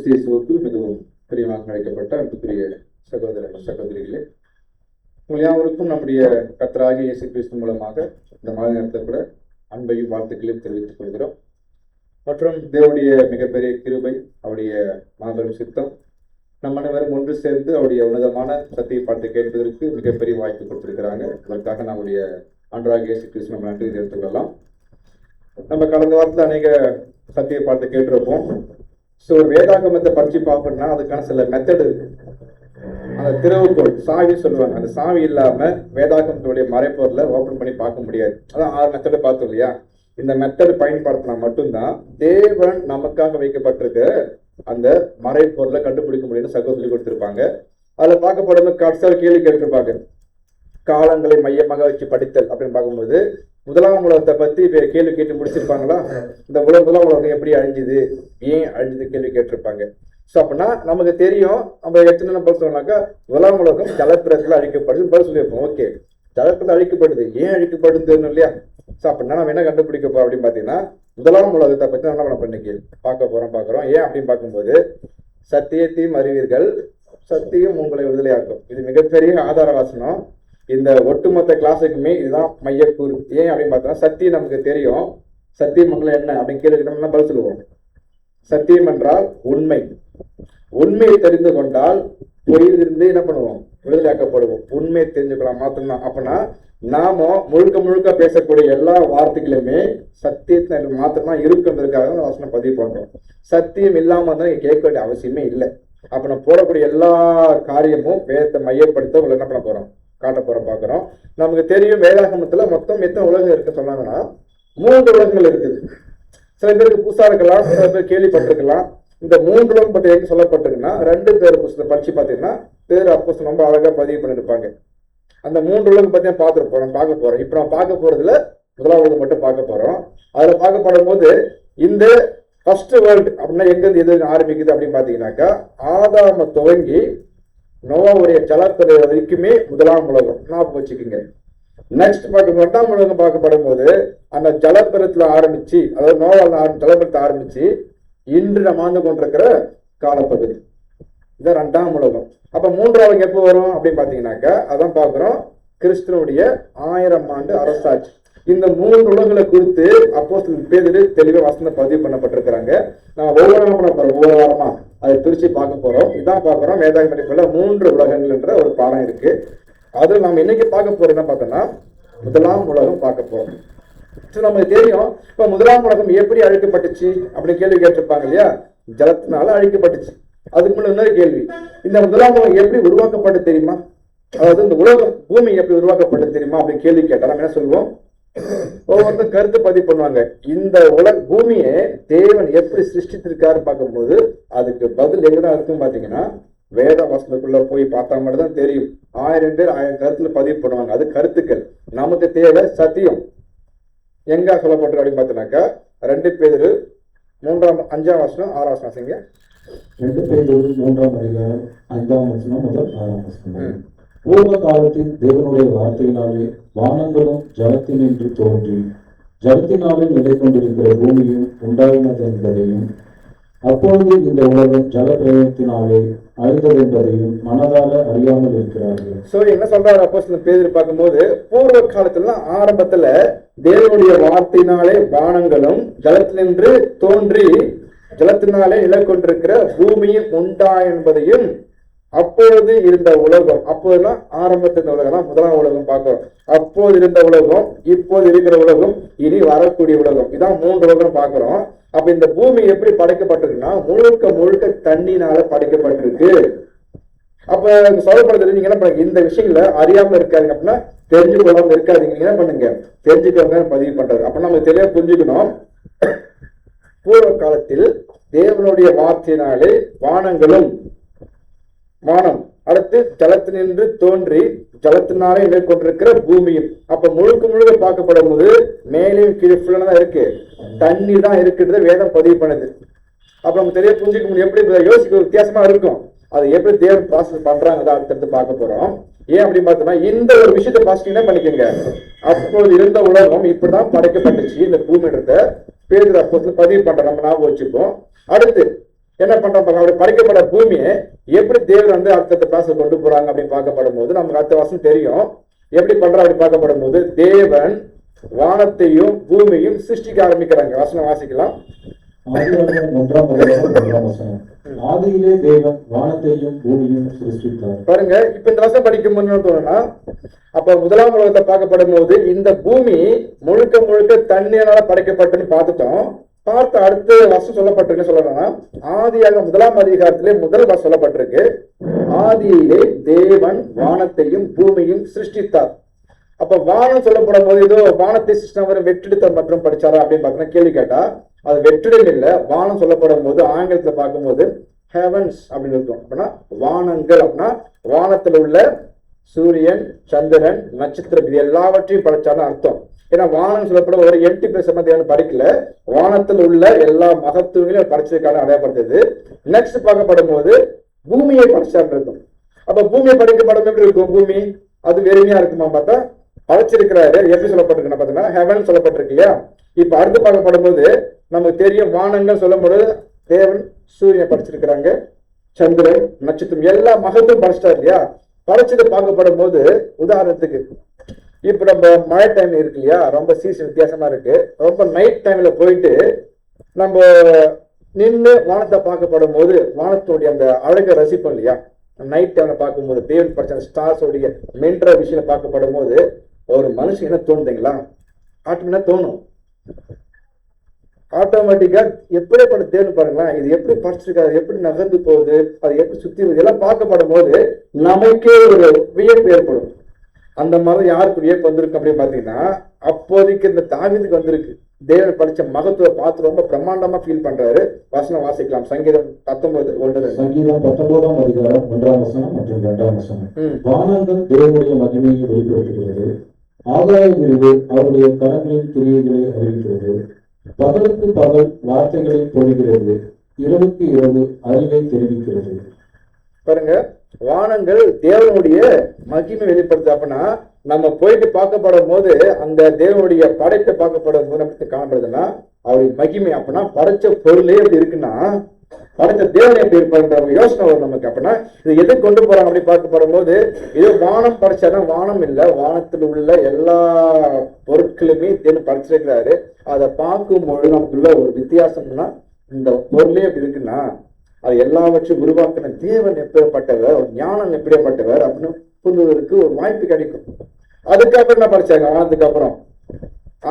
கிறிஸ்தியசுவுக்கு மிகவும் பிரியமாக அழைக்கப்பட்ட அன்புக்குரிய சகோதர சகோதரிகளே, உங்கள் யாவருக்கும் நம்முடைய கர்த்தராகிய இயேசு கிறிஸ்து மூலமாக இந்த மாலை நேரத்தை கூட அன்பையும் வாழ்த்துக்களையும் தெரிவித்துக் கொள்கிறோம். மற்றும் தேவனுடைய மிகப்பெரிய கிருபை, அவருடைய மாபெரும் சித்தம், நம் அனைவரும் ஒன்று சேர்ந்து அவருடைய உன்னதமான சத்திய பாட்டை கேட்பதற்கு மிகப்பெரிய வாய்ப்பு கொடுத்திருக்கிறாங்க. அதற்காக நம்முடைய ஆண்டவராகிய இயேசு கிறிஸ்து நம்ம நன்றி தெரிவித்துக் கொள்ளலாம். நம்ம கடந்த வாரத்தில் அநேக சத்திய பாட்டை கேட்டிருப்போம். ஸோ ஒரு வேதாகமத்தை படிச்சு பார்க்கணும்னா அதுக்கான சில மெத்தட் இருக்கு. அந்த திறவுகோள் சாவி சொல்லுவாங்க. அந்த சாவி இல்லாம வேதாகமத்துடைய மறைப்பொருளை ஓபன் பண்ணி பார்க்க முடியாது. அதான் 6 மெத்தடை பார்த்தோம் இல்லையா? இந்த மெத்தட் பயன்படுத்தினா மட்டும்தான் தேவன் நமக்காக வைக்கப்பட்டிருக்க அந்த மறைப்பொருளை கண்டுபிடிக்க முடியும்னு சகோதரி கொடுத்திருப்பாங்க. அதுல பார்க்கப்படும்போது கடைசியாக கேள்வி கேட்டிருப்பாங்க, காலங்களை மையமாக வச்சு படித்தல் அப்படின்னு பார்க்கும்போது முதலாம் உலகத்தை பத்தி கேள்வி கேட்டு முடிச்சிருப்பாங்களா? இந்த முதலாம் உலகம் எப்படி அழிஞ்சுது, ஏன் அழிஞ்சது கேள்வி கேட்டிருப்பாங்க. ஸோ அப்படின்னா நமக்கு தெரியும், நம்ம எத்தனை பதில் சொன்னாக்கா முதலாம் உலகம் ஜலப்பிரத்தில் அழிக்கப்படுது பதில் சொல்லியிருப்போம். ஓகே, ஜலப்பிரத்தில் அழிக்கப்படுது, ஏன் அழிக்கப்படுதுன்னு இல்லையா? ஸோ அப்படின்னா நம்ம என்ன கண்டுபிடிக்க போறோம் அப்படின்னு பார்த்தீங்கன்னா முதலாம் உலகத்தை பத்தி நம்ம இன்னைக்கு பார்க்குறோம். ஏன் அப்படின்னு பார்க்கும்போது சத்தியத்தையும் அறிவீர்கள், சத்தியம் உங்களை விடுதலையாக்கும். இது மிகப்பெரிய ஆதார வாசனம். இந்த ஒட்டுமொத்த கிளாஸுக்குமே இதுதான் மையக்கூறு. ஏன் அப்படின்னு பார்த்தோம்னா சத்தியம் நமக்கு தெரியும். சத்தியம் என்ன அப்படின்னு கேள்விக்கிட்டோம்னா பதில் சொல்லுவோம். சத்தியம் என்றால் உண்மை. உண்மையை தெரிந்து கொண்டால் பொய்யிலிருந்து என்ன பண்ணுவோம்? விடுதலையாக்கப்படுவோம். உண்மையை தெரிஞ்சுக்கலாம் மாத்திரம்தான். அப்படின்னா நாம முழுக்க பேசக்கூடிய எல்லா வார்த்தைகளுமே சத்தியத்தை மாத்திரம்தான் இருக்குன்றதுக்காக வாசனை பதிவு பண்றோம். சத்தியம் இல்லாம தான் கேட்க வேண்டிய அவசியமே இல்லை. அப்ப நம்ம போடக்கூடிய எல்லா காரியமும் வேதத்தை மையப்படுத்த உள்ள என்ன பண்ண போறோம்? காட்ட போறோம், பார்க்கிறோம். நமக்கு தெரியும் வேதாகமத்துல மொத்தம் எத்தனை உலகம் இருக்கு சொன்னாங்கன்னா 3 உலகங்கள் இருக்குது. சில பேருக்கு புதுசா இருக்கலாம், சில பேர் கேள்விப்பட்டிருக்கலாம். இந்த 3 உலகம் பற்றி எங்க சொல்லப்பட்டிருக்குன்னா 2 பேர் புத்தகத்தை படிச்சு பார்த்தீங்கன்னா பேர் அப்போஸ்தலர் ரொம்ப அழகா பதிவு பண்ணிருப்பாங்க. அந்த 3 உலகம் பத்தி பார்க்க போறோம். இப்ப நம்ம பார்க்க போறதுல முதலாம் உலகம் மட்டும் பார்க்க போறோம். அதுல பார்க்கப்படும் போது இந்த ஃபர்ஸ்ட் வேர்ல்டு அப்படின்னா எங்கிருந்து எது ஆரம்பிக்குது அப்படின்னு பாத்தீங்கன்னாக்கா ஆதாம துவங்கி நோவாவுடைய ஜலத்துறை வரைக்குமே முதலாம் உலகம் ஞாபகம் வச்சுக்கோங்க. நெக்ஸ்ட் பார்க்க 2ஆம் உலகம் பார்க்கப்படும் போது அந்த ஜலப்பரத்துல ஆரம்பிச்சு, அதாவது நோவால் ஜலப்பரத்தை ஆரம்பிச்சு இன்று நம்ம ஆண்டு கொண்டிருக்கிற காலப்பகுதி, இதான் 2ஆம் உலகம். அப்ப 3ஆவது எப்போ வரும் அப்படின்னு பாத்தீங்கன்னாக்கா அதான் பார்க்கிறோம், கிறிஸ்துவனுடைய 1000 ஆண்டு அரசாட்சி. இந்த 3 உலகங்களை குறித்து அப்போஸ்தலர் பேதுரு தெளிவாக வசனம் பதிவு பண்ணப்பட்டிருக்கிறாங்க. நம்ம ஒவ்வொரு வாரமா அதை பிரிச்சு பார்க்க போறோம். இதான் பார்க்கிறோம் வேதாகம படிப்புல 3 உலகங்கள் என்ற ஒரு பாடம் இருக்கு. அது நம்ம இன்னைக்கு பார்க்க போறோம் என்ன பார்த்தோம்னா முதலாம் உலகம் பார்க்க போறோம். நமக்கு தெரியும் இப்ப முதலாம் உலகம் எப்படி அழிக்கப்பட்டுச்சு அப்படின்னு கேள்வி கேட்டிருப்பாங்க இல்லையா? ஜலத்தினால அழிக்கப்பட்டுச்சு. அதுக்கு முன்னாடி இன்னொரு கேள்வி, இந்த முதலாம் உலகம் எப்படி உருவாக்கப்பட்டு தெரியுமா? அதாவது இந்த உலகம் பூமி எப்படி உருவாக்கப்பட்டு தெரியுமா அப்படின்னு கேள்வி கேட்டா நம்ம என்ன சொல்லுவோம்? ஒவ்வொருத்தரும் கருத்து பதிவு பண்ணுவாங்க. இந்த பூமியை தேவன் எப்படி சிருஷ்டித்திருக்காரு பார்க்கும்போது அதுக்கு பதில் எங்கதான் இருக்கும் பாத்தீங்கன்னா வேத வசனத்துக்குள்ள போய் பார்த்தா மட்டும் தான் தெரியும். 1000 பேர் 1000 கருத்துல பதிவு பண்ணுவாங்க. அது கருத்துக்கள். நமக்கு தேவை சத்தியம். எங்க சொல்லப்பட்டிருக்கு அப்படின்னு பார்த்தீங்கன்னாக்கா 2 பேரு 5ஆம் வசனம் 6ஆம் வசனம் செய்யுங்க. 2 பேரு 3ஆம் அதிகாரம் 5ஆம் வசனம் முதல் 6ஆம் வசனம். பூர்வ காலத்தில் தேவனுடைய வார்த்தையினாலே வானங்களும் ஜலத்தினின்று தோன்றி ஜலத்தினாலே நிலை கொண்டிருக்கிற பூமியும் உண்டாயினது என்பதையும் அப்பொழுது இந்த உலகம் ஜல பிரயத்தினாலே அழிந்தது என்பதையும் மனதால அறியாமல் இருக்கிறார்கள். சோ என்ன சொல்றாரு அப்போஸ்தலர் பேதுரு பார்க்கும்போது பூர்வ காலத்துல ஆரம்பத்துல தேவனுடைய வார்த்தையினாலே வானங்களும் ஜலத்தினின்று தோன்றி ஜலத்தினாலே நிலை கொண்டிருக்கிற பூமியும் உண்டா என்பதையும் அப்பொழுது இருந்த உலகம், அப்போதுதான் ஆரம்பத்தில் இருந்த உலகம் முதலாம் உலகம் பார்க்கிறோம். அப்போது இருந்த உலகம், இப்போது இருக்கிற உலகம், இனி வரக்கூடிய உலகம், இதான் 3 உலகம் பார்க்கிறோம். அப்ப இந்த பூமி எப்படி படைக்கப்பட்டிருக்குன்னா முழுக்க தண்ணினால படைக்கப்பட்டிருக்கு. அப்ப சொல்லப்படுறது நீங்க என்ன பண்ணுங்க, இந்த விஷயங்கள அறியாம இருக்காதுங்க அப்படின்னா தெரிஞ்சு கொள்ளாம இருக்காதீங்க. நீங்க என்ன பண்ணுங்க, தெரிஞ்சுக்கோங்க பதிவு பண்றது. அப்ப நம்ம தெளிவா புரிஞ்சுக்கணும். பூர்வ காலத்தில் தேவனுடைய வார்த்தையினாலே வானங்களும் வானம் அடுத்து ஜலத்தினின்று தோன்றி ஜலத்தினாலே நிலை கொண்டிருக்கிற பூமியும். அப்ப முழுக்க பார்க்கப்படும் போது மேலேயும் கீழே தான் இருக்கு, தண்ணி தான் இருக்குன்றத வேதம் பதிவு பண்ணுது. அப்ப நம்ம தெரிய புரிஞ்சுக்க முடியும். எப்படி யோசிக்க வித்தியாசமா இருக்கும். அது எப்படி தேவன் ப்ராசஸ் பண்றாங்க அடுத்தடுத்து பார்க்க போறோம். ஏன் அப்படின்னு பார்த்தோம்னா இந்த ஒரு விஷயத்தை பாசிட்டிவ் பண்ணிக்கோங்க. அப்போது இருந்த உலகம் இப்படிதான் படைக்கப்பட்டுச்சு இந்த பூமின்றத பேதுரு அப்போஸ்தலர் பதிவு பண்ற நம்ம ஞாபகம் வச்சுப்போம். அடுத்து என்ன பண்றாங்க, அப்படி படைக்கப்பட்ட பூமியை எப்படி தேவன் வந்து அடுத்த ப்ராசஸ் கொண்டு போறாங்க அப்படின்னு பார்க்கப்படும் போது நமக்கு அடுத்த வருஷம் தெரியும் எப்படி பண்றா அப்படி பார்க்கப்படும் போது தேவன் வானத்தையும் பூமியையும் சிருஷ்டிக்க ஆரம்பிக்கிறாங்க. வசனம் வாசிக்கலாம். ஆதியாகமம் 1:1 ஆதியிலே தேவன் வானத்தையும் பூமியையும் சிருஷ்டித்தார். பாருங்க, இப்ப இந்த வருஷம் படிக்கும் போது என்ன தோணும்னா, அப்ப முதலாம் உலகத்தை பார்க்கப்படும் போது இந்த பூமி முழுக்க முழுக்க தண்ணீரால படைக்கப்பட்டுன்னு பார்த்துட்டோம். பார்த்து அடுத்த வருஷம் சொல்லப்பட்டிருக்கு சொல்லணும்னா, ஆதியாக 1ஆம் அதிகாரத்திலே முதல் வருஷம் சொல்லப்பட்டிருக்கு, ஆதியிலே தேவன் வானத்தையும் பூமியும் சிருஷ்டித்தார். அப்ப வானம் சொல்லப்படும் போது ஏதோ வானத்தை சிருஷ்டித்தவர் வெற்றிடத்தல் மற்றும் படிச்சாரா அப்படின்னு பார்த்தீங்கன்னா கேள்வி கேட்டா அது வெற்றிடம் இல்லை. வானம் சொல்லப்படும் போது ஆங்கிலத்துல பார்க்கும்போது ஹெவன்ஸ் அப்படின்னு இருக்கும். அப்படின்னா வானங்கள் அப்படின்னா வானத்துல உள்ள சூரியன், சந்திரன், நட்சத்திரம் இது எல்லாவற்றையும் படைச்சாலும் அர்த்தம். ஏன்னா வானம் சொல்லப்படும் ஒரு எம்டி பிளேஸ் தேவன் படிக்கல, வானத்தில் உள்ள எல்லா மகத்துவங்களையும் படைச்சதுக்கான அடையாளப்படுத்துது. நெக்ஸ்ட் பார்க்கப்படும் போது பூமியை படைச்சான்னு இருக்கும். அப்ப பூமியை படைக்கப்படும் எப்படி இருக்கும்? பூமி அது வெறுமையா இருக்குமா பார்த்தா படைச்சிருக்கிறாரு. எப்படி சொல்லப்பட்டிருக்குன்னு பார்த்தீங்கன்னா ஹெவன் சொல்லப்பட்டிருக்கு இல்லையா? இப்ப அடுத்து பார்க்கப்படும் போது நமக்கு தெரியும் வானங்கள் சொல்லும் போது தேவன் சூரியனை படைச்சிருக்கிறாங்க, சந்திரன், நட்சத்திரம் எல்லா மகத்துவம் படைச்சிட்டா இல்லையா? படைச்சது பார்க்கப்படும் போது உதாரணத்துக்கு இப்ப நம்ம மழை டைம் இருக்கு இல்லையா, ரொம்ப சீசன் வித்தியாசமா இருக்கு. ரொம்ப நைட் டைம்ல போயிட்டு நம்ம நின்று வானத்தை பார்க்கப்படும் போது வானத்தோடைய அந்த அழகை ரசிப்போம் இல்லையா? நைட் டைம்ல பார்க்கும்போது தேவன் படைச்ச ஸ்டார்ஸ் உடைய மென்ற விஷயம் பார்க்கப்படும் போது ஒரு மனுஷன் என்ன தோணுதுங்களா? ஆட்டோமேட்டிக்கா தோணும். ஆட்டோமேட்டிக்கா எப்படிப்பட்ட தேவன் பாருங்களேன், இது எப்படி படைச்சிருக்காரு, எப்படி நகர்ந்து போகுது, அது எப்படி சுத்தி இதெல்லாம் பார்க்கப்படும் போது நமக்கே ஒரு வியப்பு ஏற்படும். அந்த மாதிரி யாருக்கு வியப்பு வந்திருக்கு அப்படின்னு பாத்தீங்கன்னா அப்போதைக்கு இந்த தாவீதுக்கு வந்திருக்கு. தேவன் படிச்ச மகத்துவ பார்த்து ரொம்ப பிரம்மாண்டமா ஃபீல் பண்றாரு. வசனம் வாசிக்கலாம். சங்கீதம் 19:1. சங்கீதம் 19ஆம் அதிகாரம் 1ஆம் வசனம் மற்றும் 2ஆம் வசனம். வானங்கள் தேவனுடைய மகிமையை வெளிப்படுத்துகிறது, ஆகாய விரிவு அவருடைய கரங்களின் கிரியைகளை அறிவிக்கிறது. பகலுக்கு பகல் வார்த்தைகளை பொழிகிறது, இரவுக்கு இரவு அறிவை தெரிவிக்கிறது. பாருங்க, வானங்கள் தேவனுடைய மகிமை வெளிப்படுத்து. அப்படின்னா நம்ம போயிட்டு பார்க்கப்படும் போது அந்த தேவனுடைய படைப்பை பார்க்கப்படும் போது நமக்கு காணப்படுதுன்னா அவருடைய மகிமை. அப்படின்னா படைச்ச பொருளே எப்படி இருக்குன்னா படைச்ச தேவனை எப்படி இருப்பாருன்ற யோசனை வரும் நமக்கு. அப்படின்னா இது எது கொண்டு போறாங்க அப்படி பார்க்கப்படும் போது இது வானம் படைச்சாதான் வானம் இல்லை, வானத்தில் உள்ள எல்லா பொருட்களுமே தேவன் படைச்சிருக்கிறாரு. அதை பார்க்கும் பொழுது நமக்குள்ள ஒரு வித்தியாசம்னா இந்த பொருளே எப்படி இருக்குன்னா அது எல்லாவற்றையும் உருவாக்கின தேவன் எப்படிப்பட்டவர், ஞானம் எப்படிப்பட்டவர் அப்படின்னு புரிவதற்கு ஒரு வாய்ப்பு கிடைக்கும். அதுக்கப்புறம் என்ன படிச்சாங்க? வானத்துக்கு அப்புறம்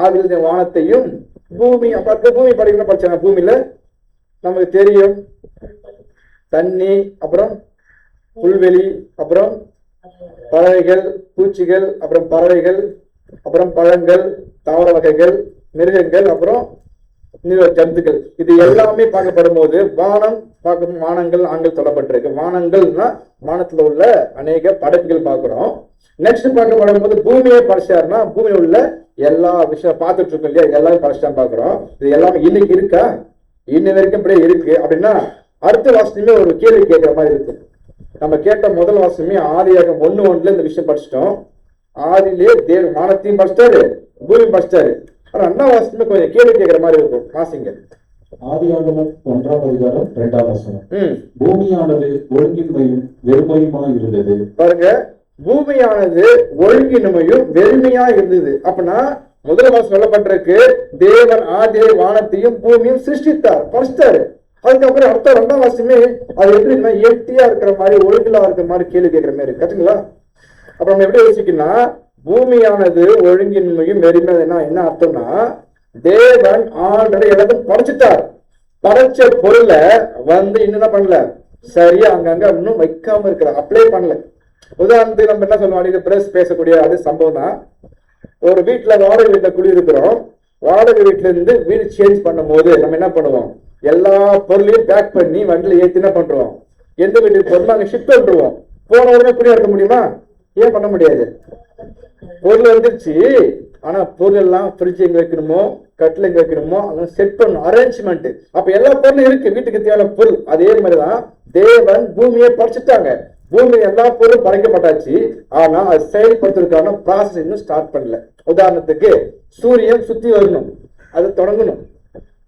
ஆதியில் வானத்தையும் பூமி அப்ப பூமி படிக்கணும் படிச்சாங்க. பூமியில நமக்கு தெரியும் தண்ணி, அப்புறம் புல்வெளி, அப்புறம் பறவைகள், பூச்சிகள், அப்புறம் பறவைகள், அப்புறம் பழங்கள், தாவர வகைகள், மிருகங்கள், அப்புறம் ஜந்துக்கள். இது எல்லாமே பார்க்கப்படும் போது வானம் பார்க்கும் வானங்கள் ஆண்கள் சொல்லப்பட்டிருக்கு. வானங்கள்னா வானத்துல உள்ள அநேக படைப்புகள் பார்க்கிறோம். நெக்ஸ்ட் பார்க்கப்படும் போது பூமியை படைச்சாருன்னா பூமியில உள்ள எல்லா விஷயம் பார்த்துட்டு இருக்கோம் இல்லையா, எல்லாமே படைச்சா பார்க்கிறோம். இது எல்லாமே இன்னைக்கு இருக்கா, இன்ன வரைக்கும் இப்படியே இருக்கு அப்படின்னா அடுத்த வாசனமே ஒரு கேள்வி கேட்கிற மாதிரி இருக்கு. நம்ம கேட்ட முதல் வாசனமே ஆதியாகமம் 1:1 இந்த விஷயம் படிச்சிட்டோம். ஆதியிலே தேவன் வானத்தையும் படிச்சிட்டாரு, பூமி படிச்சிட்டாரு. ஆனா ரெண்டாம் வாசனமே கொஞ்சம் கேள்வி கேட்கிற மாதிரி இருக்கும். வாசிங்க. ஆதியாகமம் 1ஆம் அதிகாரம் 2ஆம் வசனம். பூமியானது ஒழுங்கின்மையும் வெறுமையுமாய் இருந்தது. பாருங்க, பூமியானது ஒழுங்கின்மையும் வெறுமையா இருந்தது. அப்படின்னா முதல் வாசம் சொல்லப்பட்டிருக்கு தேவன் ஆதியை வானத்தையும் பூமியும் சிருஷ்டித்தார், படைச்சிட்டாரு. அதுக்கப்புறம் அடுத்த ரெண்டாம் வாசமே அது எப்படின்னா எட்டியா இருக்கிற மாதிரி ஒழுங்கிலா இருக்கிற மாதிரி கேள்வி கேட்கிற மாதிரி கட்டுங்களா? அப்ப நம்ம எப்படி யோசிக்கணும்னா பூமியானது ஒழுங்கின்மையும் வெறுமையா என்ன அர்த்தம்னா தேவன் ஆல்ரெடி எல்லாத்தையும் படைச்சிட்டார். படைச்ச பொருளை வந்து இன்னும் பண்ணல, சரியா அங்கங்க இன்னும் வைக்காம இருக்கிற, அப்ளை பண்ணல. உதாரணத்துக்கு நம்ம என்ன சொல்லுவோம், பிரஸ் பேசக்கூடிய அது சம்பவம் தான். ஒரு வீட்டுல வாடகை வீட்டுல குடியிருக்கிறோம். வாடகை வீட்டுல இருந்து வீடு சேஞ்ச் பண்ணும் போது நம்ம என்ன பண்ணுவோம், எல்லா பொருளையும் பேக் பண்ணி வண்டியில ஏத்தி என்ன பண்றோம், எந்த வீட்டுக்கு பொருள் அங்க ஷிஃப்ட் பண்ணிடுவோம். போன உடனே குடியிருக்க முடியுமா? ஏன் பண்ண முடியாது? பொருள் வந்துருச்சு, ஆனா பொருள் எல்லாம் ஃப்ரிட்ஜ் எங்க வைக்கணுமோ, கட்டில் எங்க வைக்கணுமோ அங்க செட் பண்ணணும், அரேஞ்ச்மெண்ட். அப்ப எல்லா பொருளும் இருக்கு, வீட்டுக்கு தேவையான பொருள். அதே மாதிரிதான் தேவன் பூமியை படைச்சிட்டாங்க. பூமி எல்லா பொருளும் படைக்கப்பட்டாச்சு, ஆனா அது செயல்படுத்துறதுக்கான ப்ராசஸ் இன்னும் ஸ்டார்ட் பண்ணல. உதாரணத்துக்கு சூரியன் சுத்தி வரணும், அது தொடங்கணும்.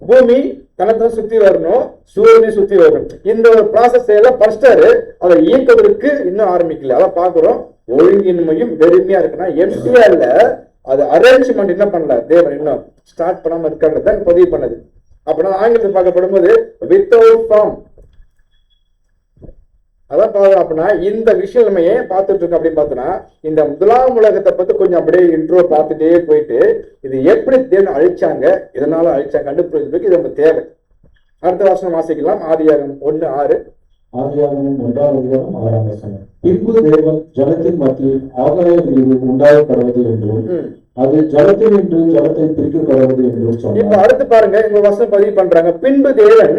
பூமி தனத்தை சுத்தி வரணும், சூரியனை சுத்தி வரணும். இந்த ஒரு ப்ராசஸ் எல்லாம் படிச்சிட்டாரு. அதை இயக்குவதற்கு இன்னும் ஆரம்பிக்கல. அதான் பாக்குறோம். ஒழுங்கின்மையும் வெறுமையா இருக்குன்னா எம்டியா இல்ல, அது அரேஞ்ச்மெண்ட் என்ன பண்ணல தேவன் இன்னும் ஸ்டார்ட் பண்ணாம இருக்கான்றதான் பதிவு பண்ணது. அப்படின்னா ஆங்கிலத்தில் பார்க்கப்படும் போது வித்தவுட் ஃபார்ம். அதான் பாக்குறோம். அப்படின்னா இந்த விஷயம் நம்ம ஏன் பார்த்துட்டு இருக்கோம் அப்படின்னு பார்த்தோம்னா, இந்த முதலாம் உலகத்தை பத்தி கொஞ்சம் அப்படியே இன்ட்ரோ பார்த்துட்டே போயிட்டு இது எப்படி தேவன் அழிச்சாங்க, இதனால அழிச்சாங்க கண்டுபிடிக்கிறதுக்கு இது நம்ம தேவை. அடுத்த வருஷம் வாசிக்கலாம். ஆதியாகமம் 1:6. ஆதியாகமம் 1:6. பின்பு தேவன் ஜலத்தின் மத்தியில் ஆகாய விரிவு உண்டாகப்படுவது என்றும் அது ஜலத்தில் நின்று ஜலத்தை பிரிக்க கடவுது என்றும் சொன்னார். இப்ப அடுத்து பாருங்க, இந்த வசனம் பதிவு பண்றாங்க. பின்பு தேவன்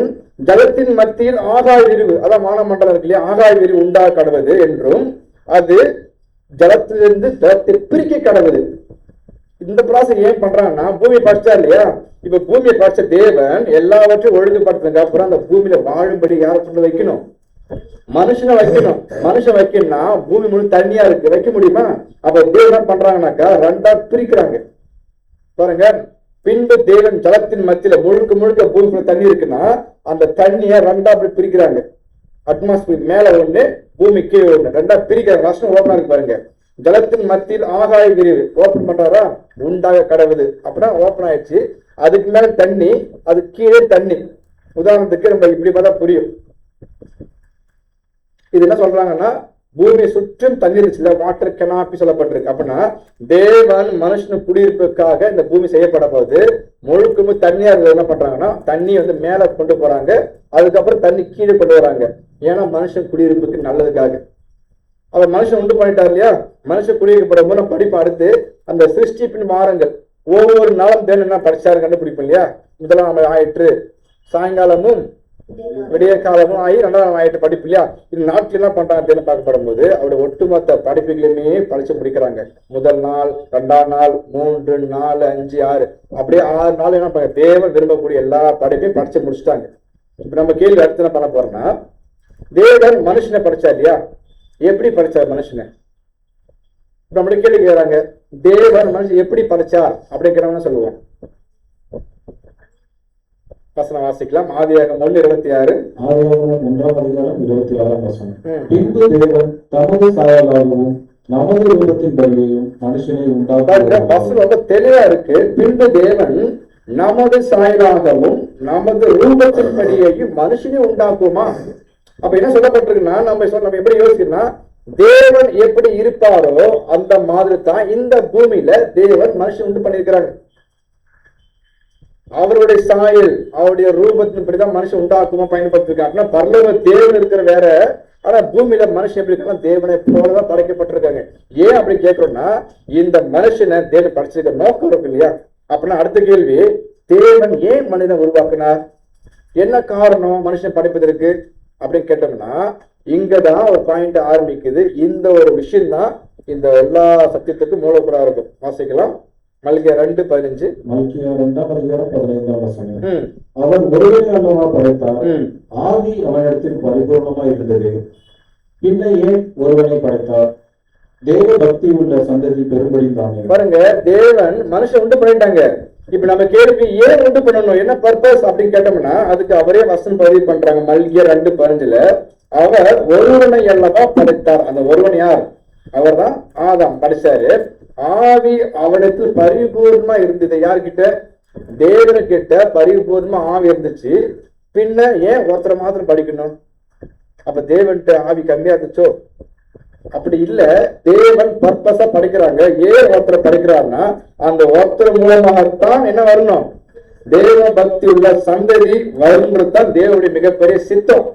ஜலத்தின் மத்தியில் ஆகாய விரிவு, அதான் வானமண்டலம் இருக்கு இல்லையா, ஆகாய விரிவு உண்டாக கடவுது என்றும் அது ஜலத்திலிருந்து ஜலத்தை பிரிக்க கடவுது. இந்த ப்ராசஸ் ஏன் பண்றாங்கன்னா, பூமியை படிச்சா இல்லையா, இப்ப பூமியை படிச்ச தேவன் எல்லாவற்றையும் ஒழுங்குபடுத்தினதுக்கு அப்புறம் அந்த பூமியில வாழும்படி யாரை கொண்டு வைக்கணும், மனுஷனை வைக்கணும். மனுஷன் வைக்கணும்னா பூமி முழு தண்ணியா இருக்கு, வைக்க முடியுமா? அப்ப தேவன் என்ன பண்றாங்கனாக்கா ரெண்டா பிரிக்கிறாங்க. பாருங்க, பின்பு தேவன் ஜலத்தின் மத்தியில முழுக்க முழுக்க பூமிக்குள்ள தண்ணி இருக்குன்னா அந்த தண்ணிய ரெண்டா அப்படி பிரிக்கிறாங்க. அட்மாஸ்பியர் மேல ஒண்ணு, பூமி கீழே ஒண்ணு, ரெண்டா பிரிக்கிறாங்க. வருஷம் ஓப்பனா இருக்கு பாருங்க. ஜலத்தின் மத்தியில் ஆகாய விரிவு ஓப்பன் பண்றாரா, உண்டாக கடவுது. அப்படின்னா ஓப்பன் ஆயிடுச்சு. அதுக்கு மேல தண்ணி, அது கீழே தண்ணி. உதாரணத்துக்கு நம்ம இப்படி பார்த்தா புரியும். இது என்ன சொல்றாங்கன்னா, பூமியை சுற்றும் தண்ணீர் இருக்குல்ல, வாட்டர் கெனாப்பி சொல்லப்பட்டிருக்கு. அப்படின்னா தேவன் மனுஷன் குடியிருப்புக்காக இந்த பூமி செய்யப்பட போது முழுக்க தண்ணியா இருந்தது என்ன பண்றாங்கன்னா, தண்ணி வந்து மேல கொண்டு போறாங்க, அதுக்கப்புறம் தண்ணி கீழே கொண்டு வராங்க. ஏன்னா மனுஷன் குடியிருப்புக்கு நல்லதுக்காக. அவர் மனுஷன் உண்டு பண்ணிட்டார் இல்லையா, மனுஷன் குடியிருக்கப்படும் போது நம்ம படிப்பு அடுத்து அந்த சிருஷ்டிப்பின் வாரங்கள் ஒவ்வொரு நாளும் தேவன் என்ன படிச்சாரு கண்டுபிடிப்போம் இல்லையா. முதலாம் ஆயிற்று, சாயங்காலமும் விடிய காலமும் ஆகி 2ஆம் ஆயிட்டு படிப்பு இல்லையா. இது நாட்டில் என்ன பண்றாங்க பார்க்கப்படும் போது அவருடைய ஒட்டுமொத்த படிப்புகளையுமே படிச்சு முடிக்கிறாங்க. முதல் நாள், 2ஆம் நாள், 3, 4, 5, 6 அப்படியே 6 நாள் என்ன பண்ண தேவன் விரும்பக்கூடிய எல்லா படிப்பையும் படிச்சு முடிச்சுட்டாங்க. இப்ப நம்ம கேள்வி அடுத்து என்ன பண்ண போறோம்னா, தேவன் மனுஷனை படிச்சார் இல்லையா, எப்படி படிச்சார் மனுஷனை? நம்மளுடைய கேள்வி கேட்கிறாங்க, தேவன் மனுஷன் எப்படி படிச்சார் அப்படிங்கிறவங்க சொல்லுவோம். வசனம் வாசிக்கலாம். ஆதியாகமம் 1:26. ஆதியாகமம் 1:26. பின்பு தேவன் தமது சாயலாகவும் நமது ரூபத்தின்படியையும் மனுஷனை உண்டாக்குவார். வசனம் ரொம்ப தெளிவா இருக்கு. பின்பு தேவன் நமது சாயலாகவும் நமது ரூபத்தின்படியையும் மனுஷனை உண்டாக்குமா. அப்ப என்ன சொல்லப்பட்டிருக்குன்னா, நம்ம எப்படி யோசிக்கணும்னா, தேவன் எப்படி இருப்பாரோ அந்த மாதிரி தான் இந்த பூமியில தேவன் மனுஷன் உண்டு பண்ணிருக்கிறாங்க. அவருடைய சாயல், அவருடைய ரூபத்தின்படிதான் மனுஷன் உண்டாக்குமா பயன்படுத்திருக்காங்க. பரலோக தேவன் இருக்கிற வேற, ஆனா பூமியில மனுஷன் எப்படி இருக்காங்க, தேவனை போலதான் படைக்கப்பட்டிருக்காங்க. ஏன் அப்படி கேட்கிறோம்னா, இந்த மனுஷனை தேவன் படைச்சிருக்க நோக்கம் இருக்கு இல்லையா. அப்படின்னா அடுத்த கேள்வி, தேவன் ஏன் மனிதனை உருவாக்குனார், என்ன காரணம் மனுஷன் படைப்பதற்கு அப்படின்னு கேட்டோம்னா, இங்கதான் ஒரு பாயிண்ட் ஆரம்பிக்குது. இந்த ஒரு விஷயம் தான் இந்த எல்லா சத்தியத்துக்கும் மூலப்பொருளா இருக்கும். வாசிக்கலாம். மல்கியா 2:15. மல்கியா 2:15. அவர் ஒருவனை அல்லவா படைத்தார், ஆதி அவனிடத்தில் பரிபூர்ணமா இருந்தது, பின்ன ஏன் ஒருவனை படைத்தார், தேவ பக்தி உள்ள சந்ததி பெரும்படி தானே. பாருங்க, தேவன் மனுஷன் உண்டு பண்ணிட்டாங்க. இப்ப நம்ம கேள்வி ஏன் உண்டு பண்ணணும், என்ன பர்பஸ் அப்படின்னு கேட்டோம்னா, அதுக்கு அவரே வசனம் பதிவு பண்றாங்க. மல்கியா 2:15. அவர் ஒருவனை அல்லவா படைத்தார். அந்த ஒருவன் யார்? அவர் தான் ஆதாம் படைச்சாரு. ஆவி அவனிடத்தில் பரிபூர்ணமா இருந்தது. யார்கிட்ட? தேவனுக்கிட்ட பரிபூர்ணமா ஆவி இருந்துச்சு. பின்ன ஏன் ஒருத்தரை மாத்திரம் படிக்கணும்? அப்ப தேவன்கிட்ட ஆவி கம்மியா இருந்துச்சோ? அப்படி இல்ல, தேவன் பர்பஸா படிக்கிறாங்க. ஏன் ஒருத்தரை படிக்கிறாருன்னா, அந்த ஒருத்தர் மூலமாகத்தான் என்ன வரணும், தேவ பக்தி உள்ள சந்ததி வருங்கிறதுதான் தேவனுடைய மிகப்பெரிய சித்தம்.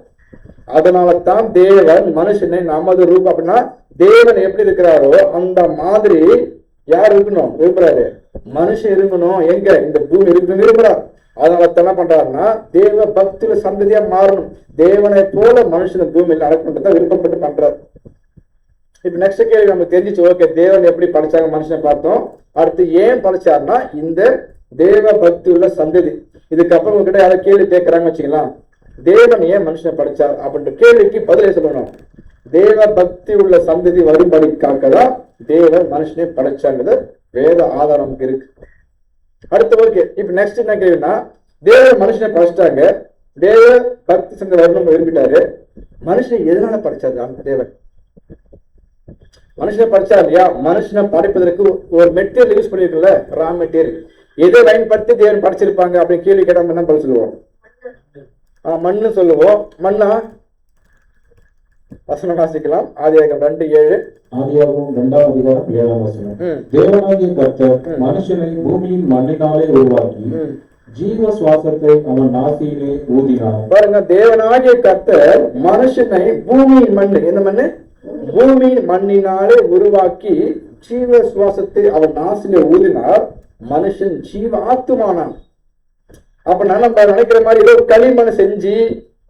அதனாலதான் தேவன் மனுஷனை நமது ரூபம், அப்படின்னா தேவன் எப்படி இருக்கிறாரோ அந்த மாதிரி யார் இருக்கணும் விரும்புறாரு, மனுஷன் இருக்கணும். எங்க இந்த பூமி இருக்கு விரும்புறாரு. அதனால என்ன பண்றாருன்னா, தேவ பக்தியில சந்ததியா மாறணும், தேவனை போல மனுஷன் பூமியில் நடக்கணுன்றத விருப்பப்பட்டு பண்றாரு. இப்ப நெக்ஸ்ட் கேள்வி நம்ம தெரிஞ்சிச்சு. ஓகே, தேவன் எப்படி படைச்சாங்க மனுஷனை பார்த்தோம். அடுத்து ஏன் படைச்சாருன்னா, இந்த தேவ பக்தி உள்ள சந்ததி. இதுக்கப்புறம் உங்ககிட்ட யாராவது கேள்வி கேட்கறாங்க வச்சுக்கலாம், தேவன் ஏன் மனுஷனை படைச்சார் அப்படின்ற கேள்விக்கு பதிலே சொல்லணும். தேவ பக்தி உள்ள சந்ததி வரும்படிக்காகதான் தேவன் மனுஷனை படைச்சாங்கிறது வேத ஆதாரம் இருக்கு. அடுத்து ஓகே, இப்ப நெக்ஸ்ட் என்ன கேள்வினா, தேவன் மனுஷனை படைச்சிட்டாங்க. தேவ பக்தி செஞ்ச வரணும் விரும்பிட்டாரு. மனுஷனை எதனால படைச்சாரு தேவன்? மனுஷனை படைச்சா இல்லையா? மனுஷனை படைப்பதற்கு ஒரு மெட்டீரியல் யூஸ் பண்ணிருக்கல, ரா மெட்டீரியல். எதை பயன்படுத்தி தேவன் படைச்சிருப்பாங்க அப்படின்னு கேள்வி கேட்டா என்ன பதில் சொல்லுவோம்? மண்ணு சொல்லுவோம். மண்ணா? வசனம் வாசிக்கலாம். ஆதியாகமம் 2:7. ஆதியாகமம் 2:7. தேவனாகிய கர்த்தர் மனுஷனை பூமியின் மண்ணினாலே உருவாக்கி ஜீவ சுவாசத்தை அவன் நாசியிலே ஊதினார். பாருங்க, தேவனாகிய கர்த்தர் மனுஷனை பூமியின் மண், என்ன மண்ணு? பூமியின் மண்ணினாலே உருவாக்கி ஜீவ சுவாசத்தை அவன் நாசிலே ஊதினார். மனுஷன் ஜீவ ஆத்துமானான். அப்ப நம்ம நினைக்கிற மாதிரி ஏதோ களிமண் செஞ்சு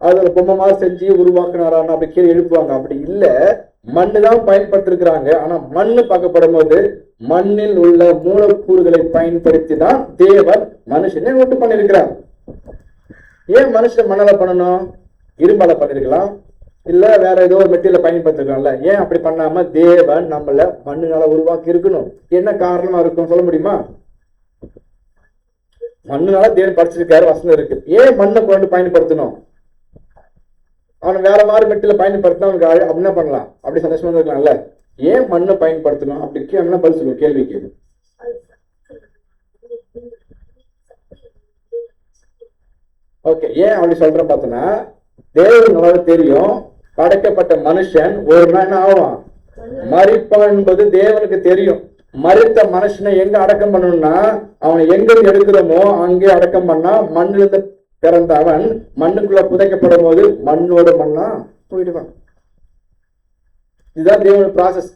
அது பொம்மை மாதிரி செஞ்சு உருவாக்குனாரான்னு அப்படி கீழே எழுப்புவாங்க. அப்படி இல்ல, மண்ணு தான் பயன்படுத்திருக்கிறாங்க. ஆனா மண்ணு பார்க்கப்படும் போது மண்ணில் உள்ள மூலக்கூறுகளை பயன்படுத்தி தான் தேவன் மனுஷனை உண்டு பண்ணிருக்கிறார். ஏன் மனுஷன் மண்ணால பண்ணணும்? இரும்பால பண்ணிருக்கலாம், இல்ல வேற ஏதோ ஒரு மெட்டீரியல் பயன்படுத்திருக்கலாம்ல. ஏன் அப்படி பண்ணாம தேவன் நம்மள மண்ணுனால உருவாக்கி இருக்கணும்? என்ன காரணமா இருக்கும் சொல்ல முடியுமா? மண்ணுனால தேவன் படிச்சிருக்காரு, வசனம் இருக்கு. ஏன் மண்ணை கொண்டு பயன்படுத்தணும்? அவன் வேற மாதிரி மெட்டீரியல் பயன்படுத்தினா அவனுக்கு என்ன பண்ணலாம்? அப்படி சந்தோஷமா இருக்கலாம்ல. ஏன் மண்ணை பயன்படுத்தணும்? அப்படி என்ன பதில் சொல்லுவோம் கேள்விக்கு? ஓகே, ஏன் அப்படி சொல்றேன் பார்த்தோன்னா, தேவன் நல்லா தெரியும் படைக்கப்பட்ட மனுஷன் ஒரு நாள் என்ன ஆவான்? மரிப்பான் என்பது தேவனுக்கு தெரியும். மரித்த மனுஷனை எங்க அடக்கம் பண்ணணும்னா, அவனை எங்க எடுக்கிறோமோ அங்கே அடக்கம் பண்ணா மண்ணிலிருந்து பிறந்த அவன் மண்ணுக்குள்ள புதைக்கப்படும் போது மண்ணோட மண்ணா போயிடுவான். இதுதான் தேவனோட ப்ராசஸ்.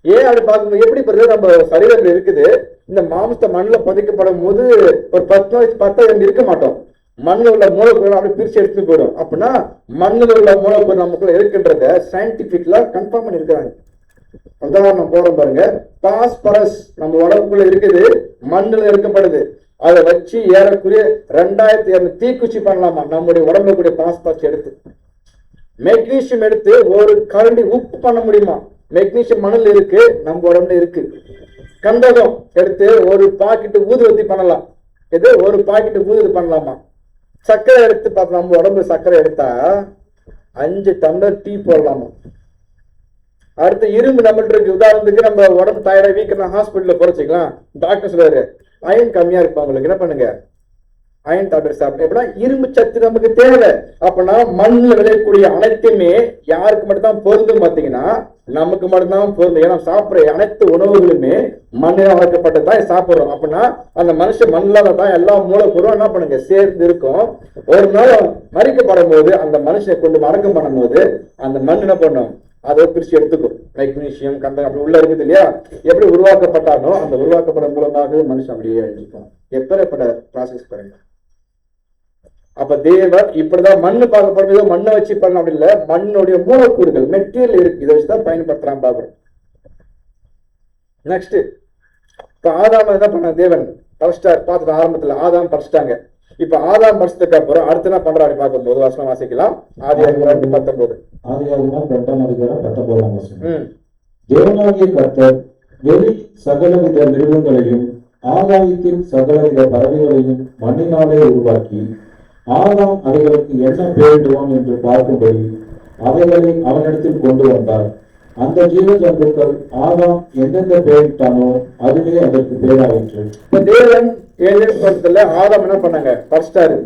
ஏன் அப்படி பார்க்கும்போது எப்படி பிறகு நம்ம சரீரத்தில் இருக்குது, இந்த மாம்சத்தை மண்ணில் புதைக்கப்படும் போது ஒரு 10 வயசு 10 இருக்க மாட்டோம். மண்ணில் உள்ள மூலப்பொருள் அப்படி பிரிச்சு எடுத்து போயிடும். அப்படின்னா மண்ணில் உள்ள மூலப்பொருள் நமக்குள்ள இருக்கின்றத சயின்டிபிக்ல கன்ஃபார்ம் பண்ணிருக்காங்க. உதாரணம் போறோம் பாருங்க, பாஸ்பரஸ் நம்ம உடம்புக்குள்ள இருக்குது, மண்ணில் இருக்கப்படுது. அதை வச்சு ஏறக்குரிய 2200 தீக்குச்சி பண்ணலாமா நம்முடைய உடம்புல கூடிய பாஸ்பரஸ் எடுத்து. மெக்னீசியம் எடுத்து ஒரு கரண்டி உப்பு பண்ண முடியுமா? மெக்னீசியம் மண்ணில் இருக்கு, நம்ம உடம்புல இருக்கு. கந்தகம் எடுத்து ஒரு பாக்கெட்டு ஊதுவத்தி பண்ணலாம். இது ஒரு பாக்கெட்டு ஊதுவத்தி பண்ணலாமா? சர்க்கரை எடுத்து பார்த்தா நம்ம உடம்புல சர்க்கரை எடுத்தா 5 டம்ளர் டீ போடலாமா? அடுத்து இரும்பு நம்மள்ட்ட இருக்கு. உதாரணத்துக்கு நம்ம உடம்பு டயர்டா வீக்கா ஹாஸ்பிட்டல்ல குறைச்சிக்கலாம். டாக்டர் சொல்றாரு அயன் கம்மியா இருப்பா, உங்களுக்கு என்ன பண்ணுங்க அயன் டாப்லெட் சாப்பிட்டு. எப்படின்னா இரும்பு சத்து நமக்கு தேவை. அப்படின்னா மண்ணில் விளையக்கூடிய அனைத்துமே யாருக்கு மட்டும்தான் பொருந்தும் பார்த்தீங்கன்னா நமக்கு மட்டும்தான் பொருந்தும். ஏன்னா சாப்பிட்ற அனைத்து உணவுகளுமே மண்ணில் வளர்க்கப்பட்டதான் சாப்பிட்றோம். அப்படின்னா அந்த மனுஷன் மண்ணில் தான் எல்லா மூலப்பொருளும் என்ன பண்ணுங்க சேர்ந்து இருக்கும். ஒரு நாள் மறிக்கப்படும் போது அந்த மனுஷனை கொண்டு அடக்கம் பண்ணும் போது அந்த மண் என்ன பண்ணும்? அதை பிரிச்சு எடுத்துக்கும். மெக்னீசியம் கந்தகம் அப்படி உள்ள இருக்குது இல்லையா? எப்படி உருவாக்கப்பட்டானோ அந்த உருவாக்கப்பட மூலமாக மனுஷன் அப்படியே அழிஞ்சிப்பான். எப்பேற்பட்ட ப்ராசஸ் பாருங்க. அப்ப தேவன் இப்படிதான் மண்ணு பார்க்கப்படுறதோ மண்ணை வச்சு பண்ண அப்படி இல்லை, மண்ணுடைய மூலக்கூறுகள் மெட்டீரியல் இருக்கு, இதை வச்சுதான் பயன்படுத்துறான் பாக்குறோம். நெக்ஸ்ட், இப்ப ஆதாம் என்ன பண்ண தேவன் பறிச்சிட்டார். பார்த்துட்டு ஆரம்பத்துல ஆதாம் பறிச்சிட்டாங்க. இப்ப ஆதாம் பறிச்சதுக்கு அப்புறம் அடுத்து என்ன பண்றாரு பார்க்கும்போது வசனம் வாசிக்கலாம். ஆதியாகமம் 2:19. ஆதியாகமம் 2:19. தேவனாகிய கர்த்தர் வெளி சகலவித மிருகங்களையும் ஆகாயத்தின் சகலவித பறவைகளையும் மண்ணினாலே உருவாக்கி ஆதாம் அவைகளுக்கு என்ன பெயரிடுவான் என்று பார்க்கும்படி அவைகளை அவனிடத்தில் கொண்டு வந்தார். அந்த ஜீவ ஜந்துக்கள் ஆதாம் எந்தெந்த பெயரிட்டானோ அதுவே அதற்கு பெயராயிற்று. தேவன் ஏழு ஆதாம் என்ன பண்ணாங்க? பறிச்சிட்டாரு.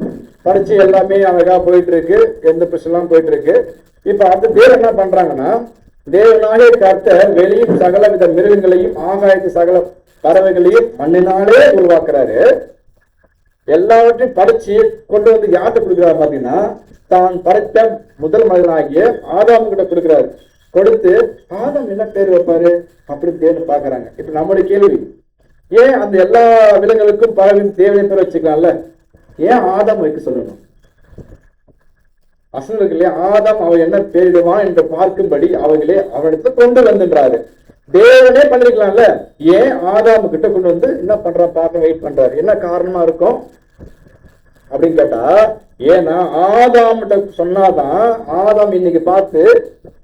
பறிச்சு எல்லாமே அழகா போயிட்டு இருக்கு, எந்த பிரச்சனைலாம் போயிட்டு இருக்கு. இப்ப அடுத்த தேவன் என்ன பண்றாங்கன்னா, தேவனாலே கர்த்தர் வெளியும் சகல வித மிருகங்களையும் ஆகாயத்து சகல பறவைகளையும் மண்ணினாலே உருவாக்குறாரு. எல்லாவற்றையும் படைச்சு கொண்டு வந்து யார்கிட்ட கொடுக்குறாரு பாத்தீங்கன்னா, தான் படைத்த முதல் மனிதனாகிய ஆதாம் கிட்ட கொடுக்குறாரு. கொடுத்து ஆதாம் என்ன பேர் வைப்பாரு அப்படி தேவன் பாக்குறாங்க. இப்ப நம்மளுடைய கேள்வி, ஏன் அந்த எல்லா விலங்குகளுக்கும் பறவையும் தேவையை பேர் வச்சுக்கலாம்ல, ஏன் ஆதாம் வைக்க சொல்லணும்? வசனம் இருக்கு இல்லையா? ஆதாம் அவன் என்ன பேரிடுவான் என்று பார்க்கும்படி அவர்களே அவனிடத்துல கொண்டு வந்துன்றாரு. தேவனே பண்ணிருக்கலாம்ல, ஏன் ஆதாம் கிட்ட கொண்டு வந்து என்ன பண்றா பார்க்க வெயிட் பண்றாரு? என்ன காரணமா இருக்கும் அப்படின்னு கேட்டா, ஏன்னா ஆதாம் சொன்னாதான் ஆதாம் இன்னைக்கு பார்த்து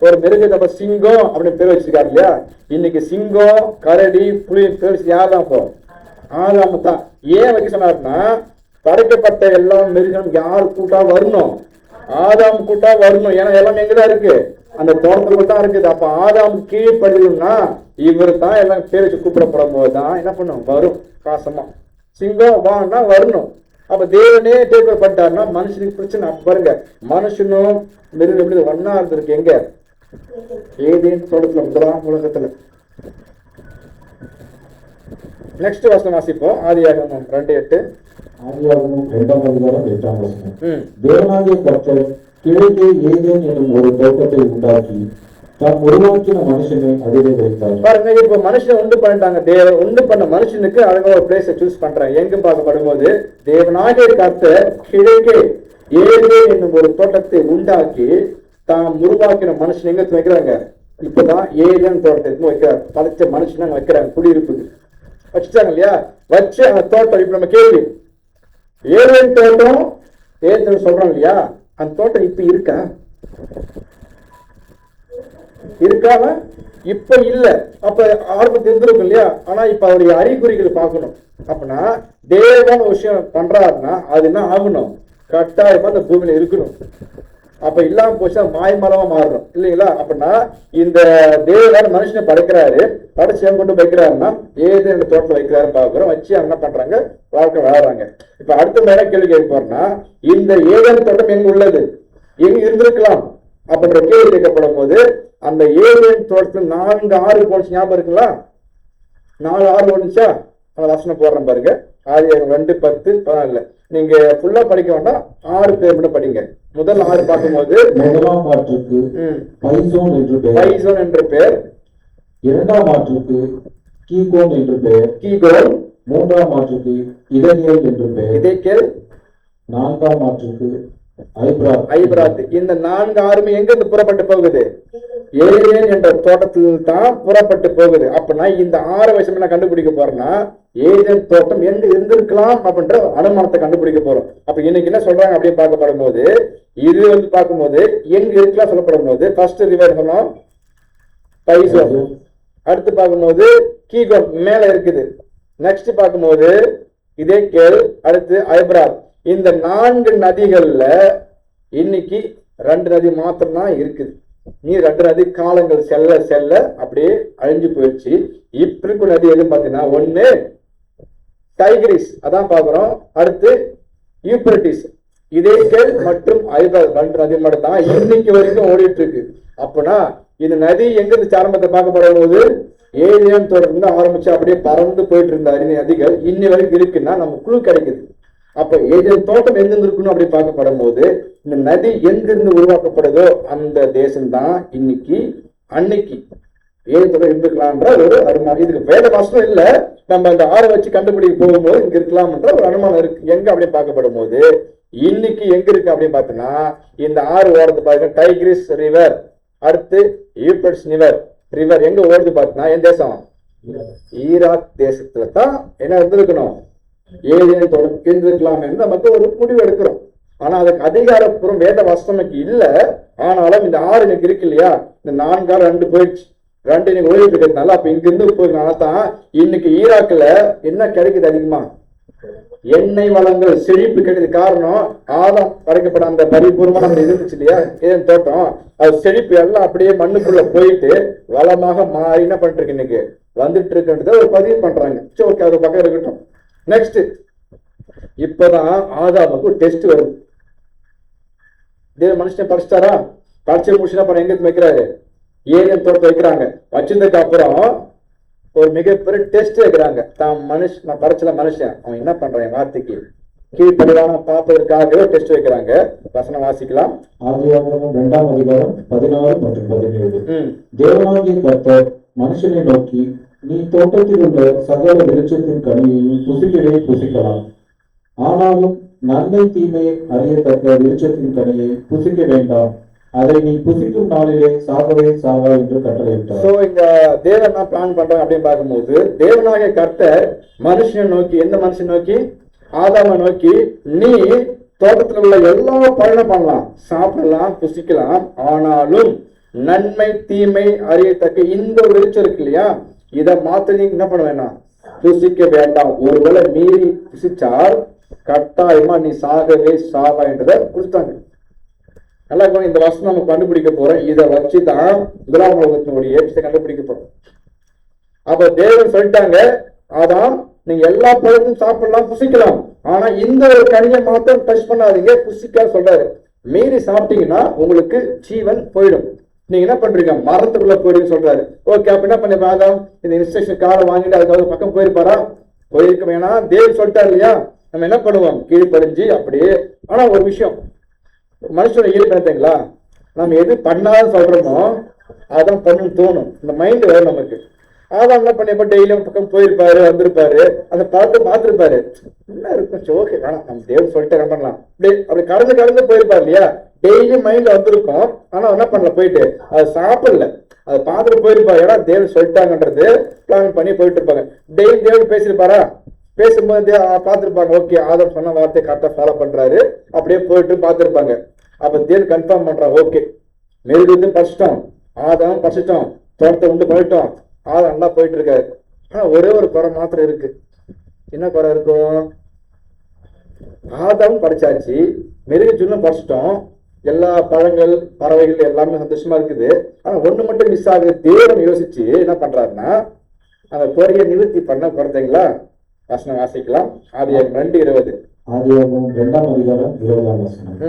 ஒரு மிருகத்தை சிங்கம் அப்படின்னு பேர் வச்சிருக்காரு இல்லையா? இன்னைக்கு சிங்கம் கரடி புலி பேர் யார் தான் போகும்? ஆதாம் தான். ஏன் வைக்க சொன்னாருன்னா, படைக்கப்பட்ட எல்லா மிருகம் யார் கூட்டா வரணும்? ஆதாம் கூட்டா வரணும். ஏன்னா எல்லாம் எங்கதான் இருக்கு? அந்த தோட்டத்துக்குள்ள தான் இருக்குது. அப்ப ஆதாம் கீழ்படினா இவர் தான் எல்லாம் பேர் வச்சு கூப்பிடப்படும் போதுதான் என்ன பண்ணும்? வரும் பாசமா. சிங்கம் வான்னா வரணும். அப்ப தேவனே டேக்கர் பண்ணிட்டாருன்னா மனுஷனுக்கு பிரச்சனை. அப்ப பாருங்க, மனுஷனும் மிருகம் எப்படி ஒன்னா இருந்திருக்கு? எங்க? ஏதேன் தோட்டத்துல, முதலாம் உலகத்துல. நெக்ஸ்ட் வசனம் வாசிப்போம். ஆதியாகமம் 2:8. ஆதியாகமம் 2:8. தேவனாகிய கர்த்தர் கிழக்கே ஏதேன் என்னும் ஒரு தோட்டத்தை உண்டாக்கி தாம் உருவாக்கின மனுஷனை அதிலே வைத்தார். பாருங்க, இப்ப மனுஷன் உண்டு பண்ணிட்டாங்க. தேவன் உண்டு பண்ண மனுஷனுக்கு அழகா ஒரு பிளேஸை சூஸ் பண்றாங்க. எங்க பார்க்கப்படும் போது தேவனாகிய கர்த்தர் கிழக்கே ஏதேன் என்னும் ஒரு தோட்டத்தை உண்டாக்கி தாம் உருவாக்கின மனுஷன் எங்க வைக்கிறாங்க? இப்பதான் ஏதேன் தோட்டத்தை வைக்கிறார். படைச்ச மனுஷன் வைக்கிறாங்க, குடியிருப்புக்கு வச்சுட்டாங்க இல்லையா? வச்சு அந்த தோட்டம் இப்ப நம்ம கேள்வி, ஏதேன் தோட்டம் ஏதேன் சொல்றோம் இல்லையா? அந்த தோட்டம் இப்ப இருக்கா? இருக்காம இப்ப இல்ல. அப்ப ஆரம்பத்தில் இருந்திருக்கும் இல்லையா? ஆனா இப்ப அவருடைய அறிகுறிகள் பார்க்கணும். அப்படின்னா தேவன் ஒரு விஷயம் பண்றாருன்னா அது என்ன ஆகணும்? கட்டாயமா அந்த பூமியில இருக்கணும். அப்ப இல்லாம போச்சா மாய்மலமா மாறணும் இல்லைங்களா? அப்படின்னா இந்த தேவன் மனுஷனை படைக்கிறாரு, படைச்சு கொண்டு வைக்கிறாருன்னா ஏதோ தோட்டத்தை வைக்கிறாருன்னு பாக்குறோம். வச்சு என்ன பண்றாங்க? வாழ்க்கை வாழறாங்க. இப்ப அடுத்த மேல கேள்வி கேட்க போறோம்னா, இந்த ஏதேன் தோட்டம் எங்க உள்ளது? எங்க இருந்திருக்கலாம் அப்படின்ற கேள்வி கேட்கப்படும் போது அந்த ஏதேன் தோட்டத்துல 4 ஆறு போச்சு. ஞாபகம் இருக்குங்களா? 4 ஆறு வந்துச்சா? அந்த வசனம் போடுறேன் பாருங்க. ஆதியாகமம் 2:10-14. நீங்க ஃபுல்லா படிக்க வேண்டாம், 6 பேர் மட்டும் படிங்க. முதல் 6 பார்க்கும்போது முதலாம் ஆற்றுக்கு பைசோன் என்று பெயர், இரண்டாம் ஆற்றுக்கு கீகோன் என்று பெயர், மூன்றாம் ஆற்றுக்கு இதேக்கேல் என்று பெயர், இதேக்கேல், நான்காம் ஆற்றுக்கு ஐபிராத். இந்த 4 ஆறுமே எங்க இருந்து புறப்பட்டு போகுது? ஏதேன் என்ற தோட்டத்தில் தான் புறப்பட்டு போகுது. அப்படின்னா இந்த 6 வருஷம் என்ன கண்டுபிடிக்க போறோம்னா, ஏதேன் தோட்டம் எங்க இருந்திருக்கலாம் அப்படின்ற அனுமானத்தை கண்டுபிடிக்க போறோம். அப்ப இன்னைக்கு என்ன சொல்றாங்க அப்படின்னு பார்க்கப்படும் போது, இது பார்க்கும்போது எங்க இருக்கலாம் சொல்லப்படும் போது, ஃபர்ஸ்ட் ரிவர் சொன்னோம் பைசோன், அடுத்து பார்க்கும்போது கீகோன் மேல இருக்குது, நெக்ஸ்ட் பார்க்கும்போது இதேக்கேல், அடுத்து ஐபிராத். இந்த 4 நதிகள்ல இன்னைக்கு 2 நதி மாத்திரம் தான் இருக்குது. நீ 2 நதி காலங்கள் செல்ல செல்ல அப்படியே அழிஞ்சு போயிடுச்சு. இப்ப இருக்கும் நதி எதுன்னு பாத்தீங்கன்னா, ஒண்ணு டைகிரிஸ், அதான் பாக்குறோம். அடுத்து யூப்ரட்டிஸ். இதேக்கேல் மற்றும் ஐபிராத் 2 நதி மட்டும் தான் இன்னைக்கு வரைக்கும் ஓடிட்டு இருக்கு. அப்பனா இந்த நதி எங்க இருந்து ஆரம்பத்தை பார்க்கப்படும் போது ஏதேன் தோட்டத்துல ஆரம்பிச்சு அப்படியே பறந்து போயிட்டு இருந்த நதிகள் இன்னி வரைக்கும் இருக்குன்னா நம்ம குழு கிடைக்குது. அப்ப ஏதேன் தோட்டம் எங்க இருக்கணும் அப்படி பார்க்கப்படும் போது இந்த நதி எங்கிருந்து உருவாக்கப்படுதோ அந்த தேசம்தான் இன்னைக்கு அன்னைக்கு ஏதேன் தோட்டம் இருந்துக்கலாம்ன்ற ஒரு அனுமானம். இதுக்கு வேத வசனம் இல்ல, நம்ம அந்த 6 வச்சு கண்டுபிடிக்க போகும்போது இங்க இருக்கலாம்ன்ற ஒரு அனுமானம் இருக்கு. எங்க அப்படின்னு பார்க்கப்படும் போது இன்னைக்கு எங்க இருக்கு அப்படின்னு பார்த்தோம்னா, இந்த 6 ஓடுறது பாருங்க. டைகிரிஸ் ரிவர், அடுத்து யூப்ரட்டிஸ் ரிவர் எங்க ஓடுது பார்த்தோம்னா என் தேசம் ஈராக் தேசத்துல தான் என்ன இருந்திருக்கணும்? ஏதேன் தோட்டம் இருந்திருக்கலாம் என்று நமக்கு ஒரு முடிவு எடுக்கிறோம். ஆனா அதுக்கு அதிகாரப்பூர்வம் வேத வசனத்துக்கு இல்ல. ஆனாலும் இந்த 6 இன்னைக்கு இருக்கு இல்லையா? இந்த 4 2 போயிடுச்சு, 2 இன்னைக்கு ஓடிட்டு இருக்கிறதுனால அப்ப இங்க இருந்து போயிருந்தனால தான் இன்னைக்கு ஈராக்ல என்ன கிடைக்குது? அதிகமா எண்ணெய் வளங்கள், செழிப்பு கிடைக்குது. காரணம் ஆதாம் படைக்கப்பட அந்த பரிபூர்வமா நம்ம இருந்துச்சு இல்லையா ஏதேன் தோட்டம், அது செழிப்பு எல்லாம் அப்படியே மண்ணுக்குள்ள போயிட்டு வளமாக மாறி என்ன பண்ணிட்டு இருக்கு இன்னைக்கு வந்துட்டு இருக்குன்றத ஒரு பதிவு பண்றாங்க. சரி, ஓகே, அது பக்கம் இருக்கட்டும். நெக்ஸ்ட், இப்பதான் ஆதாமுக்கு ஒரு டெஸ்ட் வருது. தேவ மனுஷனை படிச்சிட்டாரா? படிச்சு முடிச்சுனா அப்புறம் எங்க வைக்கிறாரு? ஏதேன் தோட்டத்தை வைக்கிறாங்க. வச்சிருந்ததுக்கு அப்புறம் ஒரு மிகப்பெரிய டெஸ்ட் வைக்கிறாங்க. தான் நான் படைச்சல மனுஷன் அவன் என்ன பண்றான் வார்த்தைக்கு கீழ்படிவான பார்ப்பதற்காகவே டெஸ்ட் வைக்கிறாங்க. வசனம் வாசிக்கலாம். ஆதியாகமம் 2:16 மற்றும் 17. தேவனாகிய கர்த்தர் மனுஷனை நோக்கி, நீ தோட்டத்தில் உள்ள சகல விருட்சத்தின் கனியையும் புசிக்கவே புசிக்கலாம், ஆனாலும் நன்மை தீமை அறியத்தக்க விருட்சத்தின் கனியை புசிக்க வேண்டாம், அதை நீ புசிக்கும் நாளிலே சாகவே சாகா என்று கட்டளையிட்டார். சோ இங்க தேவன் என்ன பிளான் பண்றாங்க அப்படின்னு பார்க்கும்போது, தேவனாகிய கர்த்தர் மனுஷனை நோக்கி, எந்த மனுஷன் நோக்கி? ஆதாமை நோக்கி, நீ தோட்டத்தில் உள்ள எல்லா பலனும் பண்ணலாம், சாப்பிடலாம், புசிக்கலாம், ஆனாலும் நன்மை தீமை அறியத்தக்க இந்த விருட்சம் இருக்கு இல்லையா, இதை மாத்த நீங்க என்ன பண்ண வேண்டாம்? புசிக்க வேண்டாம். ஒருவேளை மீறி புசிச்சால் கட்டாயமா நீ சாகவே சாவான்றதை கொடுத்தாங்க. நல்லா இருக்கும். இந்த வசனம் நம்ம கண்டுபிடிக்க போறோம். இதை வச்சுதான் முதலாம் உலகத்தினுடைய கண்டுபிடிக்க போறோம். அப்ப தேவன் சொல்லிட்டாங்க, அதான் நீங்க எல்லா பழமும் சாப்பிடலாம், புசிக்கலாம், ஆனா இந்த ஒரு கனியை மாத்திரம் டச் பண்ணாதீங்க, புசிக்க சொல்றாரு. மீறி சாப்பிட்டீங்கன்னா உங்களுக்கு ஜீவன் போயிடும். நீங்க என்ன பண்றீங்க, மரத்துக்குள்ள போயிடுன்னு சொல்றாரு. ஓகே, அப்ப என்ன பண்ணி ஆதாம் இந்த இன்ஸ்ட்ரக்ஷன் காரை வாங்கிட்டு அதுக்காக பக்கம் போயிருப்பாரா? போயிருக்க வேணாம். தேவன் சொல்லிட்டாரு இல்லையா, நம்ம என்ன பண்ணுவோம், கீழ்ப்படிஞ்சு அப்படியே. ஆனா ஒரு விஷயம், மனுஷனோட இயல்பு என்னங்களா, நம்ம எது பண்ணாலும் சொல்றோமோ அதான் பண்ணு தோணும். இந்த மைண்ட் வரும் நமக்கு. ஆதான் என்ன பண்ணிப்ப டெய்லியும் பக்கம் போயிருப்பாரு, வந்திருப்பாரு, அதை பார்த்துருப்பாரு, என்ன இருக்கும், ஓகே வேணாம் நம்ம தேவன் சொல்லிட்டு என்ன பண்ணலாம், அப்படி கடந்து போயிருப்பாரு இல்லையா. டெய்லி மைண்ட்ல வந்திருக்கும், ஆனா என்ன பண்ணல, போயிட்டு அதை சாப்பிடல, அதை பார்த்துட்டு போயிருப்பாரு. ஏன்னா தேவன் சொல்லிட்டாங்கன்றது பிளான் பண்ணி போயிட்டு இருப்பாங்க. டெய்லி தேவன் பேசியிருப்பாரா, பேசும்போது பார்த்துருப்பாங்க, ஓகே ஆதாம் சொன்ன வார்த்தையை கரெக்டாக ஃபாலோ பண்றாரு, அப்படியே போயிட்டு பார்த்துருப்பாங்க. அப்ப தேவன் கன்ஃபார்ம் பண்றான், ஓகே மெருகு பறிச்சிட்டோம், ஆதாம் பறிச்சிட்டோம், தோட்டத்தை உண்டு பண்ணிட்டோம், ஆதாம் நல்லா போயிட்டு இருக்காரு. ஆனா ஒரே ஒரு குறை மாத்திரம் இருக்கு. என்ன குறை இருக்கும், ஆதாம் பறிச்சாச்சு, மெருகு சுண்ணம் பறிச்சிட்டோம், எல்லா பழங்கள் பறவைகள் எல்லாமே சந்தோஷமா இருக்குது. ஆனா ஒண்ணு மட்டும் மிஸ் ஆகுது. தேவன் யோசிச்சு என்ன பண்றாருன்னா, அந்த குறையை நிவர்த்தி பண்ண குறைந்தீங்களா. வசனம் வாசிக்கலாம். ஆதியாகமம் 2:20. ஆதியாகமம் 2ஆம் அதிகாரம் 20ஆம் வசனம்.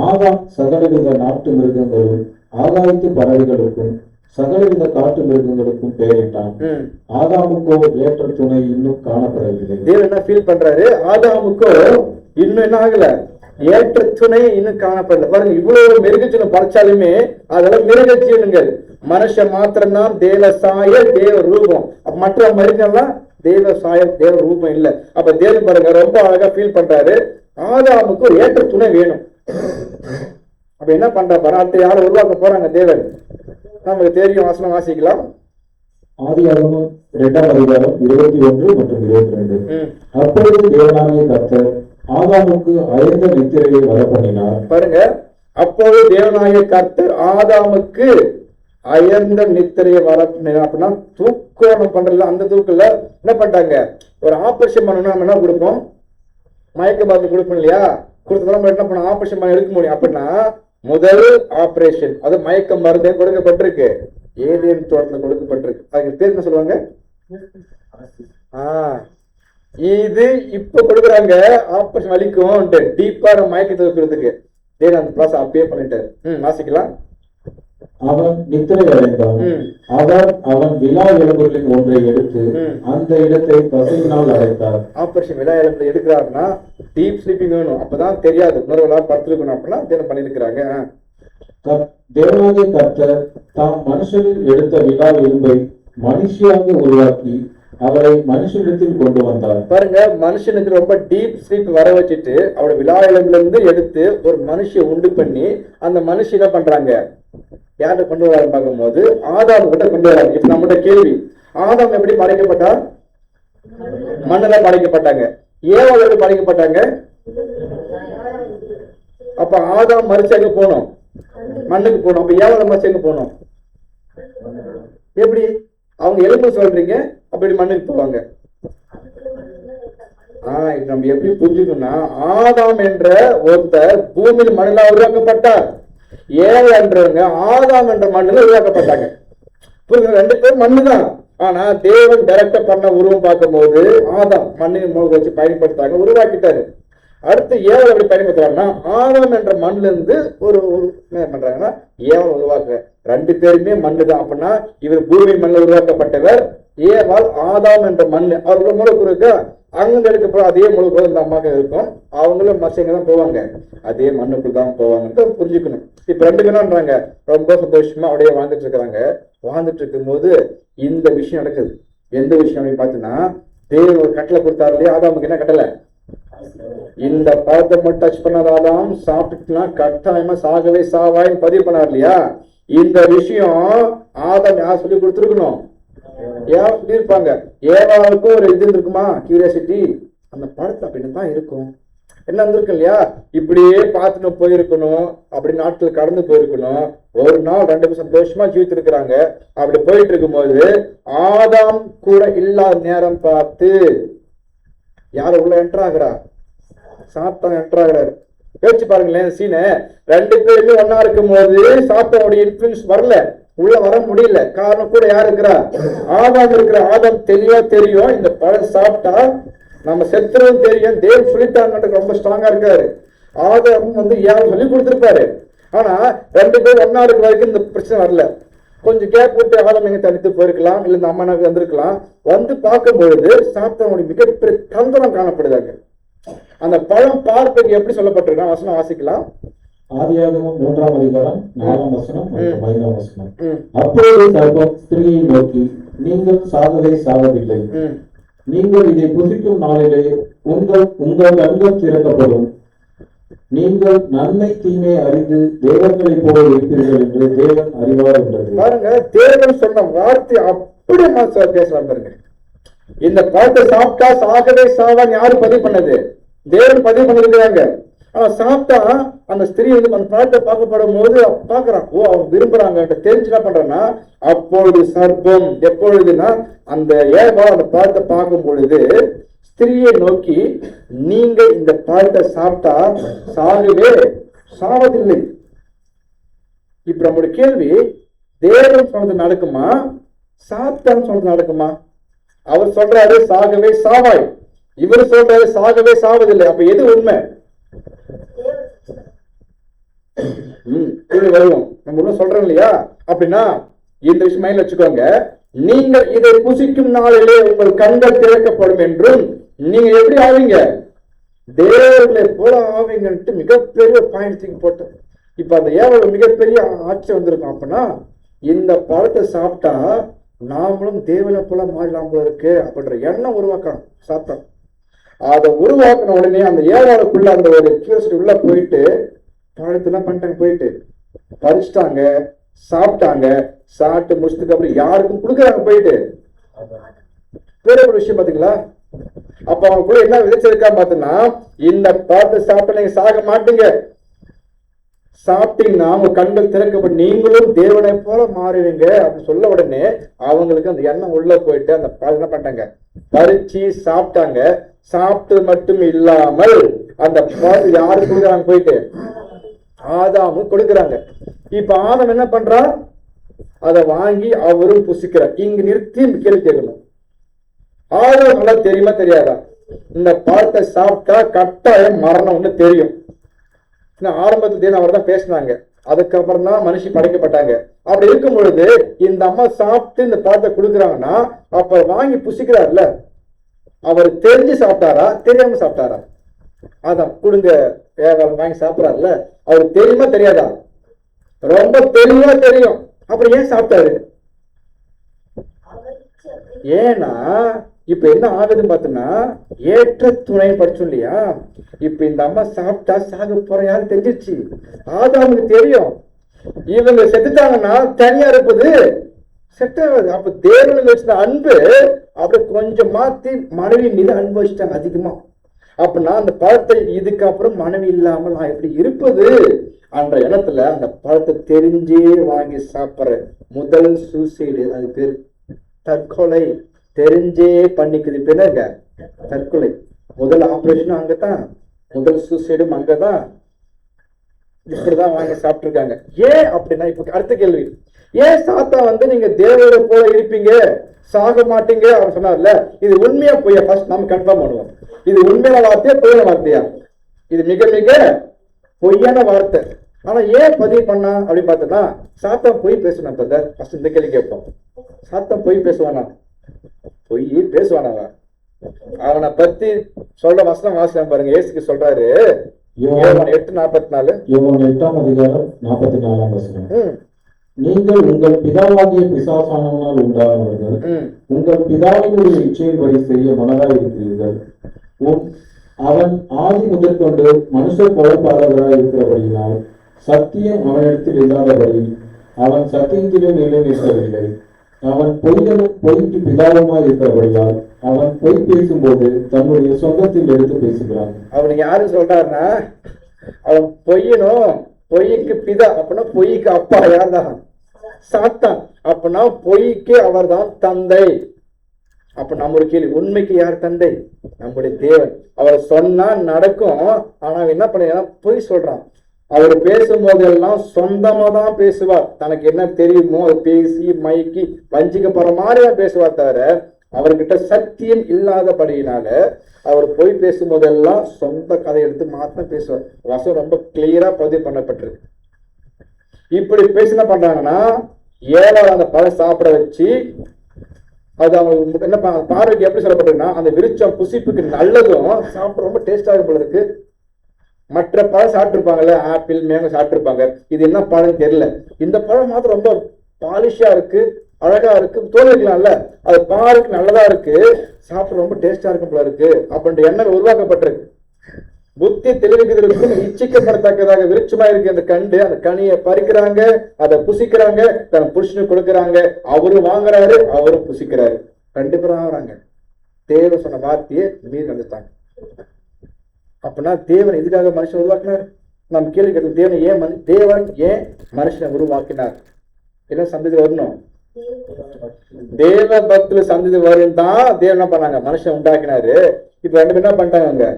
ஆதாம் சகலவித நாட்டு மிருகங்களும் ஆகாயத்து பறவைகளுக்கும் சகலவித காட்டு மிருகங்களுக்கும் பெயரிட்டான். ஆதாமுக்கோ ஏற்ற துணை இன்னும் காணப்படவில்லை. தேவன் என்ன ஃபீல் பண்றாரு, ஆதாமுக்கோ இன்னும் என்ன ஆகல, ஏற்ற துணை இன்னும் காணப்படல. பாருங்க, இவ்வளவு மிருகஜீவனம் படைச்சாலுமே அதெல்லாம் மிருகஜீவனங்கள். மனுஷன் மாத்திரம்தான் தேவ சாய தேவ ரூபம். மற்ற மிருகம்லாம் தேவ சாயம் தேவ ரூபம் இல்ல. அப்ப தேவன் பாருங்க ரொம்ப அழகா ஃபீல் பண்றாரு, ஆதாமுக்கு ஒரு ஏற்ற துணை வேணும். அப்ப என்ன பண்ற பாரு, அடுத்த யாரை உருவாக்க போறாங்க தேவன், நமக்கு தெரியும். வசனம் வாசிக்கலாம். ஆதியாகமம் 2ஆம் அதிகாரம் 21 மற்றும் 22. அப்பொழுது தேவனாகிய கர்த்தர் ஆதாமுக்கு அயர்ந்த நித்திரையை வரப்பண்ணினார். பாருங்க, அப்போது தேவனாகிய கர்த்தர் ஆதாமுக்கு அயர்ந்த நித்திரையை வரப்பண்ணினார். அப்படின்னா தூக்கம் பண்றதுல, அந்த தூக்கல என்ன பண்ணிட்டாங்க, ஒரு ஆபரேஷன் பண்ணணும். நம்ம என்ன கொடுப்போம், மயக்க மருந்து கொடுப்போம் இல்லையா. கொடுத்ததெல்லாம் நம்ம என்ன பண்ண, ஆபரேஷன் பண்ண எடுக்க முடியும். அப்படின்னா முதல் ஆபரேஷன் அது மயக்க மருந்து கொடுக்கப்பட்டிருக்கு, ஏதேன் தோட்டத்தில் கொடுக்கப்பட்டிருக்கு. அதுக்கு பேர் என்ன சொல்லுவாங்க, இது இப்ப கொடுக்குறாங்க ஆபரேஷன் வலிக்கும் டீப்பா மயக்கத்தை வைக்கிறதுக்கு. அந்த ப்ராசஸ் அப்பயே பண்ணிட்டாரு. வாசிக்கலாம். அவன் நித்திரை அடைந்தான். அவன் விலா எலும்புகளின் ஒன்றை எடுத்து அந்த இடத்தை தசையினால் அடைத்தார். ஆபரேஷன் விலா எலும்பு எடுக்கிறாருன்னா டீப் ஸ்லீப்பிங் வேணும், அப்பதான் தெரியாது உணர்வுகளா படுத்திருக்கணும். அப்படின்னா தேவன் பண்ணிருக்கிறாங்க. தேவனாகிய கர்த்தர் தாம் மனுஷனில் எடுத்த விலா எலும்பை மனுஷியாக உருவாக்கி அவரை மனுஷனிடத்தில் கொண்டு வந்தார். பாருங்க, மனுஷனுக்கு ரொம்ப டீப் ஸ்லீப் வர வச்சுட்டு அவரோட விலா எலும்புல இருந்து எடுத்து ஒரு மனுஷியை உண்டு பண்ணி அந்த மனுஷி என்ன பண்றாங்க, யார்கிட்ட கொண்டு வர பார்க்கும்போது ஆதாம் கிட்ட கொண்டு வராங்க. இப்ப நம்மகிட்ட கேள்வி, ஆதாம் எப்படி படைக்கப்பட்டார், மண்ணுல படைக்கப்பட்டாங்க. ஏவாள் எப்படி படைக்கப்பட்டாங்க, அப்ப ஆதாம் மறிச்சு எங்க போனோம், மண்ணுக்கு போனோம். அப்ப ஏவாள் மறிச்சு எங்க போனோம், எப்படி அவங்க எலும்பு சொல்றீங்க, அப்படி மண்ணுக்கு போவாங்க. நம்ம எப்படி புரிஞ்சுக்கணும்னா, ஆதாம் என்ற ஒருத்தர் பூமியில் மண்ணில் உருவாக்கப்பட்டார், ஏவாள் என்றவங்க ஆதாம் என்ற மண்ணில் உருவாக்கப்பட்டாங்க. புரியுது, ரெண்டு பேரும் மண்ணுதான். ஆனா தேவன் டைரக்டா பண்ண உருவம் பார்க்கும்போது ஆதாம் மண்ணின் மூலம் வச்சு பயன்படுத்தாங்க, உருவாக்கிட்டாரு. அடுத்து ஏவாள் எப்படி பயன்படுத்துறாங்கன்னா, ஆதாம் என்ற மண்ணுல இருந்து ஒரு என்ன பண்றாங்கன்னா ஏவாள் உருவாக்குற. ரெண்டு பேருமே மண்ணு தான். அப்படின்னா இவர் பூமி மண்ணில் உருவாக்கப்பட்டவர், ஏவாள் ஆதாம் என்ற மண்ணு. அவரோட மூலக்கூறு இருக்கா, அங்க எடுக்க அதே மூலக்கூறு இந்த அம்மாக்கு இருக்கும். அவங்களும் மனுஷங்க தான் போவாங்க, அதே மண்ணுக்குள் தான் போவாங்க, புரிஞ்சுக்கணும். இப்ப ரெண்டு பேரும்ன்றாங்க ரொம்ப சந்தோஷமா அப்படியே வாழ்ந்துட்டு இருக்கிறாங்க. வாழ்ந்துட்டு இருக்கும் போது இந்த விஷயம் நடக்குது. எந்த விஷயம் அப்படின்னு பாத்தீங்கன்னா, தேவன் ஒரு கட்டளை கொடுத்தாரு இல்லையா, ஆதாமுக்கு என்ன கட்டளை, இந்த பழத்தை மட்டும் டச் பண்ணாதான் சாப்பிட்டுனா கட்டாயமா சாகவே சாவாயின்னு பதிவு பண்ணார் இல்லையா. இந்த விஷயம் ஆதாம் யார் சொல்லி கொடுத்துருக்கணும், ஏன் சொல்லியிருப்பாங்க. ஏவாளுக்கும் ஒரு இது இருக்குமா, கியூரியாசிட்டி, அந்த பழத்தை அப்படின்னு தான் இருக்கும். என்ன வந்திருக்கு இல்லையா, இப்படியே பார்த்துட்டு போயிருக்கணும், அப்படி நாட்கள் கடந்து போயிருக்கணும். ஒரு நாள் ரெண்டு பேரும் சந்தோஷமா ஜீவித்து இருக்கிறாங்க. அப்படி போயிட்டு இருக்கும்போது ஆதாம் கூட இல்லாத நேரம் பார்த்து யாரு உள்ள என்டர் ஆகுறா, சாத்தான் என்ட்ராகிறாரு. யோசிச்சு பாருங்களேன் சீனை. ரெண்டு பேருமே ஒன்னா இருக்கும் போது சாத்தானுடைய இன்ஃபுளுன்ஸ் வரல, உள்ள வர முடியல. காரணம் கூட யார் இருக்கிறா? ஆதாம் இருக்கிற. ஆதாம் தெளிவா தெரியும் இந்த பழம் சாப்பிட்டா நம்ம செத்துறதும் தெரியும், தேவன் சொல்லிட்டாங்க, ரொம்ப ஸ்ட்ராங்கா இருக்காரு. ஆதாம் ஏன் சொல்லி கொடுத்திருப்பாரு. ஆனா ரெண்டு பேரும் ஒன்னா இருக்கிற வரைக்கும் இந்த பிரச்சனை வரல. கொஞ்சம் கேப் விட்டு ஆதாம் எங்க தனித்து போயிருக்கலாம், இல்ல இந்த அம்மா வந்திருக்கலாம். வந்து பார்க்கும் பொழுது சாத்தானுடைய மிகப்பெரிய தந்திரம் காணப்படுதாங்க. அந்த பழம் பார்ப்பது எப்படி சொல்லப்பட்டிருக்கா? வசனம் வாசிக்கலாம். ஆதியாகமம் 3ஆம் அதிகாரம் 4ஆம் வசனம் மற்றும் 5ஆம் வசனம். அப்பொழுது சர்ப்பம் ஸ்திரீயை நோக்கி, நீங்கள் சாகவே சாகவில்லை, நீங்கள் இதை புசிக்கும் நாளிலே உங்கள் கண்கள் திறக்கப்படும், நீங்கள் நன்மை தீமை அறிந்து தேவர்களைப் போல இருப்பீர்கள் என்று தேவன் அறிவார் என்றது. பாருங்க, தேவன் சொன்ன வார்த்தை அப்படியே பேசலாம் பாருங்க. இந்த பழத்தை சாப்பிட்டா சாகவே சாவான் யாரு பதிவு பண்ணது? தேவன் பதிவு பண்ணிருக்கிறாங்க. ஆனா சாப்பிட்டா அந்த ஸ்திரீ அந்த பழத்தை பார்க்கப்படும் போது பாக்குறான், ஓ அவங்க விரும்புறாங்க தெரிஞ்சு என்ன பண்றான்னா, அப்பொழுது சர்ப்பம், எப்பொழுதுனா அந்த ஏவா அந்த பழத்தை பார்க்கும் பொழுது ஸ்திரீயை நோக்கி, நீங்க இந்த பழத்தை சாப்பிட்டா சாகவே சாவதில்லை. இப்ப நம்மளுடைய கேள்வி, தேவன் சொன்னது நடக்குமா, சாத்தான் சொன்னது நடக்குமா? அவர் சொல்றாரு சாகவே சாவாய், இவர் சொல்றாரு சாகவே சாவதில்லை. அப்ப எது உண்மை? வருவோம், நம்ம ஒன்னும் சொல்றோம் இல்லையா? அப்படின்னா இந்த விஷயம் மைண்ட்ல வச்சுக்கோங்க. நீங்கள் இதை புசிக்கும் நாளிலே உங்கள் கண்கள் திறக்கப்படும் என்றும், நீங்க எப்படி ஆவீங்க? தேவர்களை போல ஆவீங்கன்ட்டு மிகப்பெரிய பாயிண்ட் போட்டோம். இப்ப அந்த ஏவல் மிகப்பெரிய ஆட்சி வந்திருக்கும். அப்படின்னா இந்த பழத்தை சாப்பிட்டா நாமளும் தேவனை போல மாறலாம் போல இருக்கு அப்படின்ற எண்ணம் உருவாக்கணும் சாத்தான். அதை உருவாக்கின உடனே அந்த ஏவாளுக்குள்ள அந்த ஒரு கியூரியாசிட்டி உள்ள போயிட்டு பழத்தை என்ன பண்ணிட்டாங்க, போயிட்டு பறிச்சிட்டாங்க, சாப்பிட்டாங்க. சாப்பிட்டு முடிச்சதுக்கு அப்புறம் யாருக்கும் கொடுக்குறாங்க போயிட்டு. வேற ஒரு விஷயம் பாத்தீங்களா? அப்ப அவங்களுக்குள்ள என்ன விதைச்சிருக்கா பாத்தீங்கன்னா, இந்த பழத்தை சாப்பிட்டு நீங்க சாக மாட்டீங்க, சாப்பிட்டீங்கன்னா உங்க கண்கள் திறக்கப்பட்டு நீங்களும் தேவனை போல மாறுவீங்க அப்படின்னு சொல்ல உடனே அவங்களுக்கு அந்த எண்ணம் உள்ள போயிட்டு அந்த பழம் என்ன பண்ணிட்டாங்க, பறிச்சு சாப்பிட்டாங்க. சாப்பிட்டது மட்டும் இல்லாமல் அந்த பழத்தை யாரு கொடுக்குறாங்க, போயிட்டு ஆதாமு கொடுக்குறாங்க. இப்ப ஆதாம் என்ன பண்றான், அதை வாங்கி அவரும் புசிக்கிறார். இங்க நிறுத்தி கேள்வி கேட்கணும், ஆதாம் நல்லா தெரியுமா தெரியாதா? இந்த பழத்தை சாப்பிட்டா கட்டாயம் மரணம்னு தெரியும். ஆரம்பத்துல அவர் தான் பேசினாங்க, அதுக்கப்புறம் தான் மனுஷி படைக்கப்பட்டாங்க. அப்படி இருக்கும் பொழுது இந்த அம்மா சாப்பிட்டு இந்த பழத்தை கொடுக்குறாங்கன்னா அப்ப வாங்கி புசிக்கிறார்ல, அவர் தெரிஞ்சு சாப்பிட்டாரா தெரியாம சாப்பிட்டாரா? அதான் கொடுங்க வாங்கி சாப்பிடாருல, அவருக்கு தெரியுமா தெரியாதா? ரொம்ப தெளிவா தெரியும். அப்புறம் ஏன் சாப்பிட்டாரு? ஏன்னா இப்ப என்ன ஆகுதுன்னு பார்த்தோம்னா, ஏற்ற துணை படிச்சோம் இல்லையா? இப்ப இந்த அம்மா சாப்பிட்டா சாக போற யாரு தெரிஞ்சிருச்சு. ஆதாமுக்கு தெரியும் இவங்க செத்துட்டாங்கன்னா தனியா இருப்பது செட் ஆகாது. அப்ப தேவனுக்கு வச்சிருந்த அன்பு அப்படி கொஞ்சம் மாத்தி மனைவி மீது அன்பு வச்சுட்டாங்க அதிகமா. அப்படின்னா அந்த பழத்தை இதுக்கப்புறம் மனைவி இல்லாமல் நான் எப்படி இருப்பது என்ற எண்ணத்துல அந்த பழத்தை தெரிஞ்சே வாங்கி சாப்பிட்ற முதல் சூசைடு, அது பேர் தற்கொலை. தெரிஞ்சே பண்ணிக்குது பிறங்க தற்கொலை. முதல் ஆபரேஷனும் அங்கதான், முதல் சூசைடும் அங்கதான். இப்படிதான் வாங்கி சாப்பிட்டு இருக்காங்க. ஏன் அப்படின்னா, இப்ப அடுத்த கேள்வி, ஏன் சாத்தா நீங்க தேவரை போல இருப்பீங்க சாக மாட்டீங்க அவர் சொன்னார்ல, இது உண்மையா பொய்யா? ஃபர்ஸ்ட் நம்ம கன்ஃபார்ம் பண்ணுவோம், இது உண்மையான வார்த்தையா பொய்யான வார்த்தையா? இது மிக மிக பொய்யான வார்த்தை. ஆனா ஏன் பதிவு பண்ணா அப்படின்னு பார்த்தோம்னா, சாத்தா பொய் பேசணும். ஃபர்ஸ்ட் இந்த கேள்வி கேட்போம், சாத்தா பொய் பேசுவானா? பொய் பேசுவானா? அவனை பத்தி சொல்ற வசனம் வாசனம் பாருங்க. இயேசுக்கு சொல்றாரு, யோவான் 8:44, யோவான் 8ஆம் அதிகாரம் 44ஆம் வசனம். நீங்கள் உங்கள் பிதாவாகிய பிசாசானவனால் உண்டானவர்கள், உங்கள் பிதாவினுடைய இச்சையின்படி செய்ய மனதாய் இருக்கிறீர்கள். அவன் ஆதி முதற்கொண்டு மனுஷர் குழப்பாதவராய் இருக்கிறபடியினால் சத்தியம் அவனிடத்தில் இல்லாதபடி அவன் சத்தியத்திலே நிலை நிற்கவில்லை. அவன் பொய்க்கு பிதாவுமாய் இருக்கிறபடியால் அவன் பொய் பேசும்போது தன்னுடைய சொந்தத்தில் எடுத்து பேசுகிறான். அவனுக்கு யாரு சொல்றாருன்னா, அவன் பொய்யனும் பொய்க்கு பிதா அப்படின்னா பொய்க்கு அப்பா யார் தான்? சாத்தான். அப்படின்னா பொய்க்கு அவர் தான் தந்தை. அப்ப நம்ம ஒரு கேள்வி, உண்மைக்கு யார் தந்தை? நம்முடைய தேவன். அவர் சொன்னா நடக்கும். ஆனா என்ன பண்ண பொய் சொல்றான். அவர் பேசும்போதெல்லாம் சொந்தமா தான் பேசுவார். தனக்கு என்ன தெரியுமோ அதை பேசி மைக்கி வஞ்சிக்க போற மாதிரிதான் பேசுவார் தவிர அவர்கிட்ட சத்தியம் இல்லாதபடியினால அவர் போய் பேசும்போதெல்லாம் சொந்த கதை எடுத்து மாத்திரம் பேசுவார். வசம் ரொம்ப கிளியரா பதிவு பண்ணப்பட்டிருக்கு. இப்படி பேசின பண்றாங்கன்னா 7வது அந்த பழம் சாப்பிட வச்சு அது அவங்க என்ன பார்வைக்கு எப்படி சொல்லப்பட்டிருக்குன்னா, அந்த விருச்சம் புசிப்புக்கு நல்லதும் சாப்பிட ரொம்ப டேஸ்டா இருக்கும் போல இருக்கு. மற்ற பழம் சாப்பிட்டுருப்பாங்கல்ல, ஆப்பிள் மேங்கோ சாப்பிட்டுருப்பாங்க. இது என்ன பழம் தெரியல. இந்த பழம் மாத்திரம் ரொம்ப பாலிஷா இருக்கு, அழகா இருக்கு, தோல் இருக்கலாம்ல, அது பாருக்கு நல்லதா இருக்கு, சாப்பிட ரொம்ப டேஸ்டா இருக்கும் போல இருக்கு அப்படின்ற எண்ணம் உருவாக்கப்பட்டிருக்கு. புத்தி தெளிவுக்கு இச்சிக்கப்படத்தக்கதாக விருட்சமா இருக்கு அந்த கண்டு. அந்த கனியை பறிக்கிறாங்க, அதை புசிக்கிறாங்க, தன் புருஷனுக்கு கொடுக்குறாங்க, அவரு வாங்குறாரு, அவரும் புசிக்கிறாரு, 2 பேரும் ஆகுறாங்க. தேவன் சொன்ன வார்த்தையை மீறி நடந்துட்டாங்க. அப்படின்னா தேவன் எதுக்காக மனுஷன் உருவாக்கினார்? நம்ம கேள்வி கேட்டோம், தேவன் ஏன் மனுஷனை உருவாக்கினார்? என்ன சந்ததி வரணும்? தேவ பக்தில சந்ததி வரும் தான் தேவன் என்ன பண்ணாங்க, மனுஷன் உண்டாக்கினாரு. இப்ப 2 பேரும் என்ன பண்ணிட்டாங்க,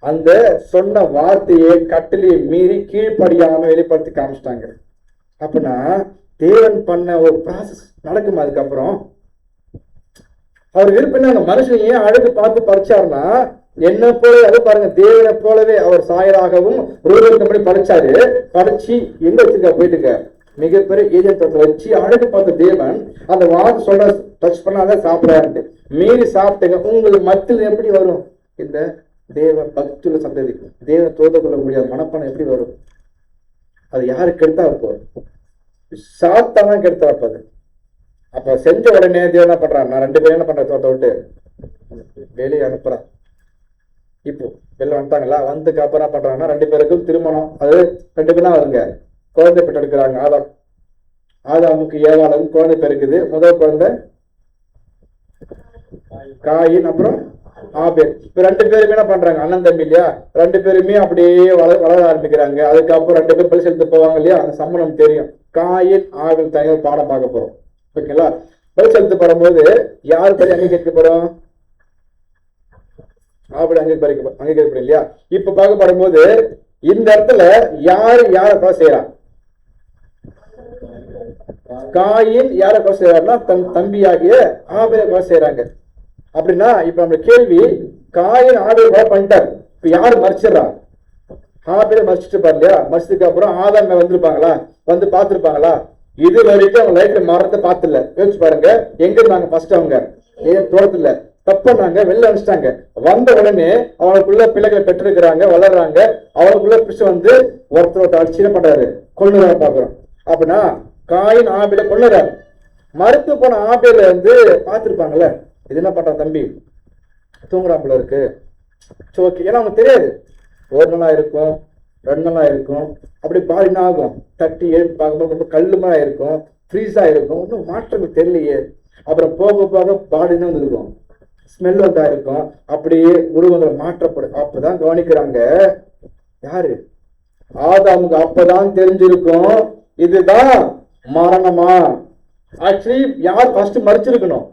அந்த சொன்ன வார்த்தையை கட்டளையை மீறி கீழ்ப்படியாம வெளிப்படுத்தி காமிச்சிட்டாங்க. அப்படின்னா தேவன் பண்ண ஒரு ப்ராசஸ் நடக்குமா? அதுக்கப்புறம் அவர் விருப்பம் மனுஷன் ஏன் அழகு பார்த்து பறிச்சாருன்னா, என்ன போல அது பாருங்க, தேவனை போலவே அவர் சாயலாகவும் ரூபத்தபடி படைச்சாரு. படைச்சு எங்க வச்சுக்க போயிட்டுங்க, மிகப்பெரிய ஏஜென்ட் வச்சு அழகு பார்த்த தேவன் அந்த வார்த்தை சொல்ற டச் பண்ணாதான் சாப்பிடாரு. மீறி சாப்பிட்டுங்க, உங்களுக்கு மத்தியில் எப்படி வரும் இந்த தேவ பக்துல சந்ததி? தேவ தோத கொள்ளக்கூடிய மனப்பானம் எப்படி வரும்? அது யாரு கெடுத்தா இருப்போம்? சாத்தான் கெடுத்தா இருப்பது. அப்ப செஞ்ச உடனே தேவன் என்ன பண்றான், நான் 2 பேரும் என்ன பண்ற, தோட்ட விட்டு வெளியே அனுப்புறான். இப்போ வெளில வந்துட்டாங்களா, வந்ததுக்கு அப்புறம் என்ன பண்றாங்கன்னா 2 பேருக்கும் திருமணம். அது 2 பேரும் வருங்க, குழந்தை பெற்று எடுக்கிறாங்க. ஆதாமுக்கு ஏவாளுக்கும் குழந்தை பெருக்குது. முதல் குழந்தை காயின், அப்புறம் ஆபேல். இப்ப 2 பேருமே என்ன பண்றாங்க, அண்ணன் தம்பி இல்லையா, 2 பேருமே அப்படியே வளர ஆரம்பிக்கிறாங்க. அதுக்கப்புறம் 2 பேரும் பள்ளி செலுத்த போவாங்க இல்லையா, அந்த சம்பளம் தெரியும். காயின் ஆபேல் தனியாக பாடம் பார்க்க போறோம். ஓகேங்களா? பள்ளி செலுத்த போடும்போது யாரு பள்ளி அங்கீகரிக்க போறோம்? ஆபேல் அங்கீகரிக்கப்படும் இல்லையா. இப்ப பார்க்கப்படும் போது இந்த இடத்துல யாரு யார செய்யறான்? காயின் யார கொலை செய்யறாருன்னா தன் தம்பியாகிய ஆபேலை கொலை செய்யறாங்க. அப்படின்னா இப்ப நம்ம கேள்வி, காயின் ஆபேலை கொலை பண்ணிட்டார், இப்ப யாரு மறிச்சிடறா? ஆபேலை மறிச்சிட்டு பாரு இல்லையா. மறிச்சதுக்கு அப்புறம் ஆதாம் வந்திருப்பாங்களா, வந்து பார்த்திருப்பாங்களா? இது வரைக்கும் அவங்க லைஃப்ல மரணத்தை பார்த்துல. யோசிச்சு பாருங்க, எங்க இருந்தாங்க ஃபர்ஸ்ட்? அவங்க தோட்டத்துல தப்புனாங்க, வெளில அனுப்பிச்சிட்டாங்க. வந்த உடனே அவங்களுக்குள்ள பிள்ளைகளை பெற்றிருக்கிறாங்க, வளர்றாங்க. அவங்களுக்குள்ள பிடிச்சு வந்து ஒருத்தர் அடிச்சு என்ன பண்றாரு, கொள்ளுறாரு பாக்குறோம். அப்படின்னா காயின் ஆபேலை கொள்ளுறாரு. மறுத்து போன ஆபேலை வந்து பார்த்திருப்பாங்கல்ல, இது என்ன பண்றான் தம்பி, தூங்குறாப்புல இருக்கு. ஓகே, ஏன்னா அவனுக்கு தெரியாது, 1 நாளா இருக்கும், 2 நாளா இருக்கும். அப்படி பாடினா ஆகும், தட்டி எழுப்பி பார்க்கும்போது ரொம்ப கல்லுமா இருக்கும், ஃப்ரீஸா இருக்கும், ஒன்றும் மாற்றங்கள் தெரியலையே. அப்புறம் போக போக பாடினா இருக்கும், ஸ்மெல் வந்தா இருக்கும், அப்படியே உருவங்கள் மாற்றப்படும். அப்பதான் கவனிக்கிறாங்க யாரு, ஆதாமுக்கு அப்பதான் தெரிஞ்சிருக்கும் இதுதான் மரணமா. ஆக்சுவலி யார் ஃபர்ஸ்ட் மறிச்சிருக்கணும்?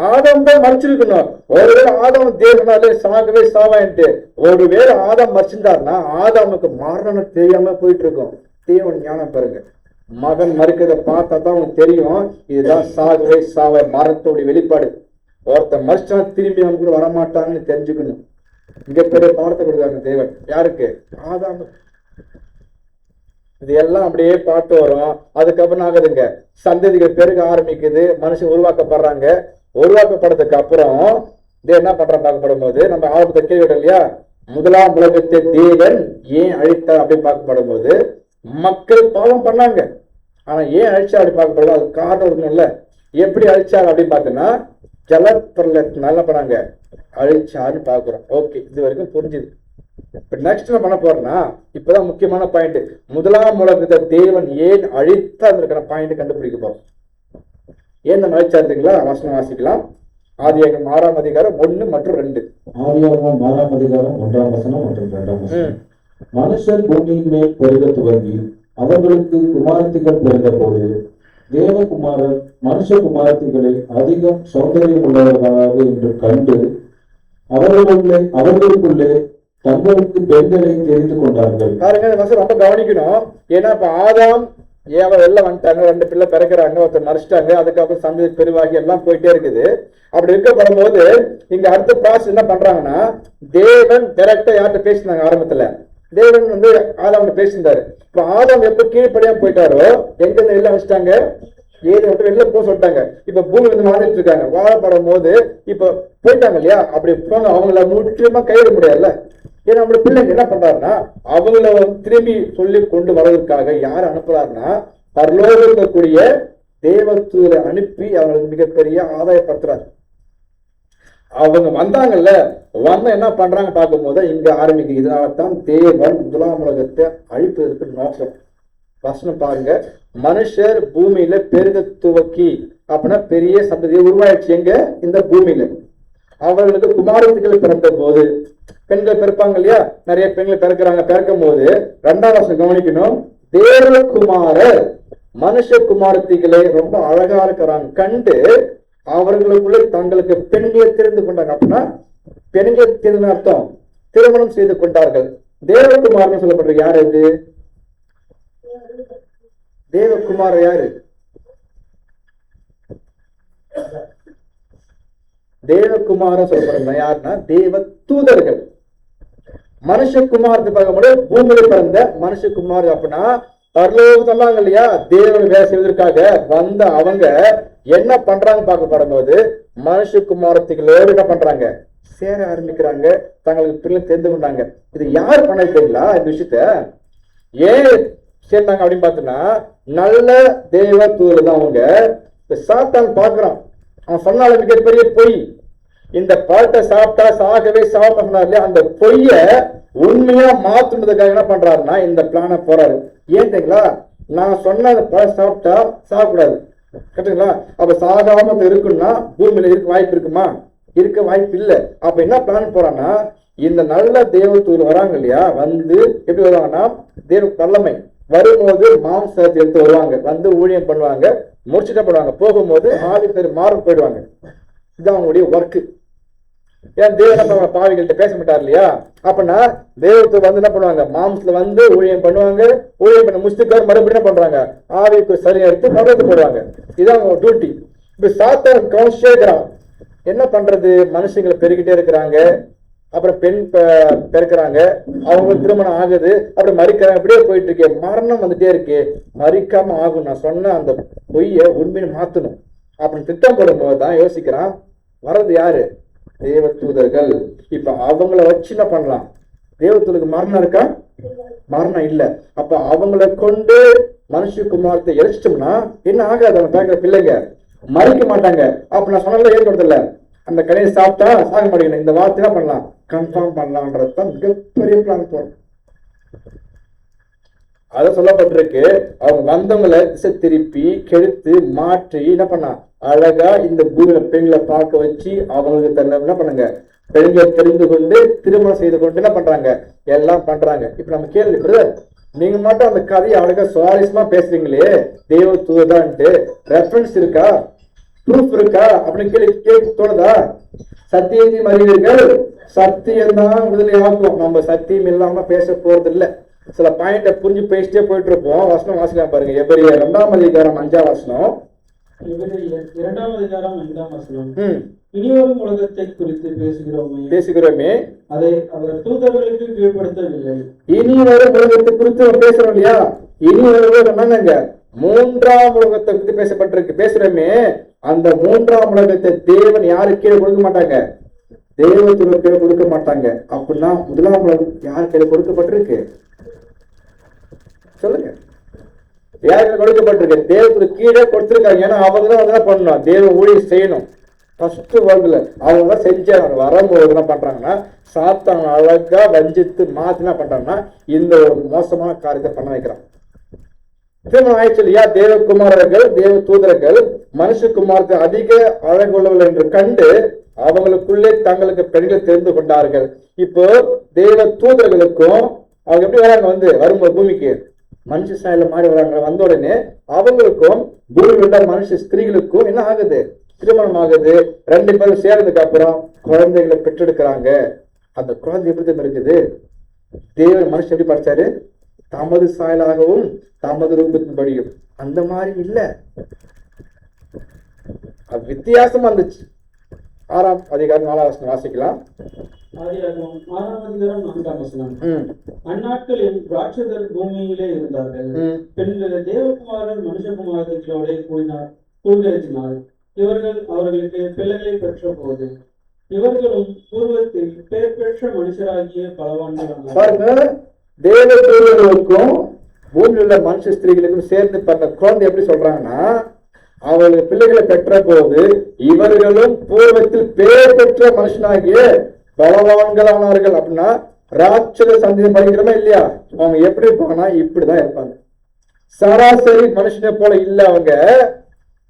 ஆதாம் தான் மறிச்சிருக்கணும். ஒருவேளை ஆதாம் தேவனாலே சாகவே சாவான்ட்டு ஒருவேளை ஆதாம் மறிச்சிருந்தாருன்னா ஆதாமுக்கு மரணம் தெரியாம போயிட்டு இருக்கும். தேவன் ஞானம் பாருங்க, மகன் மறுக்கிறத பார்த்தா தான் உனக்கு தெரியும் இதுதான் சாகவே சாவ மரணத்தோடைய வெளிப்பாடு. ஒருத்தன் மறிச்சா திரும்பி அவங்க கூட வரமாட்டாங்கன்னு தெரிஞ்சுக்கணும். மிகப்பெரிய பாடத்தை கொடுக்குறாங்க தேவன். யாருக்கு? ஆதாம். இது எல்லாம் அப்படியே பாட்டு வரும். அதுக்கப்புறம் ஆகுதுங்க, சந்ததிகள் பெருக ஆரம்பிக்குது, மனுஷன் உருவாக்கப்படுறாங்க. உருவாக்கப்படுறதுக்கு அப்புறம் என்ன பண்றான் பார்க்கப்படும் போது, நம்ம ஆரம்பத்தை கேள்வி இல்லையா, முதலாம் உலகத்தை தேவன் ஏன் அழித்தார் அப்படின்னு பார்க்கப்படும் போது, மக்கள் பாவம் பண்ணாங்க. ஆனா ஏன் அழிச்சா அப்படி பார்க்கப்படும், அது காரணம் இருக்கணும்ல. எப்படி அழிச்சார் அப்படின்னு பார்த்தோன்னா, ஜலப்பிரளயத்தினால என்ன பண்ணாங்க, அழிச்சாருன்னு பார்க்கிறோம். ஓகே, இது வரைக்கும் புரிஞ்சுது. இப்ப நெக்ஸ்ட் என்ன பண்ண போறோம்னா, இப்பதான் முக்கியமான பாயிண்ட், முதலாம் உலகத்தை தேவன் ஏன் அழித்தார் இருக்கிற பாயிண்ட் கண்டுபிடிக்க போறோம். ஏன் அழிச்சாருங்களா? வசனம் வாசிக்கலாம். ஆதியாகமம் 6ஆம் அதிகாரம் 1 மற்றும் 2. ஆதியாகமம் 6ஆம் அதிகாரம் 1ஆம் வசனம் மற்றும் 2ஆம் வசனம். மனுஷர் பூமியின் மேல் பெருக துவங்கி அவர்களுக்கு குமாரத்திகள் பிறந்த போது தேவகுமாரர் மனுஷகுமாரத்திகளை அதிகம் சௌந்தரியம் உள்ளவர்களாக என்று கண்டு அவர்களுக்குள்ளே தங்களுக்கு பெண்களை தெரிந்து கொண்டார்கள். பாருங்க, ரொம்ப கவனிக்கணும். ஏன்னா இப்ப ஆதாம் ஏவ வெளில வந்துட்டாங்க, 2 பிள்ளை பிறக்கிறாங்க, ஒருத்தர் மறைச்சிட்டாங்க, அதுக்கப்புறம் சந்ததி பெருவாகி எல்லாம் போயிட்டே இருக்குது. அப்படி இருக்கப்படும் போது இங்க அடுத்த ப்ராசஸ் என்ன பண்றாங்கன்னா, தேவன் டைரக்டா யார்கிட்ட பேசினாங்க? ஆரம்பத்துல தேவன் ஆதாம் பேசியிருந்தாரு. இப்ப ஆதாம் எப்ப கீழ்ப்படியாம போயிட்டாரோ எங்க வெளில வச்சுட்டாங்க, ஏது விட்டு வெளில போக சொல்லிட்டாங்க. இப்ப பூமி வாழ்ந்துட்டு இருக்காங்க. வாழப்படும் போது இப்ப போயிட்டாங்க இல்லையா? அப்படி போங்க, அவங்கள முற்றிலுமா கைவிட முடியாதுல்ல. ஏன்னா நம்மளோட பிள்ளைங்க என்ன பண்றாருன்னா, அவங்கள திரும்பி சொல்லி கொண்டு வர்றதுக்காக யார் அனுப்புறாருன்னா, பரலோகக்கூடிய தேவதூதரை அனுப்பி அவங்களுக்கு மிகப்பெரிய ஆதாயப்படுத்துறாரு. அவங்க வந்தாங்கல்ல, என்ன பண்றாங்க பார்க்கும்போது இங்க ஆரம்பிக்கு. இதனால்தான் தேவன் முதலாம் உலகத்தை அழிப்பதற்கு நோக்கம். வசனம் பாருங்க, மனுஷர் பூமியில பெருக துவக்கி அப்படின்னா பெரிய சந்ததியை உருவாயிடுச்சு. எங்க? இந்த பூமியில. அவர்களுக்கு குமாரத்திகள் பிறந்த போது, பெண்கள் பிறப்பாங்க இல்லையா, நிறைய பெண்கள் பிறக்கிறாங்க. பிறக்கும் போது 2ஆம் வசனம் கவனிக்கணும், தேவகுமாரர் மனுஷ குமாரத்திகளை ரொம்ப அழகா இருக்கிறாங்க கண்டு அவர்களுக்குள்ள தங்களுக்கு பெண்களை தெரிந்து கொண்டாங்க. அப்படின்னா பெண்கள் தெரிந்த அர்த்தம் திருமணம் செய்து கொண்டார்கள். தேவகுமாரன் சொல்லப்படுற யாரு? இது தேவகுமார் யாரு? தேவகுமாரன் சொல்லப்படுற யாருன்னா தேவ தூதர்கள். மனுஷகுமாரத்தை பார்க்க முடியாது, பூமியில பிறந்த மனுஷகுமார். அப்படின்னா பரலோகம் சொன்னாங்க இல்லையா, தேவனை வேலை செய்வதற்காக வந்த அவங்க என்ன பண்றாங்க பார்க்கப்படும் போது மனுஷகுமாரத்திகளோடு என்ன பண்றாங்க? சேர ஆரம்பிக்கிறாங்க, தங்களுக்கு பிள்ளை தெரிந்து கொண்டாங்க. இது யார் பண்ணிருக்கீங்களா? இந்த விஷயத்த ஏன் சேர்ந்தாங்க அப்படின்னு பார்த்தோம்னா, நல்ல தேவ தூதர் தான் அவங்க. சாத்தான் பார்க்கிறான், அவன் சொன்னாலும் மிகப்பெரிய பொய். இந்த பழத்தை சாப்பிட்டா சாகவே சாப்பிட்டா இல்லையா, அந்த பொய்ய உண்மையா மாத்துனதுக்காக என்ன பண்றாருன்னா இந்த பிளான போறாரு. ஏன் தெரியுங்களா? நான் சொன்ன அந்த பழம் சாப்பிட்டா சாகக்கூடாது, கரெக்டுங்களா? அப்ப சாகாம இருக்குன்னா பூமியில இருக்க வாய்ப்பு இருக்குமா? இருக்க வாய்ப்பு இல்லை. அப்ப என்ன பிளான் போறான்னா, இந்த நல்ல தேவதூதர் வராங்க இல்லையா, வந்து எப்படி வருவாங்கன்னா தேவ வல்லமை வரும்போது மாம்சத்தை எடுத்து வருவாங்க, வந்து ஊழியம் பண்ணுவாங்க, முடிச்சுட்டு பண்ணுவாங்க. போகும்போது ஆதி பேர் மாற போயிடுவாங்க. இதுதான் அவங்களுடைய ஒர்க்கு. ஏன் தேவன பாவிகள்கிட்ட பேச மாட்டார் இல்லையா? அப்படின்னா தேவத்தை வந்து என்ன பண்ணுவாங்க, மாம்சத்துல வந்து ஊழியம் பண்ணுவாங்க, ஊழியம் பண்ண முடிச்சுட்டு மறுபடியும் என்ன பண்றாங்க, ஆவிக்கு சரியா எடுத்து மறுபடி போடுவாங்க. இதுதான் அவங்க டியூட்டி. இப்ப சாத்தான் கவுன்சிலேக்கிறான், என்ன பண்றது, மனுஷங்களை பெருகிட்டே இருக்கிறாங்க, அப்புறம் பெண் பிறக்கிறாங்க, அவங்க திருமணம் ஆகுது, அப்புறம் மறிக்கிறாங்க, அப்படியே போயிட்டு இருக்கு, மரணம் வந்துட்டே இருக்கு, மறிக்காம ஆகும். நான் சொன்ன அந்த பொய்ய உண்மையை மாத்தணும் அப்படின்னு திட்டம் போடும் போதுதான் யோசிக்கிறான், வர்றது யாரு? தேவ தூதர்கள். இப்ப அவங்கள வச்சு என்ன பண்ணலாம்? தேவதூதருக்கு மரணம் இருக்கா? மரணம் இல்ல. அப்ப அவங்கள கொண்டு மனுஷகுமாரத்தை எரிச்சிட்டோம்னா என்ன ஆகாது? அவங்க பேக்கிற பிள்ளைங்க மறிக்க மாட்டாங்க. அப்ப நான் சொன்னல ஏற்படுத்தல, அந்த கடையை சாப்பிட்டா சாக மாட்டேங்க. இந்த வார்த்தை என்ன பண்ணலாம்? கன்ஃபார்ம் பண்ணலாம்ன்றதுதான் மிகப்பெரிய பிளான் போறோம். அத சொல்லப்பட்டிருக்கு. அவங்க வந்தவங்களை திசை திருப்பி கெடுத்து மாற்றி என்ன பண்ணா, அழகா இந்த பூமியில பெண்களை பார்க்க வச்சு அவங்களுக்கு தன்னை என்ன பண்ணுங்க, பெண்களை தெரிந்து கொண்டு திருமணம் செய்து கொண்டு என்ன பண்றாங்க, எல்லாம் பண்றாங்க. இப்ப நம்ம கேள்வி, பிரதர் நீங்க மட்டும் அந்த கதையை அழகா சுவாரஸ்யமா பேசுறீங்களே, தேவ தூதர்தான்ட்டு ரெஃபரன்ஸ் இருக்கா, ப்ரூஃப் இருக்கா அப்படின்னு கேள்வி தோணுதா? சத்தியத்தையும் அறிவீர்கள், சத்தியம் தான் விடுதலையாக்கும். நம்ம சத்தியம் இல்லாம பேச போறது இல்லை. சில பாயிண்ட புரிஞ்சு பேசிட்டே போயிட்டு இருப்போம். வசனம் வாசிக்கலாம் பாருங்க. எபிரேயர் 2ஆம் அதிகாரம் 5ஆம் வசனம். எபிரேயர் 2ஆம் அதிகாரம் 5ஆம் வசனம். இனிவரும் உலகத்தை குறித்து பேசுகிறோமே அதை அவர் தூதர்களுக்கு கீழ்ப்படுத்தவில்லை. இனிவரும் உலகத்தை குறித்து பேசுறோம் இல்லையா? இனிவரும் என்னங்க, 3ஆம் உலகத்தை குறித்து பேசப்பட்டிருக்கு. பேசுறோமே, அந்த 3ஆம் உலகத்தை தேவன் யாரு கீழே கொடுக்க மாட்டாங்க, தேவதூதர் கீழே கொடுக்க மாட்டாங்க. அப்படின்னா 1ஆம் உலகம் யார் கீழே கொடுக்கப்பட்டிருக்கு சொல்லுங்க? யாருக்கு கொடுக்கப்பட்டிருக்கு? தேவத்துக்கு கீழே கொடுத்திருக்காங்க. ஏன்னா அவங்க தான் வந்து என்ன பண்ணணும், தேவ ஊழியம் செய்யணும். ஃபர்ஸ்ட் வேர்ல்டுல அவங்க தான் செஞ்சாங்க. வரும்போது என்ன பண்றாங்கன்னா, சாத்தான் அழகா வஞ்சித்து மாத்தி என்ன பண்றாங்கன்னா இந்த ஒரு மோசமான காரியத்தை பண்ண வைக்கிறான். திருமணம் ஆயிடுச்சு இல்லையா? தேவகுமாரர்கள் தேவ தூதர்கள் மனுஷகுமாரத்தை அதிக அழகுள்ளவர்கள் என்று கண்டு அவங்களுக்குள்ளே தங்களுக்கு பெண்களை தெரிந்து கொண்டார்கள். இப்போ தேவ தூதர்களுக்கும் அவங்க எப்படி வராங்க, வந்து வரும்போது பூமிக்கு மனுஷ சாயல மாறி வராங்க. வந்த உடனே அவங்களுக்கும் பூமியில் உள்ள மனுஷ ஸ்திரீகளுக்கும் என்ன ஆகுது? திருமணம் ஆகுது. 2 பேரும் சேர்ந்ததுக்கு அப்புறம் குழந்தைகளை பெற்றெடுக்கிறாங்க. அந்த குழந்தை எப்படி இருக்குது? தேவன் மனுஷன் எப்படி படைச்சாரு? தமது சாயலாகவும் தமது ரூபத்தின்படியும். அந்த மாதிரி இல்ல, அது வித்தியாசமா இருந்துச்சு. 6ஆம் அதிகாரம் 4ஆம் வசனம் வாசிக்கலாம். ஆதியாகமம் 6ஆம் அதிகாரம் 4ஆம் வசனம். அந்நாட்களில் ராட்சதர் பூமியிலே இருந்தார்கள். பெண்கள் தேவகுமாரன் மனுஷகுமாரர்களோட கூழ்கிறதினால் இவர்கள் அவர்களுக்கு பிள்ளைகளை பெற்ற போது இவர்களும் பூர்வத்தில் பேர் பெற்ற மனுஷராகிய பலவான்கள். தேவதூதர்களுக்கும் பூமியில் உள்ள மனுஷ ஸ்திரீகளுக்கும் சேர்ந்து பண்ண குழந்தை எப்படி சொல்றாங்கன்னா, அவர்களுக்கு பிள்ளைகளை பெற்ற போது இவர்களும் பூர்வத்தில் பேர் பெற்ற மனுஷனாகிய பலவான்களானார்கள். அப்படின்னா ராட்சத சந்ததி படிக்கிறோமா இல்லையா? அவங்க எப்படி இருப்பாங்கன்னா இப்படிதான் இருப்பாங்க. சராசரி மனுஷனை போல இல்ல, அவங்க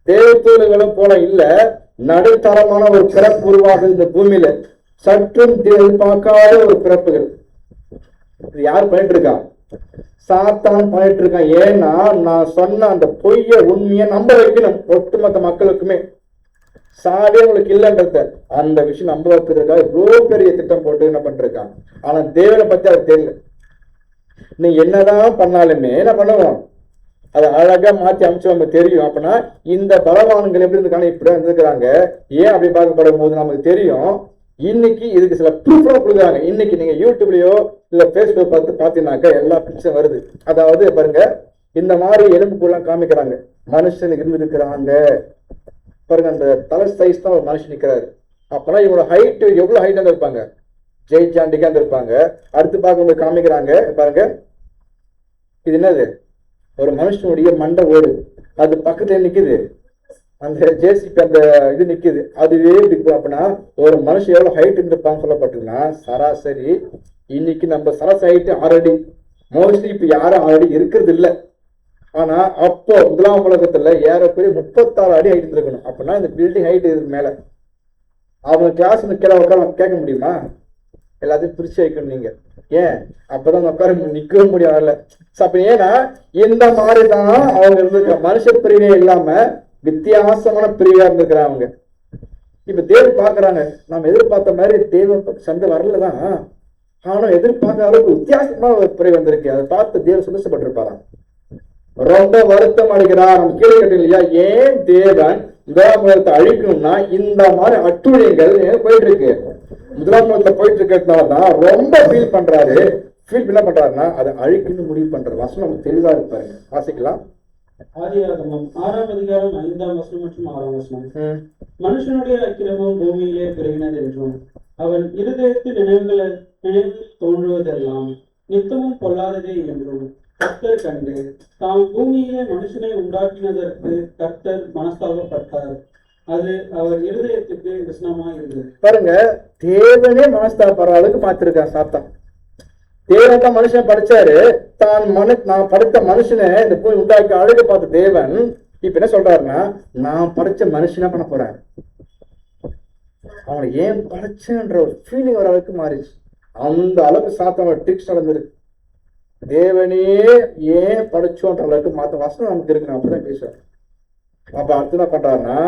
தேவதூதர்களும் போல இல்ல. நடுத்தரமான ஒரு பிறப்பு உருவாகுது இந்த பூமியில. சற்றும் எதிர்பார்க்காத ஒரு பிறப்புகள். யார் பண்ணிட்டு இருக்கா? சாத்தான் பண்ணிட்டு இருக்கான். ஏன்னா நான் சொன்ன அந்த பொய்ய உண்மையை நம்ப வைக்கணும் ஒட்டுமொத்த மக்களுக்குமே. சாவே உங்களுக்கு இல்லைன்றத அந்த விஷயம் நம்ப வைக்கிறதுக்காக எவ்வளவு பெரிய திட்டம் போட்டு என்ன பண்ணிருக்காங்க. ஆனா தேவனை பத்தி அது தெரியல. நீ என்னதான் பண்ணாலுமே என்ன பண்ணுவோம், அதை அழகா மாத்தி அமைச்சு நமக்கு தெரியும். அப்படின்னா இந்த பலவான்கள் எப்படி இருந்துக்கான இப்படி இருந்துக்கிறாங்க. ஏன் அப்படி பார்க்கப்படும் போது நமக்கு தெரியும். இன்னைக்கு இதுக்கு சில ப்ரூஃப் கொடுக்குறாங்க. இன்னைக்கு நீங்க யூடியூப்லயோ இல்ல பேஸ்புக் பாத்தீங்கன்னாக்கா எல்லா பிக்சரும் வருது. அதாவது பாருங்க, இந்த மாதிரி எலும்புக்குள்ள காமிக்கிறாங்க. மனுஷன் இருந்திருக்கிறாங்க பாருங்க. அந்த தலை சைஸ் தான் ஒரு மனுஷன் நிற்கிறாரு. அப்பனா இவங்களோட ஹைட் எவ்வளவு ஹைட் தான் இருப்பாங்க? ஜெய்சாண்டிக்கா இருப்பாங்க. அடுத்து பார்க்கும்போது காமிக்கிறாங்க பாருங்க, இது என்னது? ஒரு மனுஷனுடைய மண்டை ஓடு, அது பக்கத்துல நிக்குது. அந்த ஜேசிபி அந்த இது நிக்குது, அதுவே இருக்கும். அப்படின்னா ஒரு மனுஷன் எவ்வளவு ஹைட் இருந்திருப்பான்னு சொல்லப்பட்டிருக்குன்னா, சராசரி இன்னைக்கு நம்ம சராசரி ஹைட் 6 அடி. மோஸ்ட்லி இப்ப யாரும் 6 அடி இருக்கிறது இல்லை. ஆனா அப்போ 1ஆம் உலகத்துல ஏறக்குறைய 36 அடி ஹைட் இருந்திருக்கணும். அப்படின்னா இந்த பில்டிங் ஹைட் இதுக்கு மேல. அவங்க கிளாஸ் கீழே உட்கார கேட்க முடியுமா? எல்லாத்தையும் பிரிச்சு வைக்கணும் நீங்க. ஏன்? அப்பதான் உட்கார நிக்கவும் முடியாது. அப்ப ஏன்னா இந்த மாதிரிதான் அவங்க இருந்திருக்க. மனுஷ பிரிவே இல்லாம வித்தியாசமான பிரிவா இருந்திருக்கிறாங்க. இப்ப தேவன் பாக்குறாங்க, நம்ம எதிர்பார்த்த மாதிரி தேவன் சண்டை வரலதான். ஆனா எதிர்பார்த்த அளவுக்கு வித்தியாசமா ஒரு பிரிவு வந்திருக்கு. அதை பார்த்து தேவன் சந்தோஷப்பட்டிருப்பாராம். ரொம்ப வருத்தம் அடைகிறார். நம்ம கீழே கேட்டோம் இல்லையா, ஏன் தேவன் 1ஆம் உலகத்தை அழிக்கணும்னா இந்த மாதிரி அட்டுழியங்கள் போயிட்டு இருக்கு. 1ஆம் உலகத்துல போயிட்டு இருக்கிறதுனாலதான் ரொம்ப ஃபீல் பண்றாரு. ஃபீல் என்ன பண்றாருன்னா அதை அழிக்கணும்னு முடிவு பண்றாரு. வசனம் நமக்கு தெளிவா இருப்பாரு. வாசிக்கலாம். ஆதியாகமம் 6ஆம் அதிகாரம் 5ஆம் வசனம் மற்றும் 6ஆம் வசனம். மனுஷனுடைய அக்கிரமம் பூமியிலே பெருகினது என்றும் அவன் இருதயத்து நினைவில் தோன்றுவதெல்லாம் நித்தமும் பொல்லாததே என்றும் கர்த்தர் கண்டு தாம் பூமியிலே மனுஷனை உண்டாக்கினதற்கு கர்த்தர் மனஸ்தாபப்பட்டார். அது அவர் இருதயத்துக்கு விசனமா இருந்தது. பாருங்க, தேவனே மனஸ்தாபப்படுற அளவுக்கு மாத்திருக்கான் சாத்தான். தேவன் தான் மனுஷன் படிச்சாரு. நான் படைத்த மனுஷனை இந்த பூமி உண்டாக்கி அழகு பார்த்த தேவன் இப்ப என்ன சொல்றாருன்னா, நான் படைச்ச மனுஷனா பண்ண போறேன். அவனை ஏன் படைச்சன்ற ஒரு ஃபீலிங் வர அளவுக்கு மாறிச்சு. அந்த அளவுக்கு சாத்தனோட ட்ரிக்ஸ் நடந்திருக்கு. தேவனே ஏன் படைச்சோன்ற அளவுக்கு மாத்த வசனம் நமக்கு இருக்கு. அப்படிதான் பேசுறேன். அப்ப அடுத்து என்ன பண்றாருன்னா,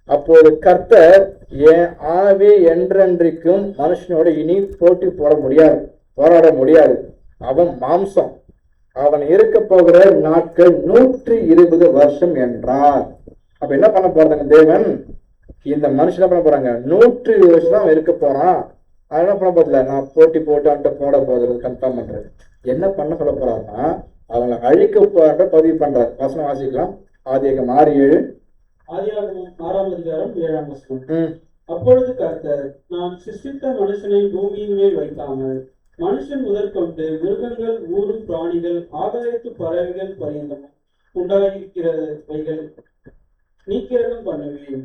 அப்போது கர்த்தர் என் ஆவி என்றென்றைக்கும் மனுஷனோட இனி போட்டி போராட முடியாது. அவன் மாம்சம், அவன் இருக்க போகிற நாட்கள் 120 வருஷம் என்றார். அப்ப என்ன பண்ண போறாங்க தேவன்? இந்த மனுஷன் பண்ண போறாங்க 120 வருஷம் தான் இருக்க போறான். அது என்ன பண்ண போதில்ல, நான் போட்டி போட்டு போட போறது கன்ஃபார்ம் பண்றது. என்ன பண்ண சொல்ல போறாருன்னா, அவங்களை அழிக்க போற பதிவு பண்றாரு. வசனம் வாசிக்கலாம். ஆதியாகமம் 6:7. ஆதியாகமம் 6ஆம் அதிகாரம் 7ஆம் வசனம். அப்பொழுது கர்த்தர், நான் சிருஷ்டித்த மனுஷனை பூமியின் மேல் வைக்காமல் மனுஷன் முதற்கொண்டு மிருகங்கள், ஊரும் பிராணிகள், ஆகாயத்து பறவைகள் பரியந்தமும் உண்டாயிருக்கிறவைகள் நீக்கிரகம் பண்ணுவேன்.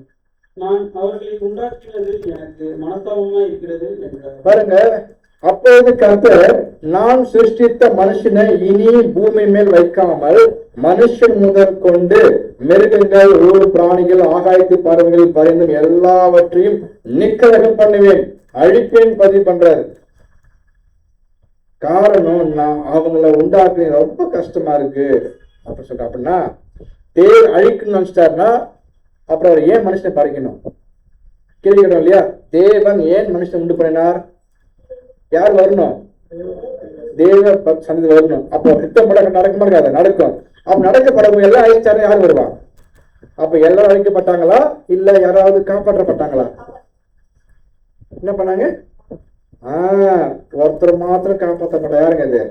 நான் அவர்களை உண்டாக்கினது எனக்கு மனஸ்தாபமா இருக்கிறது என்றார். பாருங்க, அப்பொழுது கர்த்தர், நான் சிருஷ்டித்த மனுஷனை இனி பூமி மேல் வைக்காமல் மனுஷன் முதற்கொண்டு மிருகங்கள், ஊர் பிராணிகள், ஆகாயத்து பறவைகள் பரிந்தும் எல்லாவற்றையும் நிக்கரகம் பண்ணுவேன், அழிப்பேன் பதிவு பண்றாரு. காரணம் நான் அவங்கள உண்டாக்குறது ரொம்ப கஷ்டமா இருக்கு அப்படின்னு சொல்ற. அப்படின்னா தேவன் அழிக்கணும்னு நினைச்சிட்டாருன்னா அப்புறம் அவர் ஏன் மனுஷனை படைக்கணும்? கேள்வி கேட்டோம் இல்லையா? தேவன் ஏன் மனுஷனை உண்டு பண்ணினார்? யார் வரணும்? தேவ சந்ததி வரணும். அப்போ திட்டப்பட நடக்குமா இருக்காது? நடக்கும். அப்ப நடக்கப்படும் எல்லாம் அழிச்சாரு, யார் வருவான்? அப்ப எல்லாரும் அழிக்கப்பட்டாங்களா இல்ல யாராவது காப்பாற்றப்பட்டாங்களா? என்ன பண்ணாங்க? ஒருத்தர் மாத்திரம் காப்பாற்றப்பட்ட. யாருங்க அது?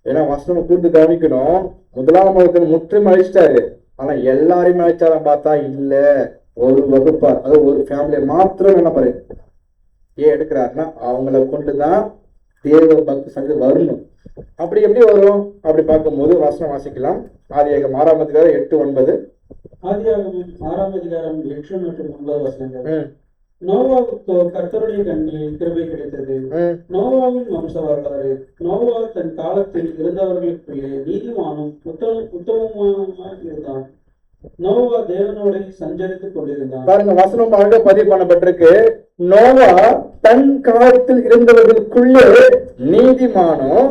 ஏன்னா வசனம் கூர்ந்து கவனிக்கணும். முதலாம் வகுப்பு முற்றிலும் அழிச்சிட்டாரு, ஆனா எல்லாரையுமே அழிச்சாலும் பார்த்தா இல்ல, ஒரு வகுப்பார், அது ஒரு ஃபேமிலியை மாத்திரம் என்ன பாரு ஏன் எடுக்கிறாருன்னா அவங்கள கொண்டுதான் தேவ பக்தி சங்கதி வரணும். அப்படி எப்படி வரும்? அப்படி பார்க்கும்போது வசனம் வாசிக்கலாம். ஆதியாகமம் 6ஆம் அதிகாரம் 8-9. ஆதியாகமம் 6ஆம் அதிகாரம் 8 மற்றும் 9 வசனங்கள். நோவாவுக்கு கர்த்தருடைய கண்ணில் கிருபை கிடைத்தது. நோவாவின் வம்ச வரலாறு. நோவா தன் காலத்தில் இருந்தவர்களுக்குள்ளே நீதிமானும் உத்தமமாக இருந்தான். நோவா தேவனோட சஞ்சரித்துக் கொண்டிருந்தான். பாருங்க, வசனம் அழகா பதிவு பண்ணப்பட்டிருக்கு. நோவா தன் காலத்தில் இருந்தவர்களுக்குள்ளே நீதிமானும்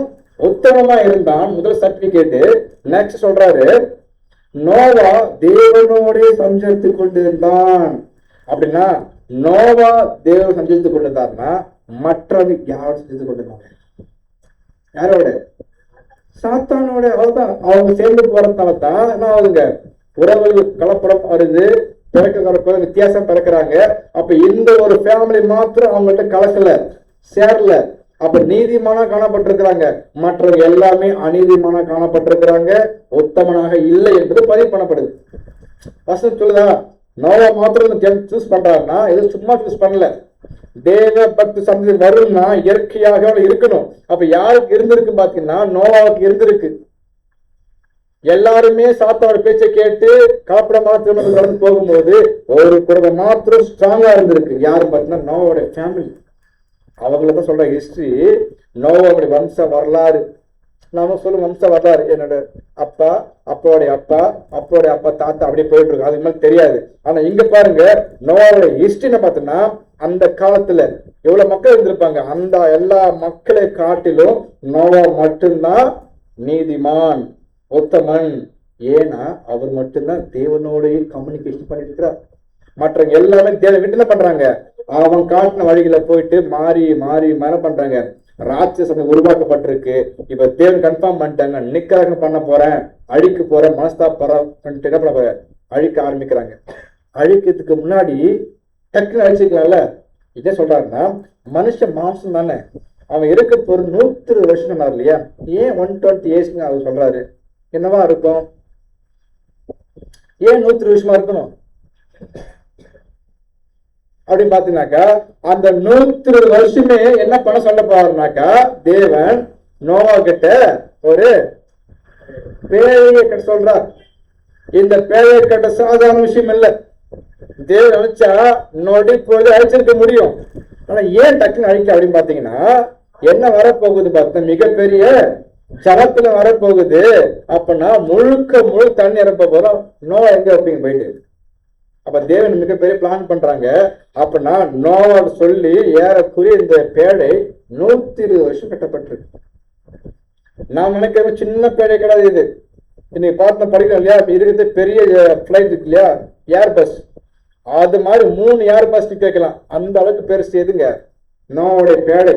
உத்தமமா இருந்தான். முதல் சர்டிபிகேட். நெக்ஸ்ட் சொல்றாரு, நோவா தேவனோட சஞ்சரித்துக் கொண்டிருந்தான். அப்படின்னா நோவா தேவன் சஞ்சரித்துக் கொண்டிருந்தார்னா மற்றவங்க யாரும் சஞ்சரித்துக் கொண்டிருந்தாங்க? யாரோட? சாத்தானோட. அவ்வளவுதான். அவங்க சேர்ந்து போறதுனால தான் என்ன ஆகுதுங்க? உறவுகள் கலப்படம் வருது, பிறக்க வித்தியாசம் பிறக்கிறாங்க. அப்ப இந்த ஒரு ஃபேமிலி மாத்திரம் அவங்கள்ட்ட கலக்கல, சேரல. அப்ப நீதிமானா காணப்பட்டிருக்கிறாங்க, மற்றவங்க எல்லாமே அநீதிமானா காணப்பட்டிருக்கிறாங்க, உத்தமனாக இல்லை என்பது பதிவு பண்ணப்படுது. வசனம் சொல்லுதா? நோவா மாத்திரம் சூஸ் பண்றாருன்னா இது சும்மா சூஸ் பண்ணல. தேவ பக்தி சந்ததி வரும்னா இயற்கையாக இருக்கணும். அப்ப யாருக்கு இருந்திருக்கு பாத்தீங்கன்னா நோவாவுக்கு இருந்திருக்கு. எல்லாருமே சாத்தாவோட பேச்சை கேட்டு கலப்படமா திருமணம் நடந்து போகும்போது ஒரு குடும்பம் மாத்திரம் ஸ்ட்ராங்கா இருந்திருக்கு. யாரு பார்த்தீங்கன்னா நோவோட ஃபேமிலி. அவங்களதான் சொல்ற ஹிஸ்டரி, நோவோட வம்ச வரலாறு. நாம சொல்லும் வம்ச வரலாறு, என்னோட அப்பா, அப்பாவுடைய அப்பா, அப்பாவுடைய அப்பா, தாத்தா, அப்படியே போயிட்டு இருக்கு. அது மாதிரி தெரியாது. ஆனா இங்க பாருங்க, நோவோட ஹிஸ்டரின்னு பார்த்தோம்னா அந்த காலத்துல எவ்வளவு மக்கள் இருந்திருப்பாங்க. அந்த எல்லா மக்களை காட்டிலும் நோவா மட்டும்தான் நீதிமான், உத்தமன். ஏன்னா அவர் மட்டும்தான் தேவனோடைய கம்யூனிகேஷன் பண்ணிட்டு இருக்கிறார். மற்றவங்க எல்லாமே தேவனை விட்டு என்ன பண்றாங்க? அவன் காட்டின வழிகளை போயிட்டு மாறி மாறி என்ன பண்றாங்க? ராட்சசம் உருவாக்கப்பட்டிருக்கு. இப்ப தேவன் கன்ஃபார்ம் பண்ணிட்டாங்க, நிக்கராக பண்ண போறேன், அழிக்க போறேன், மனஸ்தாபம் என்ன பண்ண போற? அழிக்க ஆரம்பிக்கிறாங்க. அழிக்கிறதுக்கு முன்னாடி டக்குன்னு அழிச்சிக்கலாம்ல. இதே சொல்றாருன்னா மனுஷன் மாம்சம் தானே, அவன் இருக்க போற 120 வருஷம் சொன்னார் இல்லையா? ஏன் 120 years அவர் சொல்றாரு? என்னவா இருக்கும்? ஏன் 120 வருஷமா இருக்கணும் அப்படின்னு பாத்தீங்கன்னாக்கா, அந்த 120 வருஷமே என்ன பண்ண சொல்ல போறாருனாக்கா, தேவன் நோவா கிட்ட ஒரு பேழையை கட்ட சொல்றார். இந்த பேழையை கட்ட சாதாரண விஷயம் இல்ல. தேவன் நினைச்சா நொடி போது அழிச்சிருக்க முடியும். ஆனா ஏன் டக்குன்னு அழிக்க அப்படின்னு பாத்தீங்கன்னா, என்ன வரப்போகுது பார்த்தா மிகப்பெரிய ஜலத்துல வரப்போகுது. அப்படின்னா முழுக்க முழு தண்ணி இறப்ப போறோம். நோவா எங்க வைப்பீங்க போயிட்டு? அப்ப தேவன் மிகப்பெரிய பிளான் பண்றாங்க. அப்படின்னா நோவா சொல்லி ஏறக்குரிய இந்த பேழை 120 வருஷம் கட்டப்பட்டிருக்கு. நான் நினைக்கிறேன் சின்ன பேழை கிடையாது இது. இன்னைக்கு பார்த்து படிக்கிறோம் இல்லையா? இருக்கிறது பெரிய பிளைட் இருக்கு இல்லையா, ஏர் பஸ். அது மாதிரி 3 ஏர் பஸ் கேட்கலாம். அந்த அளவுக்கு பெருசு எதுங்க? நோவாவுடைய பேழை.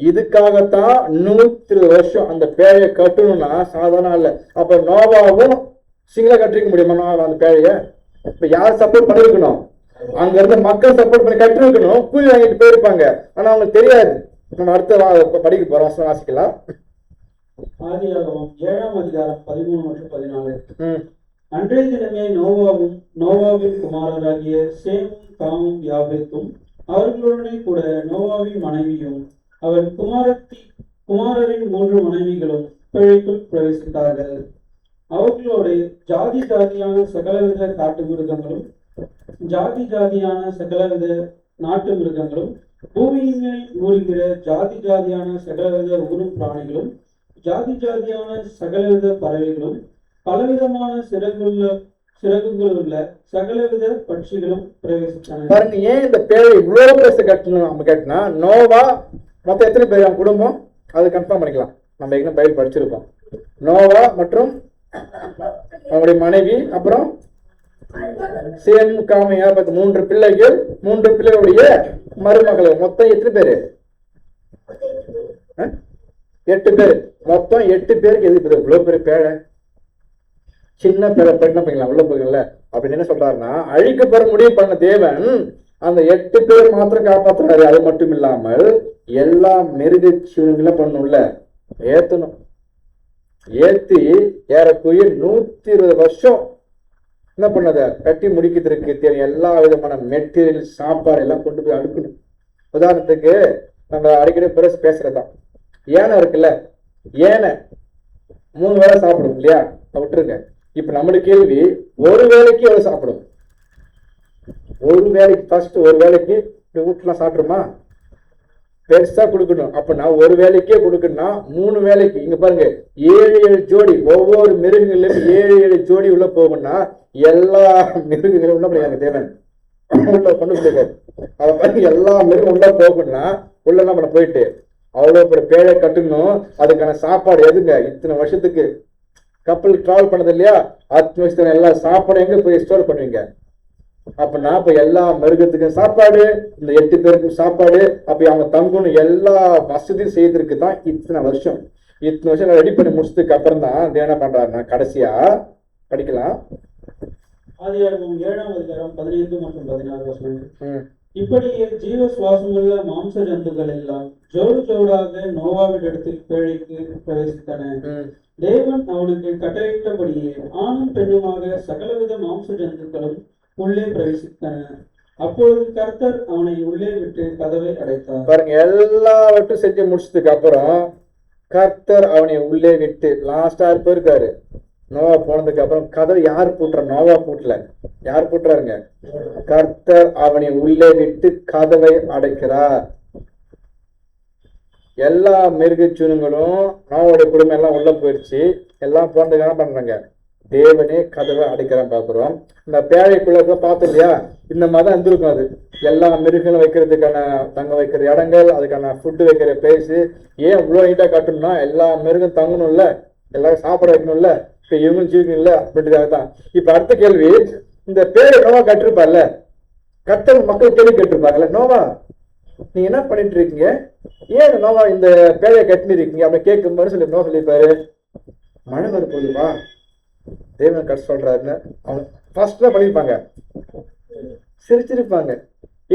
இதுக்காகத்தான் 120 வருஷம் அந்த பேழையை கட்டணும்னா சாதாரண இல்ல. அப்ப நோவாவும் சிங்கள கட்டிருக்க முடியுமா அந்த பேழைய? இப்ப யார் சப்போர்ட் பண்ணிருக்கணும்? அங்க இருந்து மக்கள் சப்போர்ட் பண்ணி கட்டிருக்கணும், கூலி வாங்கிட்டு போயிருப்பாங்க. ஆனா அவங்களுக்கு தெரியாது. நம்ம அடுத்த படிக்க போறோம், வாசிக்கலாம். ஆதியாகமம் 7ஆம் அதிகாரம் 13 மற்றும் 14. அன்றைய தினமே நோவாவும் நோவாவின் குமாரராகிய சேமும் காமும் யாபேத்தும் அவர்களுடனே கூட நோவாவின் மனைவியும் அவன் குமாரரின் 3 மனைவிகளும் பிழைக்குள் பிரவேசித்தார்கள். அவர்களோடு ஜாதி ஜாதியான சகலவித காட்டு மிருகங்களும் ஜாதி ஜாதியான சகலவித நாட்டு மிருகங்களும் பூமியினை ஊறுகிற ஜாதி ஜாதியான சகலவித ஊரும் பிராணிகளும் ஜாதி ஜாதியான சகலவித பறவைகளும் பலவிதமான சிறகுகள் உள்ள சகலவித பட்சிகளும் பிரவேசித்தன. பாருங்க, ஏன் இந்த பேரை இவ்வளவு பெருசு கட்டணும் நம்ம கேட்டனா, நோவா மொத்தம் எத்தனை பேர் அவன் குடும்பம் அது கன்ஃபார்ம் பண்ணிக்கலாம். நம்ம எங்க பைபிள் படிச்சிருக்கோம். நோவா மற்றும் அவனுடைய மனைவி, அப்புறம் சேம் காமையா 3 பிள்ளைகள், 3 பிள்ளைகளுடைய மருமகள், மொத்தம் எத்தனை பேரு? 8 பேர். மொத்தம் 8 பேருக்கு எது இவ்வளவு பெரிய பேழை? சின்ன பேரை என்ன பண்ணிக்கலாம் உள்ள போகல அப்படின்னு என்ன சொல்றாருன்னா, அழிக்கப்பட முடிவு பண்ண தேவன் அந்த 8 பேர் மாத்திரம் காப்பாத்துறாரு. அது மட்டும் இல்லாமல் எல்லா மிருக ஜீவன்களும் பண்ணும்ல ஏத்தணும். ஏத்தி ஏறக்குரிய 120 வருஷம் என்ன பண்ணத கட்டி முடிக்கிறதுக்கு தேவை எல்லா விதமான மெட்டீரியல், சாப்பாடு எல்லாம் கொண்டு போய் அடுக்கணும். உதாரணத்துக்கு நம்ம அடிக்கடி பெருசு பேசுறதுதான் யானை இருக்குல்ல, யானை 3 வேளை சாப்பிடும் இல்லையா, விட்டுருங்க. இப்ப நம்மளுக்கு கேள்வி, ஒரு வேளைக்கு எவ்வளவு சாப்பிடும்? ஒரு வேலைக்கு ஃபர்ஸ்ட் ஒரு வேலைக்கு வீட்டுலாம் சாப்பிடுமா? பெருசா கொடுக்கணும். அப்ப நான் ஒரு வேலைக்கே கொடுக்கணும்னா 3 வேலைக்கு இங்க பாருங்க 7 ஜோடி, ஒவ்வொரு மிருகங்களிலும் 7 ஜோடி உள்ள போகணும்னா எல்லா மிருகங்களும் உள்ள போய் தேவன் உள்ள கொண்டு போயிருக்காரு. அதை பாருங்க, எல்லா மிருகம் உள்ள போகணும்னா உள்ள என்ன பண்ண போயிட்டு அவ்வளவு பெரிய பேழை கட்டணும். அதுக்கான சாப்பாடு எதுங்க? இத்தனை வருஷத்துக்கு கப்பல் டிராவல் பண்ணது இல்லையா, அத்தனை வருஷத்துல எல்லா சாப்பாடு எங்க போய் ஸ்டோர் பண்ணுவீங்க? அப்ப இப்ப எல்லா மிருகத்துக்கும் சாப்பாடு, இந்த 8 பேருக்கும் சாப்பாடு, அப்ப அவங்க தங்கணும், எல்லா வசதியும் செய்திருக்கு தான் இத்தனை வருஷம். இத்தனை வருஷம் ரெடி பண்ணி முடிச்சதுக்கு அப்புறம் தான் என்ன பண்றாருன்னா கடைசியா படிக்கலாம். ஆதியாகமம் 7ஆம் அதிகாரம் 15 மற்றும் 16 வசனங்கள். இப்படியே ஜீவ சுவாசமுள்ள மாம்ச ஜந்துக்கள் எல்லாம் ஜோடு ஜோடாக நோவாவிடத்தில் பேழைக்கு பிரவேசித்தன. தேவன் அவனுக்கு கட்டளையிட்டபடியே ஆணும் பெண்ணுமாக சகலவித மாம்ச ஜந்துக்களும் உள்ளே பிரவேசித்தன. அப்பொழுது கர்த்தர் அவனை உள்ளே விட்டு கதவை அடைத்தார். பாருங்க, எல்லாவற்றும் செஞ்சு முடிச்சதுக்கு அப்புறம் கர்த்தர் அவனை உள்ளே விட்டு லாஸ்டா போயிருக்காரு. நோவா போனதுக்கு அப்புறம் கதவை யார் பூட்டுற? நோவா பூட்டல, யார் பூட்டுறாருங்க? கர்த்தர் அவனை உள்ளே விட்டு கதவை அடைக்கிறார். எல்லா மிருக ஜீவன்களும் நோவோட குடும்பம் எல்லாம் உள்ள போயிடுச்சு. எல்லாம் போனதுக்கு என்ன பண்றாங்க? தேவனே கதவை அடைக்கிறான் பாக்குறோம். இந்த பேழைக்குள்ள பார்த்தோம் இல்லையா, இந்த மாதிரி இருந்திருக்கும். அது எல்லா மிருகங்களும் வைக்கிறதுக்கான தங்க வைக்கிற இடங்கள், அதுக்கான ஃபுட்டு வைக்கிற பிளேஸ். ஏன் இவ்வளோ நீட்டா கட்டணும்னா எல்லா மிருகம் தங்கணும்ல, எல்லாரும் சாப்பிட வைக்கணும்ல, இப்ப இவங்களும் ஜீவிக்கணும்ல அப்படின்றதுக்காக தான். இப்ப அடுத்த கேள்வி, இந்த பேரை நோவா கட்டிருப்பார்ல, கட்டல் மக்கள் கேள்வி கேட்டிருப்பாங்கல்ல, நோவா நீங்க என்ன பண்ணிட்டு இருக்கீங்க, ஏன் நோவா இந்த பேழையை கட்டினு இருக்கீங்க அப்படி கேட்கும்போது சொல்லி நோவா சொல்லியிருப்பாரு, மழை வரப்போகுதுப்பா தேவன் கட்ட சொல்றாருன்னு அவங்க ஃபர்ஸ்ட் பண்ணிருப்பாங்க, சிரிச்சிருப்பாங்க.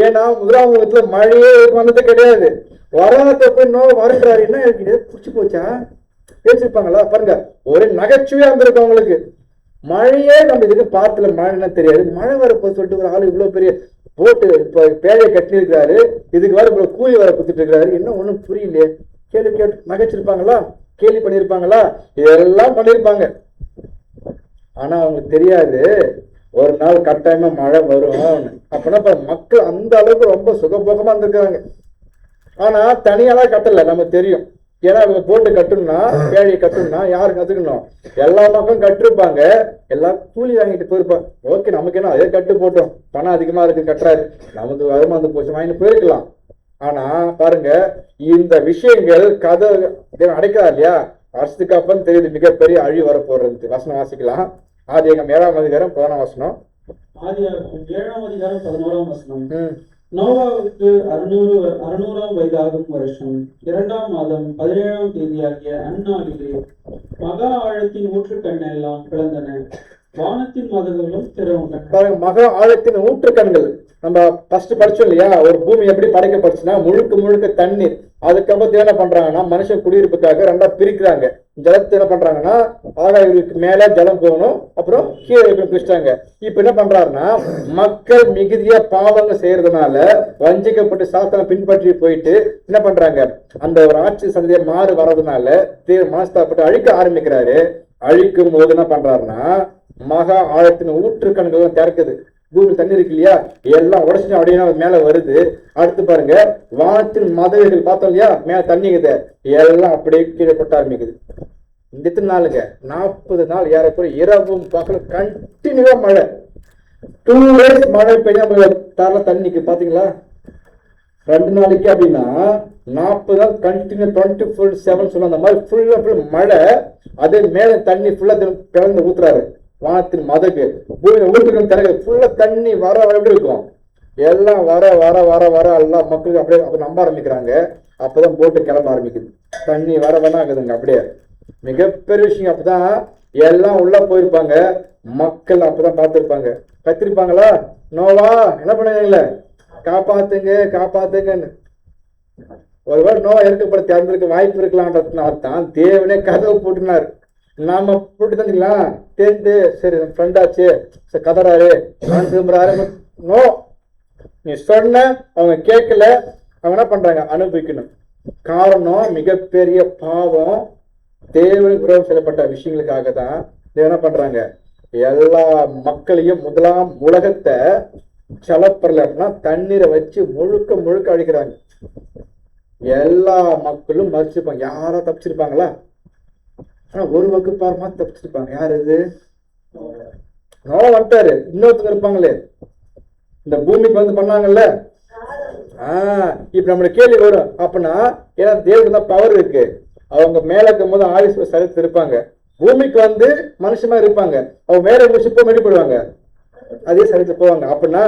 ஏன்னா முதலாவது மழையே வந்தது கிடையாது, வராத போய் நோவா வருன்றாரு, என்ன இருக்கு புடிச்சு போச்சா பேசிருப்பாங்களா? பாருங்க, ஒரு நகைச்சுவையா இருந்திருக்கு அவங்களுக்கு. மழையே நம்ம இதுக்கு பார்த்துல மழைன்னா தெரியாது, மழை வரப்போது சொல்லிட்டு ஒரு ஆளு இவ்வளவு பெரிய போட்டு இப்ப பேழையை கட்டி இருக்கிறாரு, இதுக்கு வர இவ்வளவு கூலி வர கொடுத்துட்டு இருக்கிறாரு, என்ன ஒண்ணும் புரியலையே, கேள்வி கேட்டு நகைச்சிருப்பாங்களா? கேள்வி பண்ணிருப்பாங்களா? இதெல்லாம் பண்ணிருப்பாங்க. ஆனா அவங்களுக்கு தெரியாது ஒரு நாள் கட்டாயமா மழை வரும். அப்படின்னா மக்கள் அந்த அளவுக்கு ரொம்ப சுகபோகமா இருந்திருக்காங்க. ஆனா தனியாலாம் கட்டல, நமக்கு தெரியும். ஏன்னா அவங்க போட்டு கட்டணும்னா, பேழையை கட்டணும்னா யாரு கத்துக்கணும்? எல்லா மக்களும் கட்டிருப்பாங்க, எல்லாம் கூலி வாங்கிட்டு போயிருப்பாங்க. ஓகே, நமக்கு என்ன அதே கட்டு போட்டோம், பணம் அதிகமா இருக்கு கட்டுறாரு, நமக்கு வருமானம் போச்சு வாங்கிட்டு போயிருக்கலாம். ஆனா பாருங்க, இந்த விஷயங்கள் கதை அடைக்கிறா இல்லையா, வருஷத்துக்கு அப்புறம் தெரியுது மிகப்பெரிய அழிவு வர போறது. வசனம் வாசிக்கலாம். ஆதியாகமம் 7ஆம் அதிகாரம் 11ஆம் வசனம். ஆதியாகமம் 7ஆம் அதிகாரம் 11ஆம் வசனம். நோவாவுக்கு 600ஆம் வயதாகும் வருஷம் 2ஆம் மாதம் 17ஆம் தேதியாகிய அந்நாளிலே மகா ஆழத்தின் ஊற்றுக்கண்ணெல்லாம் பிளந்தன, வானத்தின் மதகுகளும் திறவுண்டன. மகா ஆழத்தின் ஊற்றுக்கண்கள் நம்ம ஃபர்ஸ்ட் படிச்சோம் இல்லையா, ஒரு பூமி எப்படி படைக்கப்பட்டுச்சுன்னா முழுக்க முழுக்க தண்ணீர். அதுக்கப்புறம் என்ன பண்றாங்கன்னா மனுஷன் குடியிருப்புக்காக ரெண்டா பிரிக்கிறாங்க. ஜலத்தை என்ன பண்றாங்கன்னா ஆகாயத்துக்கு மேல ஜலம் போகணும், அப்புறம் கீழே பிரிச்சிட்டாங்க. இப்ப என்ன பண்றாருன்னா மக்கள் மிகுதியா பாவங்கள் செய்யறதுனால வஞ்சிக்கப்பட்டு சாத்தனை பின்பற்றி போயிட்டு என்ன பண்றாங்க, அந்த ஒரு ஆட்சி சந்தையை மாறு வர்றதுனால மாஸ்தாப்பட்டு அழிக்க ஆரம்பிக்கிறாரு. அழிக்கும் போது என்ன பண்றாருன்னா மகா ஆழத்தின் ஊற்றுக்கண்கள் திறக்குது. பூமி தண்ணி இருக்கு இல்லையா, எல்லாம் உடச்சு அப்படின்னா மேல வருது. அடுத்து பாருங்க, வானத்தின் மதகுகள் பார்த்தோம் இல்லையா, மேல தண்ணி இருக்குது, எல்லாம் அப்படியே கீழே கொட்ட ஆரம்பிக்குது. இந்த எத்தனை நாளுங்க? 40 நாள் ஏறக்குறைய இரவும் பகலும் கண்டினியூவா மழை. 2 days மழை பெய்ய தர தண்ணிக்கு பாத்தீங்களா? 2 நாளைக்கு அப்படின்னா 40 நாள் கண்டினியூ 24/7 சொல்ல அந்த மாதிரி ஃபுல்லா ஃபுல் மழை. அதே மேல தண்ணி ஃபுல்லா பிறந்து ஊத்துறாரு. வானத்தின் மதகு பூமி ஊற்றுக்கும் திறகு ஃபுல்லா தண்ணி வர எப்படி இருக்கும்? எல்லாம் வர வர வர வர எல்லாம் மக்களுக்கு அப்படியே அப்ப நம்ப ஆரம்பிக்கிறாங்க. அப்பதான் போட்டு கிளம்ப ஆரம்பிக்குது. தண்ணி வர வேணாக்குதுங்க. அப்படியே மிகப்பெரிய விஷயம். அப்பதான் எல்லாம் உள்ள போயிருப்பாங்க. மக்கள் அப்பதான் பார்த்திருப்பாங்க. கத்திருப்பாங்களா, நோவா என்ன பண்ணுவீங்கள, காப்பாத்துங்க காப்பாத்துங்கன்னு. ஒருவேளை நோவா இருக்கப்பட திறந்திருக்க வாய்ப்பு இருக்கலான்றதுனால்தான் தேவனே கதவை போட்டுனார். நாம போட்டு தந்தீங்களா தெரிந்து சரி ஃப்ரெண்டாச்சு சரி கதறாரு நான் திரும்புறாரு. நோ, நீ சொன்ன அவங்க கேட்கல, அவங்க என்ன பண்றாங்க? அனுபவிக்கணும். காரணம் மிகப்பெரிய பாவம். தேவனுக்கு விரோதம் செய்யப்பட்ட விஷயங்களுக்காக தான் தேவன் என்ன பண்றாங்க? எல்லா மக்களையும் முதலாம் உலகத்தை சலப்பரல அப்படின்னா தண்ணீரை வச்சு முழுக்க முழுக்க அழிக்கிறாங்க. எல்லா மக்களும் மதிச்சிருப்பாங்க. யாரா தப்பிச்சிருப்பாங்களா? ஆனா ஒரு வகுப்பாரமா தப்பிச்சிருப்பாங்க. யாரு இது? நோவா வந்துட்டாரு. இன்னொருத்தங்க இருப்பாங்களே இந்த பூமிக்கு வந்து பண்ணாங்கல்ல. இப்ப நம்மளுக்கு கேள்வி வரும். அப்படின்னா ஏன்னா தேவனுக்கு தான் பவர் இருக்கு. அவங்க மேல இருக்கும் போது ஆயுசு சரித்து இருப்பாங்க. பூமிக்கு வந்து மனுஷமா இருப்பாங்க. அவங்க வேற விஷயம் வெளிப்படுவாங்க, அதே சரித்து போவாங்க. அப்படின்னா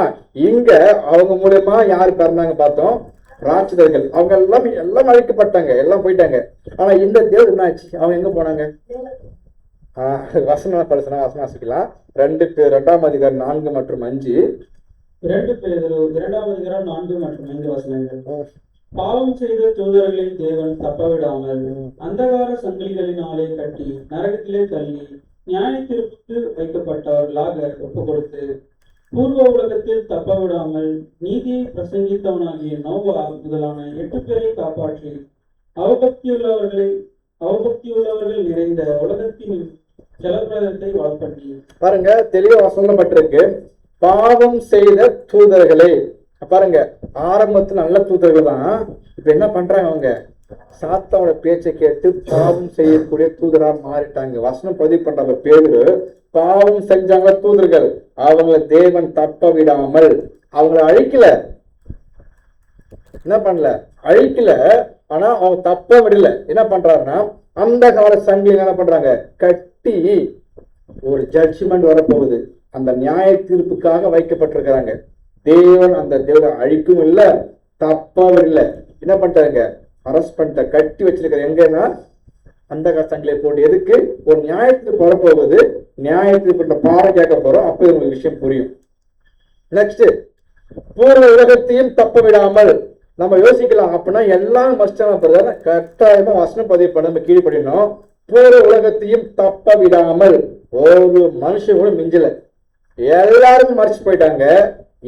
இங்க அவங்க மூலமா யாரு பிறந்தாங்க பார்த்தோம்? ராட்சதர்கள். அவங்க எல்லாம் அழைக்கப்பட்டாங்க, எல்லாம் போயிட்டாங்க. ஆனா இந்த தேவன் என்ன ஆச்சு? அவங்க எங்க போனாங்க? வசனம் படிச்சனா வசனம் வாசிக்கலாம். 2 அதிகாரம் 4 மற்றும் 5. 2 பேதுரு 2 அதிகாரம் 4 மற்றும் 5 வசனங்கள். பாவம் செய்த தூதர்களை தேவன் தப்பவிடாமல் அந்தகார சங்கிலிகளினாலே கட்டி நரகத்திலே தள்ளி நியாய தீர்ப்புக்கு வைக்கப்பட்டவர்களாக ஒப்பு கொடுத்து பூர்வ உலகத்தில் தப்பவிடாமல் நீதியை பிரசங்கித்தவனாகிய நோவா முதலான 8 பேரை காப்பாற்றி அவபக்தியுள்ளவர்கள் நிறைந்த உலகத்தின் ஜலப்பிரதத்தை வளர்ப்பண்ணி. பாருங்க, தெளிவா சொல்லப்பட்டிருக்கு. பாவம் செய்த தூதர்களே. பாருங்க, ஆரம்பத்துல நல்ல தூதர்கள் தான். இப்ப என்ன பண்றாங்க? அவங்க சாத்தாவோட பேச்சை கேட்டு பாவம் செய்யக்கூடிய தூதரா மாறிட்டாங்க. வசனம் பதிவு பண்ற பேரு பாவம் செஞ்சாங்க தூதர்கள். அவங்களை தேவன் தப்ப விடாமல் அவங்களை அழிக்கல. என்ன பண்ணல? அழிக்கல. ஆனா அவங்க தப்ப விடல. என்ன பண்றாருன்னா அந்த கால சங்கிலி என்ன பண்றாங்க? கட்டி ஒரு ஜட்ஜ்மெண்ட் வரப்போகுது. அந்த நியாய தீர்ப்புக்காக வைக்கப்பட்டிருக்கிறாங்க. தேவன் அந்த தேவனை அழிக்கும் இல்ல, தப்பாவும் இல்லை. என்ன பண்ணிட்டாங்க? அரெஸ்ட் பண்ணிட்ட, கட்டி வச்சிருக்கிற. எங்கன்னா அந்த சங்கிலியை போட்டு எதுக்கு? ஒரு நியாயத்துக்கு வரப்போகுது. நியாயத்துக்கு பாறை கேட்க போறோம். அப்ப உங்களுக்கு விஷயம் புரியும். நெக்ஸ்ட், பூர்வ உலகத்தையும் தப்ப விடாமல். நம்ம யோசிக்கலாம், அப்படின்னா எல்லாம் மஸ்டான கட்டாயமா வசனம் பதிவு பண்ண நம்ம கீழ் படிக்கணும். பூர்வ உலகத்தையும் தப்ப விடாமல். ஒரு மனுஷன் கூட மிஞ்சல, எல்லாரும் மறைச்சு போயிட்டாங்க.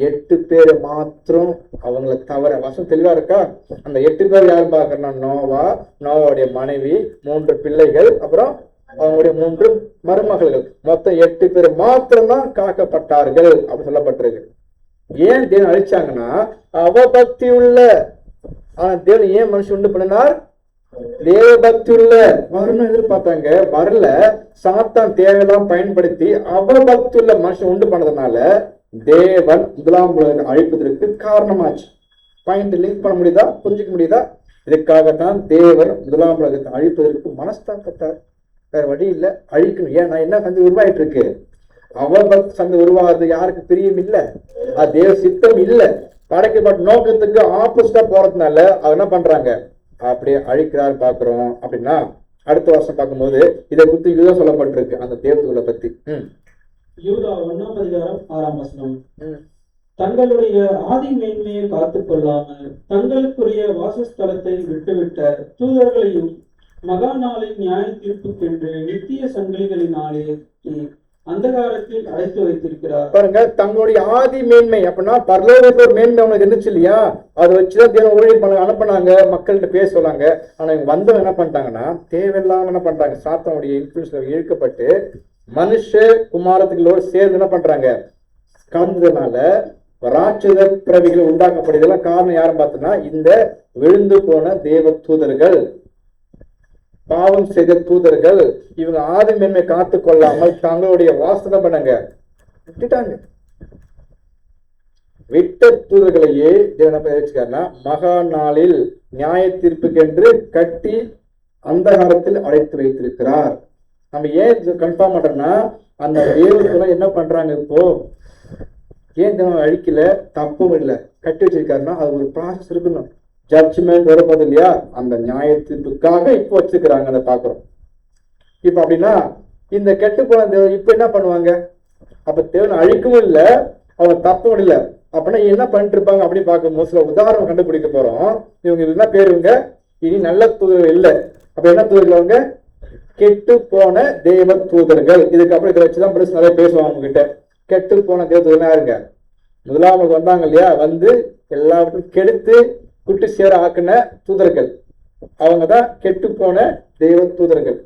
8 பேர் மாத்திரம் அவங்களை தவிர. வசனம் தெளிவா இருக்கா? அந்த 8 பேர் யாரும் பார்க்கறா? நோவா, நோவாவுடைய மனைவி, 3 பிள்ளைகள், அப்புறம் அவங்களுடைய 3 மருமகள்கள். மொத்தம் 8 பேர் மாத்திரம் தான் காக்கப்பட்டார்கள் அப்படின்னு சொல்லப்பட்டிருக்கு. ஏன் தேவன் அழிச்சாங்கன்னா அவபக்தி உள்ள. ஆனா தேவன் ஏன் மனுஷன் உண்டு பண்ணினார்? தேவபக்தி உள்ள வரணும் எதிர்பார்த்தாங்க, வரல. சாத்தான் தேவையெல்லாம் பயன்படுத்தி அவபக்தி உள்ள மனுஷன் உண்டு பண்ணதுனால தேவன் முதலாம் உலகத்தை அழிப்பதற்கு காரணமாச்சு. பாயிண்ட் லிங்க் பண்ண முடியுதா? புரிஞ்சுக்க முடியுதா? இதுக்காகத்தான் தேவன் முதலாம் உலகத்தை அழிப்பதற்கு மனஸ்தாபப்பட்டார். வேற வழி இல்லை, அழிக்கணும். ஏன் நான் என்ன சந்தை உருவாயிட்டு இருக்கு? அவபக்தி சந்தை உருவாகிறது யாருக்கு பிரியம் இல்லை, அது தேவ சித்தம் இல்லை. படைக்கப்பட்ட நோக்கத்துக்கு ஆப்போசிட்டா போறதுனால அவர் என்ன பண்றாங்க? அப்படியே அழிக்கிறாரு பாக்குறோம். அப்படின்னா அடுத்த வருஷம் பார்க்கும்போது இதை குறித்து இதுதான் சொல்லப்பட்டிருக்கு அந்த தேவத்துகளை பத்தி. யூதா 1 அதிகாரம் 6 வசனம். தங்களுடைய ஆதி மேன்மையை காத்துக் கொள்ளாமல் தங்களுக்குரிய வாசஸ்தலத்தை விட்டுவிட்ட தூதர்களையும் மகா நாளின் நியாய தீர்ப்புக்கென்று நித்திய சங்கிலிகளினாலே அந்தகாரத்தில் அடைத்து வைத்திருக்கிறார். பாருங்க, தங்களுடைய ஆதி மேன்மை அப்படின்னா பரலோகத்துல ஒரு மேன்மை அவங்களுக்கு இருந்துச்சு இல்லையா? அதை வச்சுதான் தேவன் ஊழியர் பண்ண அனுப்பினாங்க, மக்கள்கிட்ட பேச சொன்னாங்க. ஆனா இவங்க வந்தவங்க என்ன பண்ணிட்டாங்கன்னா தேவையில்லாம என்ன பண்றாங்க? சாத்தானுடைய இன்ஃபுளுன்ஸ்ல இழுக்கப்பட்டு மனுஷ குமாரத்துகளோடு சேர்ந்து என்ன பண்றாங்க? கலந்ததுனால ராட்சத பிறவிகள் உண்டாக்கப்படுது. இதெல்லாம் காரணம் யாரும் பார்த்தோம்னா இந்த விழுந்து போன தேவ தூதர்கள். பாவம் செய்த தூதர்கள் இவங்க ஆதி மேன்மை காத்து கொள்ளாமல் தங்களுடைய வாசனை பண்ணங்க விட்டுட்டாங்க. விட்ட தூதர்களையே தேவனா மகா நாளில் நியாய தீர்ப்புக்கென்று கட்டி அந்தகாரத்தில் அடைத்து வைத்திருக்கிறார். நம்ம ஏன் கன்ஃபார்ம் பண்றோம்னா அந்த தேவத்துல என்ன பண்றாங்க இப்போ, ஏன் தேவன் அழிக்கல, தப்பும் இல்லை, கட்டி வச்சிருக்காருன்னா அது ஒரு ப்ராசஸ் இருக்கணும். ஜட்ஜ்மெண்ட் வரப்போது இல்லையா, அந்த நியாய தீர்ப்புக்காக இப்போ வச்சிருக்கிறாங்க. அதை பாக்குறோம். இப்ப அப்படின்னா இந்த கெட்டு போன தேவன் இப்ப என்ன பண்ணுவாங்க? அப்ப தேவன் அழிக்கவும் இல்லை, அவங்க தப்பும் இல்லை. அப்படின்னா என்ன பண்ணிட்டு இருப்பாங்க அப்படின்னு பார்க்கும்போது சில உதாரணம் கண்டுபிடிக்க போறோம். இவங்க என்ன பேருங்க, இனி நல்ல தூதர்கள் இல்லை. அப்ப என்ன தூதர்கள்? அவங்க கெட்டு போன தேவ தூதர்கள். இதுக்கு அப்புறம் இதை வச்சுதான் பிரச்சனை நிறைய பேசுவாங்க அவங்க கிட்ட. கெட்டு போன தேவ தூதர்கள் யாருங்க? முதலாவது வந்தாங்க இல்லையா, வந்து எல்லாவற்றையும் கெடுத்து குட்டி சேர ஆக்கின தூதர்கள், அவங்கதான் கெட்டு போன தெய்வ தூதர்கள்.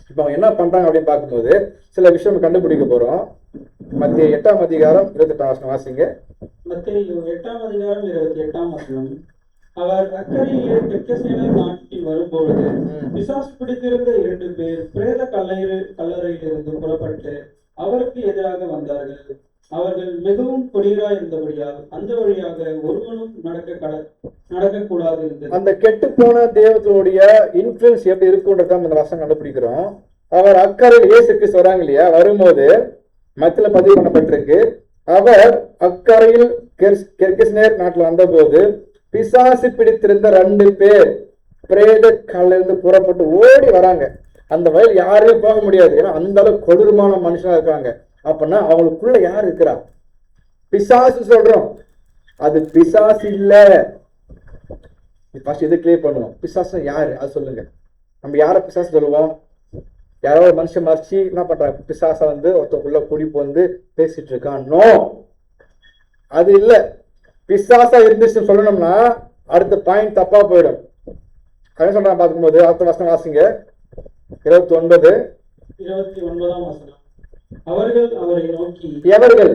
இப்ப அவங்க என்ன பண்றாங்க அப்படின்னு பார்க்கும்போது சில விஷயம் கண்டுபிடிக்க போறோம். மத்திய 8ஆம் அதிகாரம் 28ஆம் வாசிங்க. மத்தேயு 8ஆம் அதிகாரம் 28ஆம் வசனம். அவர் அக்கறையிலே பெத்சேதா நாட்டில் வரும்பொழுது பிசாசு பிடித்திருந்த 2 பேர் பிரேத கல்லறையிலிருந்து புறப்பட்டு அவருக்கு எதிராக வந்தார்கள். அவர்கள் மிகவும் கொடியராய் இருந்தபடியால் அந்த வழியாக ஒருவனும் நடக்கக்கூடாது இருந்தது. அந்த கெட்டு போன தேவத்தோடைய இன்ஃபுளுன்ஸ் எப்படி இருக்குன்றத அந்த வசனம் கண்டுபிடிக்கிறோம். அவர் அக்கறையில் இயேசு கிறிஸ்து வராங்க இல்லையா, வரும்போது மத்தியில பதிவு பண்ணப்பட்டிருக்கு. அவர் அக்கறையில் கெர்கெஸ்னேர் நாட்டில் வந்த போது பிசாசு பிடித்திருந்த 2 பேர் பிரேத கல்லிருந்து புறப்பட்டு ஓடி வராங்க. அந்த வயல் யாரையும் போக முடியாது, ஏன்னா அந்த அளவுக்கு கொடூரமான மனுஷனா இருக்காங்க. அப்படின்னா அவங்களுக்குள்ள யார் இருக்கிறா? பிசாசு சொல்றோம், அது பிசாசு இல்ல. ஃபர்ஸ்ட் எது கிளியர் பண்ணுவோம், பிசாசு யாரு அது சொல்லுங்க. நம்ம யார பிசாசு சொல்லுவோம்? யாரோ ஒரு மனுஷன் மறைச்சு என்ன பண்றாங்க, பிசாச வந்து ஒருத்தக்குள்ள குடிப்பு வந்து பேசிட்டு இருக்கான். நோ, அது இல்ல. பிசாசா இருந்துச்சுன்னு சொல்லணும்னா அடுத்த பாயிண்ட் தப்பா போயிடும். என்ன சொல்றாங்க பார்க்கும்போது அடுத்த வசனம் வாசிங்க. 29ஆம் வசனம். அவர்கள் அவரை நோக்கி, எவர்கள்?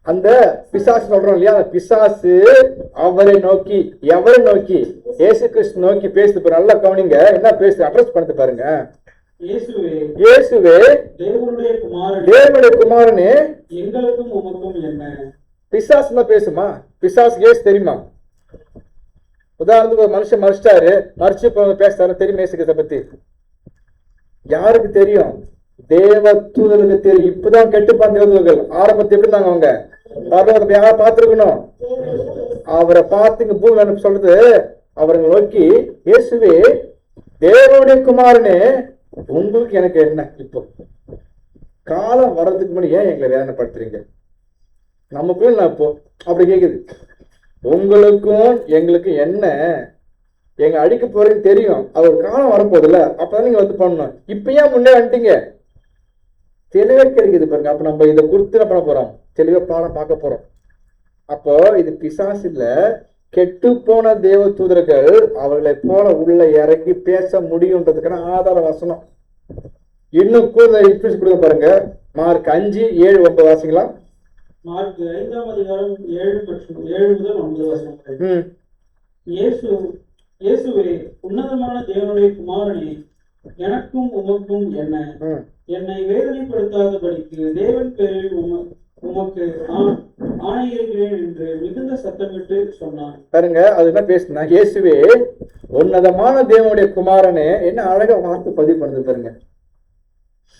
அந்த பிசாசு சொல்றோம் இல்லையா, அந்த பிசாசு அவரை நோக்கி, எவரை நோக்கி? இயேசு கிறிஸ்து நோக்கி பேசுது. நல்லா கவனிங்க, என்ன பேசுது, அட்ரஸ் பண்ணிட்டு பாருங்க. இயேசுவே தேவனுடைய குமாரனே, எங்களுக்கும் உமக்கும் என்ன? பிசாசு தான் பேசுமா? பிசாசு இயேசு தெரியுமா? உதாரணத்துக்கு ஒரு மனுஷன் மறிச்சிட்டாரு, மறிச்சு பேசுறாரு, தெரியும் இயேசு கிறிஸ்தை பத்தி? யாருக்கு தெரியும்? தேவ தூதர்களுக்கு தெரியும். இப்பதான் கெட்டுப்பான் தேவதூதர்கள். ஆரம்பத்தை எப்படி இருந்தாங்க அவங்க? பரலோகத்தை யாரை பார்த்திருக்கணும்? அவரை பார்த்து பூமி சொல்றது, அவரை நோக்கி, இயேசுவே தேவனுடைய குமாரனே, உங்களுக்கு எனக்கு என்ன? இப்போ காலம் வர்றதுக்கு முன்னாடி ஏன் எங்களை வேதனைப்படுத்துறீங்க? நமக்குள்ள நான் இப்போ அப்படி கேக்குது. உங்களுக்கும் எங்களுக்கு என்ன? எங்க அடிக்க போறதுக்கு தெரியும், அவர் காலம் வரப்போகுதுல்ல, அப்பதான் நீங்க வந்து பண்ணணும். இப்ப ஏன் முன்னே வந்துட்டீங்க? தெளிவா கிடைக்குது பாருங்க. அப்ப நம்ம இதை குறித்து என்ன பண்ண போறோம்? தெளிவா பாடம் பார்க்க போறோம். அப்போ இது பிசாசு இல்ல, கெட்டு போன தேவ தூதர்கள் அவர்களை போல உள்ள இறங்கி பேச முடியுன்றதுக்கான ஆதார வசனம். இன்னும் கூடுதல் இன்ஃபுளுன்ஸ் கொடுக்க பாருங்க. மார்க் 5:7-9 வாசிக்கலாம். மார்க் 5ஆம் அதிகாரம் 7 முதல் 9 வசனங்கள். இயேசுவே உன்னதமான தேவனுடைய குமாரனே, எனக்கும் உமக்கும் என்ன? என்னை வேதனைப்படுத்தாதபடிக்கு தேவன் பேரில் உமக்கு ஆணையிடுகிறேன் என்று மிகுந்த சத்தமிட்டு சொன்னான். பாருங்க, அது என்ன பேசுனா, இயேசுவே உன்னதமான தேவனுடைய குமாரனே, என்ன அழகா வார்த்தை பதிவு பண்ணுது பாருங்க.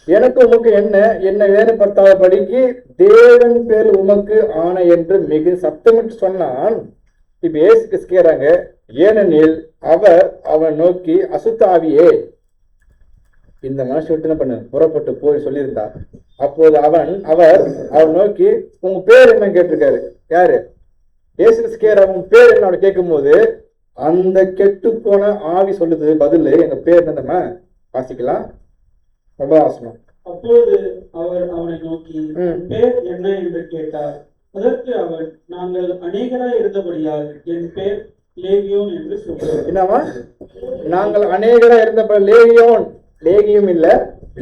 எனக்கு உமக்கு என்ன? என்னை வேதனைப்படுத்தாதபடிக்கு தேவன் பேர் உமக்கு ஆணை என்று மிகு சத்தமிட்டு சொன்னான். இப்ப இயேசு கேட்கிறாங்க, ஏனெனில் அவன் நோக்கி, அசுத்தாவியே இந்த மனுஷன் விட்டு என்ன பண்ணு, புறப்பட்டு போய் சொல்லியிருந்தார். அப்போது அவர் நோக்கி, உங்க பேர் என்ன கேட்டிருக்காரு. யாரு? இயேசு கேட்கிற, உங்க பேர் என்ன கேட்கும் போது அந்த கெட்டு போன ஆவி சொல்லுது பதில், எங்க பேர் என்னமா வாசிக்கலாம். வாசனம். அப்போது அவர் அவனை நோக்கி, பேர் என்ன என்று கேட்டார். அதற்கு அவர், நாங்கள் அநேகராய் இருந்தபடியால் என் பேர் லேகியோன் என்று சொல்றார். என்னவா? நாங்கள் அநேகரா இருந்தபடி லேகியோன். லேகியம் இல்ல,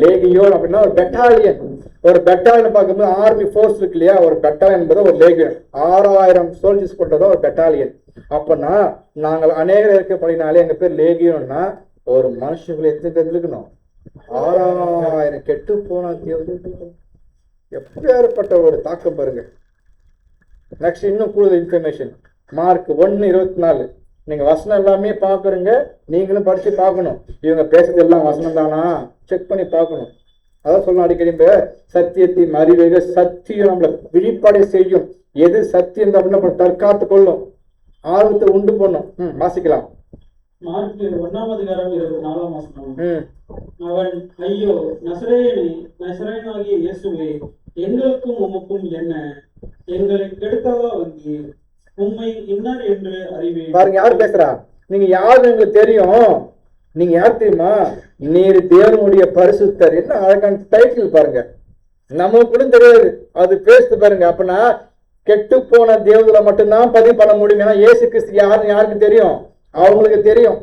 லேகியோன் அப்படின்னா ஒரு பெட்டாலியன். ஒரு பெட்டாலியன் பார்க்கும்போது ஆர்மி ஃபோர்ஸ் இருக்கு இல்லையா, ஒரு பெட்டாலியன் என்பது ஒரு லேகியன். 6000 சோல்ஜர்ஸ் கொண்டதோ ஒரு பெட்டாலியன். அப்பனா நாங்கள் அநேகர் இருக்கப்படினாலே எங்க பேர் லேகியோன்னா ஒரு மனுஷங்களை எத்தனை தெரிஞ்சுக்கணும்? 6000 கெட்டு போன தேவதூதர்கள். எப்பேற்பட்ட ஒரு தாக்கம் பாருங்க. நெக்ஸ்ட் இன்னும் கூடுதல் இன்ஃபர்மேஷன், மார்க் 1:24. நீங்க வசனம் எல்லாமே பாக்குறீங்க, நீங்களும் படிச்சு பார்க்கணும். இவங்க பேசுறது எல்லாம் வசனம் தானா செக் பண்ணி பார்க்கணும். அதான் சொல்லணும் அடிக்கடி, சத்தியத்தின் அறிவுக சத்தியம் நம்மளை விழிப்படை செய்யும். எது சத்தியம் அப்படின்னு தற்காத்து கொள்ளும், ஆர்வத்தை உண்டு பண்ணும். வாசிக்கலாம். மார்க் 1:24. அவன், ஐயோ நசரேயனாகிய இயேசுவே, எங்களுக்கும் உமக்கும் என்ன? எங்களை கெடுக்கவா வந்தீர்? உம்மை இன்னார் என்று அறிவேன். பாருங்க யார் பேசுறா? நீங்க யாருன்னு எங்களுக்கு தெரியும். நீங்க யார் தெரியுமா? நீர் தேவனுடைய பரிசுத்தர். என்ன அழகான டைட்டில் பாருங்க. நமக்கு கூட தெரியாது, அது பேசுது பாருங்க. அப்பனா கெட்டு போன தேவதுல மட்டும்தான் பதிவு பண்ண முடியும். ஏன்னா இயேசு கிறிஸ்து யாருன்னு யாருக்கு தெரியும்? அவங்களுக்கு தெரியும்.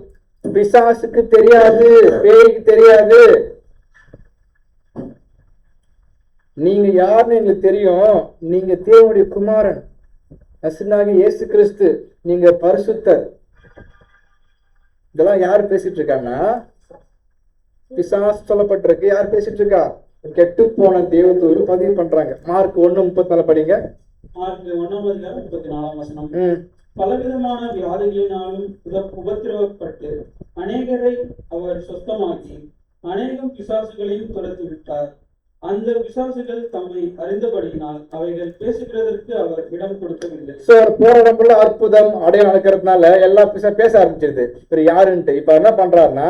பிசாசுக்கு தெரியாது, பேய்க்கு தெரியாது. நீங்க யாருன்னு எங்களுக்கு தெரியும். நீங்க தேவனுடைய குமாரன், நசரேயனாகிய இயேசு கிறிஸ்து, நீங்க பரிசுத்தர். இதெல்லாம் யார் பேசிட்டு இருக்காங்கன்னா, பிசாசு சொல்லப்பட்டிருக்கு. யார் பேசிட்டு இருக்கா? கெட்டு போன தேவதூதர் பதிவு பண்றாங்க. மார்க் 1:34 படிங்க. மார்க் 1:34. பலவிதமான வியாதிகளினாலும் உபத்திரவப்பட்டு அநேகரை அவர் சொந்தமாக்கி அநேகம் பிசாசுகளையும் துரத்தி விட்டார். அந்த பிசாசுகள் தம்மை அறிந்தபடியினால் அவைகள் பேசுகிறதற்கு அவர் இடம் கொடுக்கவில்லை. போற இடம்புல அற்புதம் அடையாளம் நடக்கிறதுனால எல்லாம் பேச ஆரம்பிச்சிருது. இப்ப யாருன்ட்டு இப்ப என்ன பண்றாருன்னா,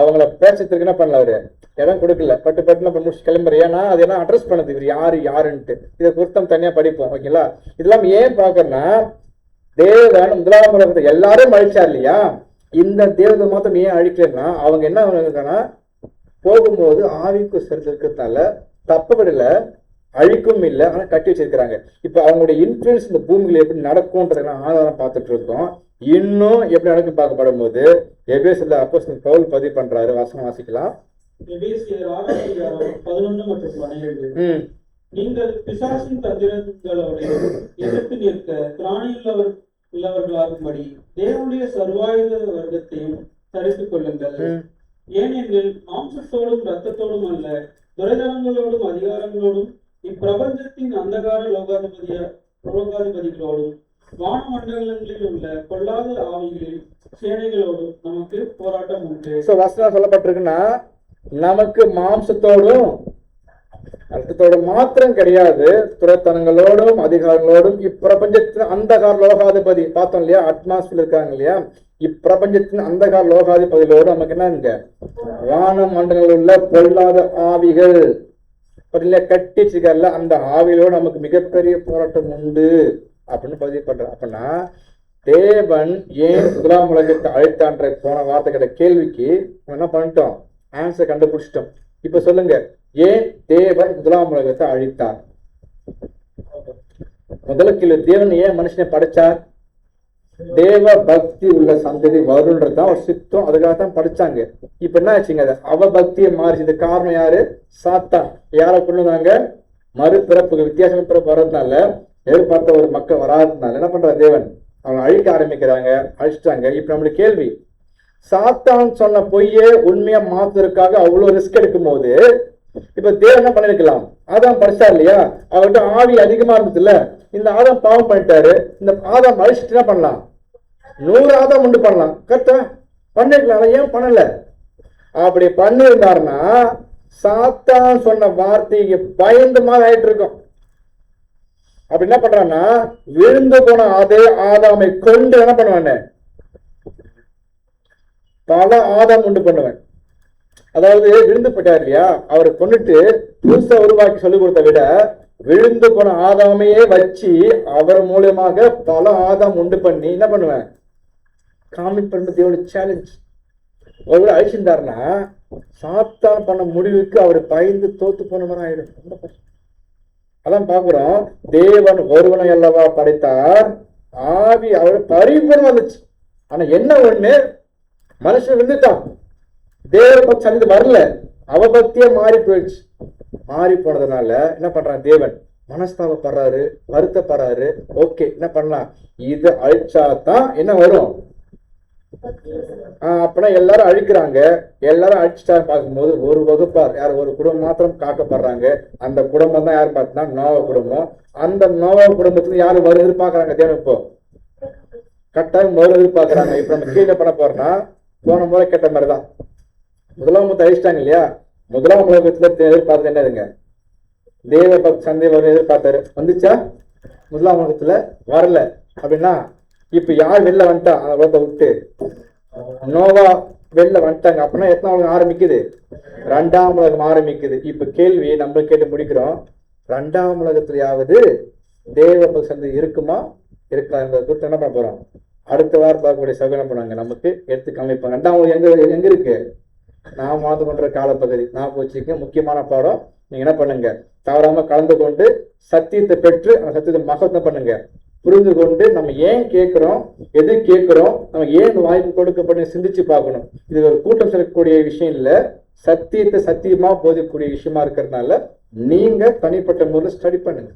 அவங்கள பேசுறதுக்கு என்ன பண்ணல, அவரு இடம் கொடுக்கல. பட்டு முடிச்சு கிளம்புற. ஏன்னா அது என்ன அட்ரஸ் பண்ணது, இவர் யாருன்ட்டு. இதை குறித்தம் தனியா படிப்போம். ஓகேங்களா? இதெல்லாம் ஏன் பாக்குறேன்னா, தேவன் முதலாம் உலகத்தை எல்லாரும் அழிச்சார் இல்லையா? இந்த தேவதை மாத்திரம் ஏன் அழிக்கலன்னா, அவங்க என்ன பண்ணுறாங்கன்னா, போகும்போது ஆவிக்கு செலுத்திருக்கிறதுனால தப்பவிடல, அழிக்கும் இல்லை, ஆனா கட்டி வச்சிருக்கிறாங்க. இப்ப அவங்களுடைய இன்ஃபுளுன்ஸ் இந்த பூமியில எப்படி நடக்கும்ன்றதுலாம் ஆதாரம் பார்த்துட்டு இருக்கோம். இன்னும் எப்படி நடக்கும் பார்க்கப்படும் போது எபேசியர்ல அப்போஸ்தலன் பவுல் பதிவு பண்றாரு. வசனம் வாசிக்கலாம். எபேசியர் 6:11 மற்றும் 12. நீங்கள் பிசாசின் தந்திரங்களோடு எதிர்த்து நிற்க திராணியுள்ளவர்களாகும்படி தேவனுடைய சர்வாயுத வர்க்கத்தையும் தரித்துக் கொள்ளுங்கள். ஏனெனில் மாம்சத்தோடும் இரத்தத்தோடும் அல்ல, துரைதனங்களோடும் அதிகாரங்களோடும் இப்பிரபஞ்சத்தின் அந்தகார லோகாதிபதிகளோடும் வானமண்டலங்களில் உள்ள பொல்லாத ஆவிகளின் சேனைகளோடும் நமக்கு போராட்டம் உண்டு. வசனம் சொல்லப்பட்டிருக்குன்னா, நமக்கு மாம்சத்தோடும் அர்த்தத்தோடு மாத்திரம் கிடையாது, துரைத்தனங்களோடும் அதிகாரங்களோடும் இப்பிரபஞ்சத்தின் அந்தகார லோகாதிபதி பார்த்தோம் இல்லையா? அட்மாஸ்பியர் இருக்காங்க இல்லையா? இப்பிரபஞ்சத்தின் அந்தகார லோகாதிபதிகளோடு நமக்கு என்ன, வான மண்டலங்களில் உள்ள பொல்லாத ஆவிகள் கட்டிச்சுக்கல, அந்த ஆவிகளோடு நமக்கு மிகப்பெரிய போராட்டம் உண்டு அப்படின்னு பதிவு பண்ற. அப்படின்னா தேவன் ஏன் முதலாம் உலகத்தை அழைத்தான்ற போன வார்த்தை கேட்ட கேள்விக்கு என்ன பண்ணிட்டோம், ஆன்சர் கண்டுபிடிச்சிட்டோம். இப்ப சொல்லுங்க, ஏன் தேவன் முதலாம் உலகத்தை அழித்தார்? முதல்ல கேள்வி, தேவன் ஏன் மனுஷனை படைச்சார்? தேவ பக்தி உள்ள சந்ததி வருன்றதுதான் ஒரு சித்தம், அதுக்காகத்தான் படிச்சாங்க. இப்ப என்ன ஆச்சுங்க, அது அவபக்தியை மாறிச்சு. இது காரணம் யாரு? சாத்தான். யாரை கொண்டுதாங்க? மறுபிறப்புக்கு வித்தியாசம் பிறப்பு வர்றதுனால, எதிர்பார்த்த ஒரு மக்கள் வராததுனால என்ன பண்ற தேவன், அவங்க அழிக்க ஆரம்பிக்கிறாங்க, அழிச்சிட்டாங்க. இப்ப நம்மளுக்கு கேள்வி, சாத்தான் சொன்ன பொய்யே உண்மையா மாத்துறதுக்காக அவ்வளவு ரிஸ்க் எடுக்கும் போது இப்ப தேவன் என்ன பண்ணிருக்கலாம்? ஆதாம் படிச்சா இல்லையா? அவர்கிட்ட ஆவி அதிகமா இருந்தது இல்ல, இந்த ஆதாம் பாவம் பண்ணிட்டாரு, இந்த ஆதாம் அழிச்சிட்டு என்ன பண்ணலாம்? 100 ஆதாம் உண்டு பண்ணலாம். கரெக்டா பண்ணிருக்கலாம். ஏன் பண்ணல? அப்படி பண்ணிருந்தாருன்னா சாத்தான் சொன்ன வார்த்தைக்கு பயந்து மாதிரி ஆயிட்டு இருக்கும். அப்படி என்ன பண்றான்னா, விழுந்து போன அதே ஆதாமை கொண்டு என்ன பண்ணுவானே, பல ஆதாம் உண்டு பண்ணுவேன். அதாவது விழுந்து போட்டார் இல்லையா, அவரை கொண்டுட்டு புதுசா உருவாக்கி சொல்லிக் கொடுத்த விட விழுந்து போன ஆதாமையே வச்சு அவர் மூலமாக பல ஆதாம் உண்டு பண்ணி என்ன பண்ணுவேன், காமிக் பண்ணுறது எவ்வளவு சேலஞ்ச். ஒருவேளை அழிச்சிருந்தாருன்னா சாத்தான் பண்ண முடிவுக்கு அவர் பயந்து தோத்து போன மாதிரி ஆயிடும். அதான் பாக்குறோம், தேவன் ஒருவனை அல்லவா படைத்தார், ஆவி அவர் பரிபூர்ணம் வந்துச்சு. ஆனா என்ன ஒண்ணு, மனுஷன் விழுந்துட்டான், தேவ பக்தி சந்தி வரல, அவபக்தியே மாறி போயிடுச்சு. மாறி போனதுனால என்ன பண்றான் தேவன், மனஸ்தாபப்படுறாரு, வருத்தப்படுறாரு. ஓகே, என்ன பண்ணலாம், இது அழிச்சாதான் என்ன வரும், அப்படின்னா எல்லாரும் அழிக்கிறாங்க. எல்லாரும் அழிச்சுட்டா பார்க்கும்போது ஒரு வகுப்பார், யார் ஒரு குடும்பம் மாத்திரம் காக்கப்படுறாங்க. அந்த குடும்பம் தான் யார் பார்த்தீங்கன்னா நோவா குடும்பம். அந்த நோவா குடும்பத்துல யாரு வரும் எதிர்பார்க்கறாங்க தேவன்? இப்போ கட்டாயம் முதல்ல எதிர்பார்க்கறாங்க. இப்ப நம்ம கீழே பண்ண போறோம்னா போன முறை கேட்ட மாதிரிதான் முதலாம் உலகத்தை அழிச்சிட்டாங்க இல்லையா? முதலாம் உலகத்துல எதிர்பார்த்தது என்னதுங்க? தேவ பக்தி சந்தை வரும் எதிர்பார்த்தாரு. வந்துச்சா? முதலாம் உலகத்துல வரல. அப்படின்னா இப்ப யார் வெளில வந்துட்டா அந்த உலகத்தை விட்டு? நோவா வெளில வந்துட்டாங்க. அப்படின்னா எத்தனை உலகம் ஆரம்பிக்குது? 2ஆம் உலகம் ஆரம்பிக்குது. இப்ப கேள்வி நம்ம கேட்டு முடிக்கிறோம், 2ஆம் உலகத்திலேயாவது தேவ பக்தி சந்தை இருக்குமா இருக்காது குறித்து என்ன பண்ண போறோம்? அடுத்த வாரம் பார்க்கக்கூடிய சகோதரம் பண்ணாங்க நமக்கு எடுத்து காமிப்பாங்க. 2ஆம் உலகம் எங்க இருக்கு? நான் வாழ்ந்து கொண்ட காலப்பகுதி. நான் போச்சுக்க முக்கியமான பாடம். நீங்க என்ன பண்ணுங்க, தவறாம கலந்து கொண்டு சத்தியத்தை பெற்று அந்த சத்தியத்தை மகத்துவம் பண்ணுங்க. புரிந்து கொண்டு நம்ம ஏன் கேட்கிறோம், எது கேட்கிறோம், நம்ம ஏன் வாய்ப்பு கொடுக்கப்பட்டு சிந்திச்சு பார்க்கணும். இது ஒரு கூட்டம் சேர்க்கக்கூடிய விஷயம் இல்ல, சத்தியத்தை சத்தியமா போதிக்கக்கூடிய விஷயமா இருக்கிறதுனால நீங்க தனிப்பட்ட முறையில் ஸ்டடி பண்ணுங்க.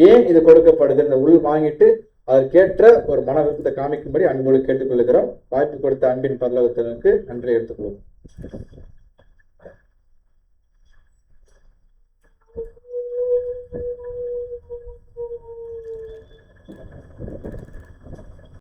ஏன் இது கொடுக்கப்படுது இந்த உள் வாங்கிட்டு அதற்கேற்ற ஒரு மன விருப்பத்தை காமிக்கும்படி அன்போடு கேட்டுக்கொள்கிறோம். வாய்ப்பு கொடுத்த அன்பின் பரலோகத்திற்கு நன்றி எடுத்துக்கொள்வோம்.